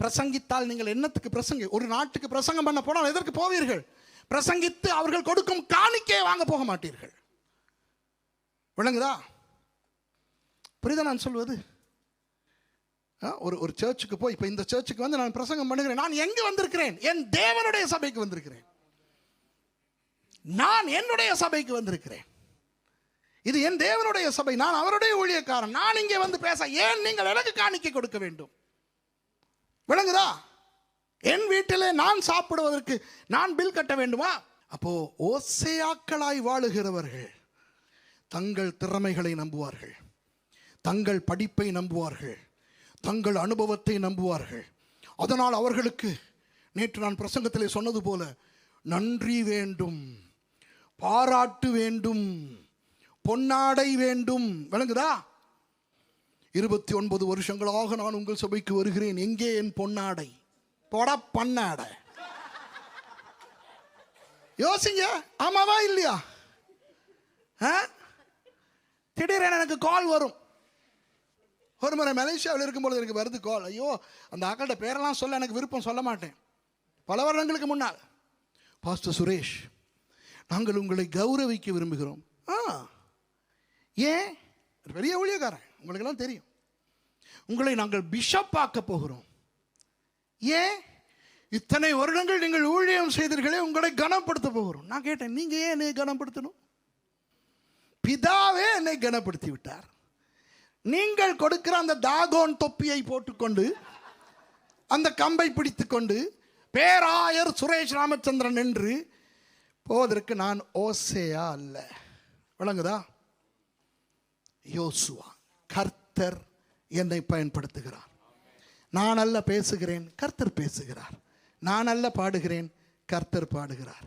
பிரசங்கித்தால் நீங்கள் என்னத்துக்கு ஒரு நாட்டுக்கு பிரசங்கம் பண்ண போனால் எதற்கு போவீர்கள்? பிரசங்கித்து அவர்கள் கொடுக்கும் காணிக்கையை வாங்க போக மாட்டீர்கள். விளங்குதா? புரியுதா நான் சொல்வது? ஒரு சர்ச்சுக்கு போய், இப்போ இந்த சர்ச்சுக்கு வந்து நான் பிரசங்கம் பண்ணுகிறேன். நான் எங்க வந்திருக்கிறேன்? என் தேவனுடைய சபைக்கு வந்திருக்கிறேன். நான் என்னுடைய சபைக்கு வந்திருக்கிறேன். இது என் தேவனுடைய சபை, நான் அவருடைய ஊழியக்காரன். நான் இங்கே வந்து பேச ஏன் நீங்கள் எனக்கு காணிக்கை கொடுக்க வேண்டும்? விளங்குதா? என் வீட்டிலே நான் சாப்பிடுவதற்கு நான் பில் கட்ட வேண்டுமா? அப்போ ஓசையாக்களாய் வாழுகிறவர்கள் தங்கள் திறமைகளை நம்புவார்கள், தங்கள் படிப்பை நம்புவார்கள், தங்கள் அனுபவத்தை நம்புவார்கள். அதனால் அவர்களுக்கு நேற்று நான் பிரசங்கத்திலே சொன்னது போல நன்றி வேண்டும், பாராட்டு வேண்டும், பொன்னாடை வேண்டும். விளங்குதா? 29 வருஷங்களாக நான் உங்கள் சபைக்கு வருகிறேன், எங்கே என் பொன்னாடை? போட பண்ணாடை. யோசிங்க, ஆமாவா இல்லையா? திடீரென எனக்கு கால் வரும். ஒரு முறை மலேசியாவில் இருக்கும்பொழுது எனக்கு வருது கால். ஐயோ, அந்த ஆக்கள்கிட்ட பேரெல்லாம் சொல்ல எனக்கு விருப்பம், சொல்ல மாட்டேன். பல வருடங்களுக்கு முன்னால், பாஸ்டர் சுரேஷ், நாங்கள் உங்களை கௌரவிக்க விரும்புகிறோம். ஏன்? பெரிய ஊழியக்காரன், உங்களுக்கெல்லாம் தெரியும். உங்களை நாங்கள் பிஷப் ஆக்க போகிறோம். ஏன்? இத்தனை வருடங்கள் நீங்கள் ஊழியம் செய்தீர்களே, உங்களை கனப்படுத்த போகிறோம். நான் கேட்டேன், நீங்க ஏன் என்னை கனப்படுத்தணும்? பிதாவே என்னை கனப்படுத்தி விட்டார். நீங்கள் கொடுக்கிற அந்த தாகோன் தொப்பியை போட்டுக்கொண்டு, அந்த கம்பை பிடித்துக்கொண்டு, பேராயர் சுரேஷ் ராமச்சந்திரன் என்று போவதற்கு நான் ஓசேயா அல்ல. விளங்குதா? யோசுவா. கர்த்தர் என்னை பயன்படுத்துகிறார். நான் அல்ல பேசுகிறேன், கர்த்தர் பேசுகிறார். நான் அல்ல பாடுகிறேன், கர்த்தர் பாடுகிறார்.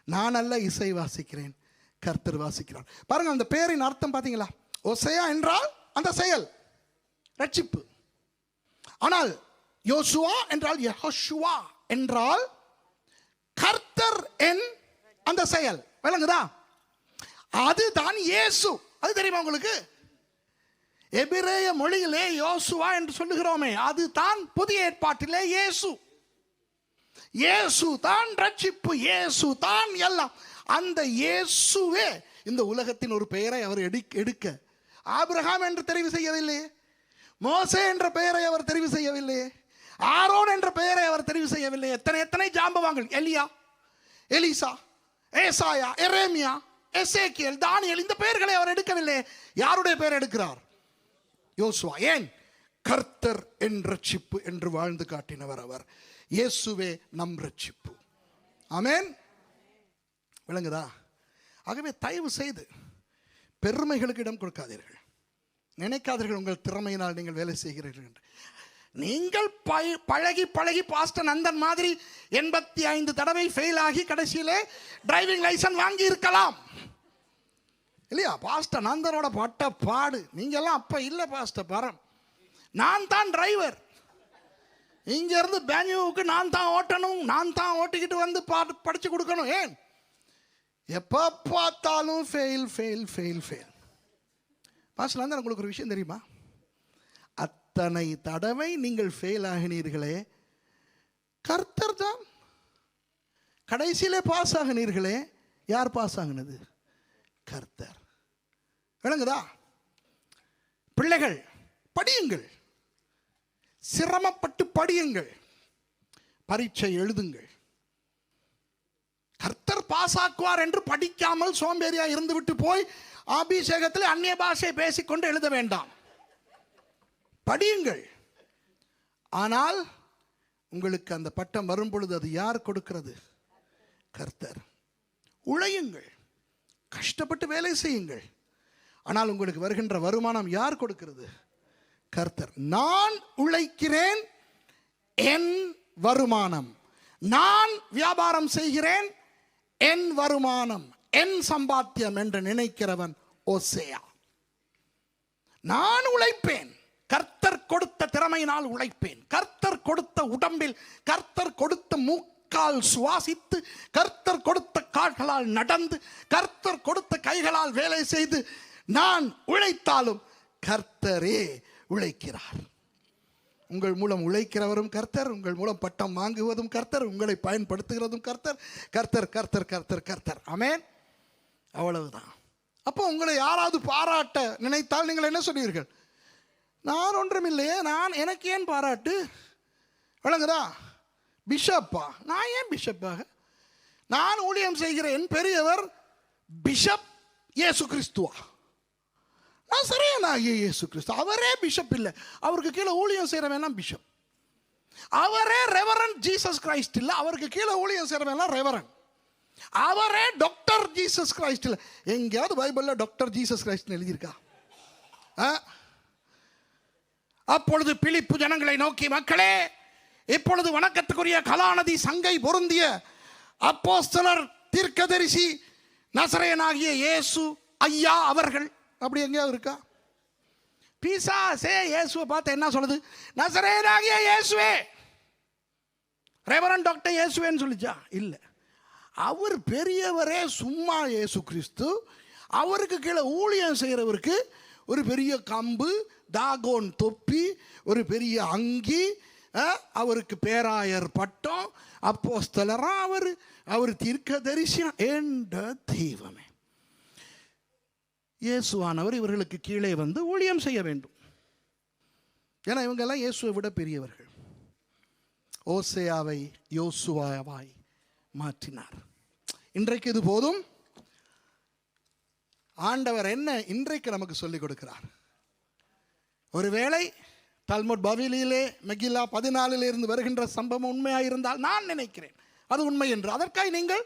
நான் அல்ல இசை வாசிக்கிறேன், கர்த்தர் வாசிக்கிறார். பாருங்க, அந்த பேரின் அர்த்தம் பார்த்தீங்களா? ஓசையா என்றால் அந்த செயல், ரட்சிப்பு. ஆனால் யோசுவா என்றால், யெகோஷுவா என்றால் கர்த்தர் என் அந்த செயல். விளங்குதா? அதுதான் இயேசு. அது தெரியுமா உங்களுக்கு? எபிரேய மொழியிலே யோசுவா என்று சொல்லுகிறோமே, அதுதான் புதிய ஏற்பாட்டிலே இயேசு. இயேசு தான் ரட்சிப்பு, இயேசு தான் எல்லாம். அந்த இயேசுவே இந்த உலகத்தின் ஒரு பெயரை அவர் எடுக்க ஆபிரகாம் என்று தெரிவு செய்யவில்லையே, மோசே என்ற பெயரை அவர் தெரிவு செய்யவில்லையே, ஆரோன் என்ற பெயரை அவர் தெரிவு செய்யவில்லை. எத்தனை ஜாம்பவான்கள், எலியா, எலிசா, ஏசாயா, எரேமியா, எசேக்கியேல், தானியேல், இந்த பெயர்களை அவர் எடுக்கவில்லை. யாருடைய பெயர் எடுக்கிறார்? யோசுவா. ஏன்? கர்த்தர் என் ரட்சிப்பு என்று வாழ்ந்து காட்டினவர் அவர். இயேசுவே நம் ரட்சிப்பு. ஆமென். விளங்குதா? ஆகவே தயவு செய்து பெருமைகளுக்கு இடம் கொடுக்காதீர்கள். நினைக்காதீர்கள் உங்கள் திறமையினால் நீங்கள் வேலை செய்கிறீர்கள் என்று. நீங்கள் பழகி பாஸ்டர் நந்தன் மாதிரி 85 தடவை ஃபெயில் ஆகி கடைசியிலே டிரைவிங் லைசன்ஸ் வாங்கி இருக்கலாம் இல்லையா? பாஸ்டர் நந்தனோட பட்ட பாடு நீங்கெல்லாம் அப்ப இல்லை. பாஸ்டர் பரம், நான் தான் டிரைவர், இங்க இருந்து பெங்களூருக்கு நான் தான் ஓட்டணும், நான் தான் ஓட்டிக்கிட்டு வந்து படிச்சு கொடுக்கணும். ஏன்? எப்போ பார்த்தாலும் fail fail fail fail. Pastor Nandan, உங்களுக்கு ஒரு விஷயம் தெரியுமா? அத்தனை தடவை நீங்கள் ஃபெயில் ஆகினீர்களே, கர்த்தர் தான் கடைசியிலே பாஸ் ஆகினீர்களே. யார் பாஸ் ஆகினது? கர்த்தர். விளங்குதா? பிள்ளைகள் படியுங்கள், சிரமப்பட்டு படியுங்கள், பரீட்சை எழுதுங்கள். கர்த்தர் பாசாக்குவார் என்று படிக்காமல் சோம்பேறியா இருந்துவிட்டு போய் அபிஷேகத்தில் அந்நிய பாஷை பேசிக்கொண்டு எழுத வேண்டாம். படியுங்கள். ஆனால் உங்களுக்கு அந்த பட்டம் வரும் பொழுது அது யார் கொடுக்கிறது? கர்த்தர். உழையுங்கள், கஷ்டப்பட்டு வேலை செய்யுங்கள். ஆனால் உங்களுக்கு வருகின்ற வருமானம் யார் கொடுக்கிறது? கர்த்தர். நான் உழைக்கிறேன், என் வருமானம். நான் வியாபாரம் செய்கிறேன், என் வருமானம், என் சம்பாத்தியம் என்று நினைக்கிறவன் ஓசேயா. நான் உழைப்பேன், கர்த்தர் கொடுத்த திறமையினால் உழைப்பேன். கர்த்தர் கொடுத்த உடம்பில், கர்த்தர் கொடுத்த மூக்கால் சுவாசித்து, கர்த்தர் கொடுத்த கால்களால் நடந்து, கர்த்தர் கொடுத்த கைகளால் வேலை செய்து நான் உழைத்தாலும் கர்த்தரே உழைக்கிறார். உங்கள் மூலம் உழைக்கிறவரும் கர்த்தர், உங்கள் மூலம் பட்டம் வாங்குவதும் கர்த்தர், உங்களை பயன்படுத்துகிறதும் கர்த்தர். கர்த்தர் கர்த்தர் கர்த்தர் கர்த்தர். ஆமென். அவ்வளவுதான். அப்போ உங்களை யாராவது பாராட்ட நினைத்தால் நீங்கள் என்ன சொல்வீர்கள்? நான் ஒன்றுமில்லையே, எனக்கு ஏன் பாராட்டு? விளங்குதா? பிஷப்பா? நான் ஏன் பிஷப்பாக? நான் ஊழியம் செய்கிறேன், பெரியவர் பிஷப் இயேசு கிறிஸ்துவா? நான் சரியானாகிய இயேசு கிறிஸ்து. அவரே பிஷப் இல்லை, அவருக்கு கீழே ஊழியம் செய்கிறவன் பிஷப். அவரே ரெவரண்ட் ஜீசஸ் கிரைஸ்ட் இல்லை, அவருக்கு கீழே ஊழியம் செய்கிறவன் ரெவரண்ட். அவரே டாக்டர் ஜீசஸ் கிரைஸ்ட் இல்லை. எங்கேயாவது பைபிளில் டாக்டர் ஜீசஸ் கிரைஸ்ட் எழுதியிருக்கா? அப்பொழுது பிலிப்பு ஜனங்களை நோக்கி, மக்களே, இப்பொழுது வணக்கத்துக்குரிய கலாநதி சங்கை பொருந்திய அப்போஸ்தலர் தீர்க்கதரிசி நசரேயனாகிய இயேசு ஐயா அவர்கள், அப்படி எங்கேயாவது இருக்கா? பிசாசே இயேசுவை பார்த்து என்ன சொல்லுது? நசரேயனாகிய இயேசுவே. ரெவரண்ட் டாக்டர் இயேசுவேன்னு சொல்லிச்சா? இல்லை. அவர் பெரியவரே, சும்மா இயேசு கிறிஸ்து. அவருக்கு கீழே ஊழியம் செய்கிறவருக்கு ஒரு பெரிய கம்பு, தாகோன் தொப்பி, ஒரு பெரிய அங்கி, அவருக்கு பேராயர் பட்டம், அப்போஸ்தலரா அவர் தீர்க்கதரிசி என்ற தெய்வமே. இயேசுவானவர் இவர்களுக்கு கீழே வந்து ஊழியம் செய்ய வேண்டும். ஏன்னா இவங்கெல்லாம் இயேசுவை விட பெரியவர்கள். ஓசேயாவை யோசுவாவாய் மாற்றினார். இன்றைக்கு இது போதும். ஆண்டவர் என்ன இன்றைக்கு நமக்கு சொல்லிக் கொடுக்கிறார்? ஒருவேளை தல்முட் பவிலியிலே மெகில்லா 14 இருந்து வருகின்ற சம்பவம் உண்மையாயிருந்தால் நான் நினைக்கிறேன் அது உண்மை என்று. அதற்காக நீங்கள்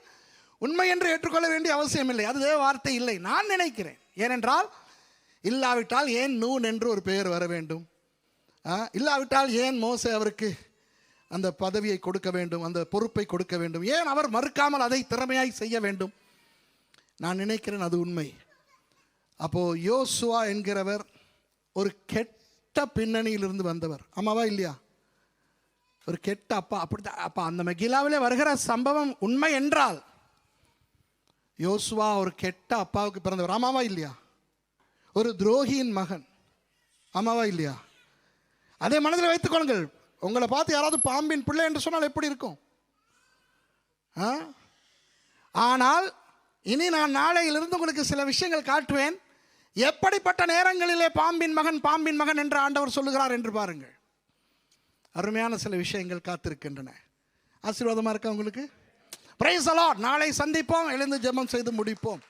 உண்மை என்று ஏற்றுக்கொள்ள வேண்டிய அவசியம் இல்லை, அது வார்த்தை இல்லை. நான் நினைக்கிறேன். ஏனென்றால் இல்லாவிட்டால் ஏன் நூன் என்று ஒரு பெயர் வர வேண்டும்? இல்லாவிட்டால் ஏன் மோசே அவருக்கு அந்த பதவியை கொடுக்க வேண்டும், அந்த பொறுப்பை கொடுக்க வேண்டும்? ஏன் அவர் மறுக்காமல் அதை திறமையாய் செய்ய வேண்டும்? நான் நினைக்கிறேன் அது உண்மை. அப்போ யோசுவா என்கிறவர் ஒரு கெட்ட பின்னணியிலிருந்து வந்தவர். ஆமாவா இல்லையா? ஒரு கெட்ட அப்பா. அப்படித்தான். அப்பா அந்த மெகிலாவிலே வருகிற சம்பவம் உண்மை என்றால் யோசுவா ஒரு கெட்ட அப்பாவுக்கு பிறந்தவர். ஆமாவா இல்லையா? ஒரு துரோகியின் மகன். ஆமாவா இல்லையா? அதே மனதில் வைத்துக் கொள்ளுங்கள். உங்களை பார்த்து யாராவது பாம்பின் பிள்ளை என்று சொன்னால் எப்படி இருக்கும்? ஆனால் இனி நான் நாளையிலிருந்து உங்களுக்கு சில விஷயங்கள் காட்டுவேன். எப்படிப்பட்ட நேரங்களிலே பாம்பின் மகன் என்று ஆண்டவர் சொல்லுகிறார் என்று பாருங்கள். அருமையான சில விஷயங்கள் காத்திருக்கின்றன. ஆசீர்வாதமாக இருக்கா உங்களுக்கு? Praise the Lord. நாளை சந்திப்போம். எழுந்து ஜெபம் செய்து முடிப்போம்.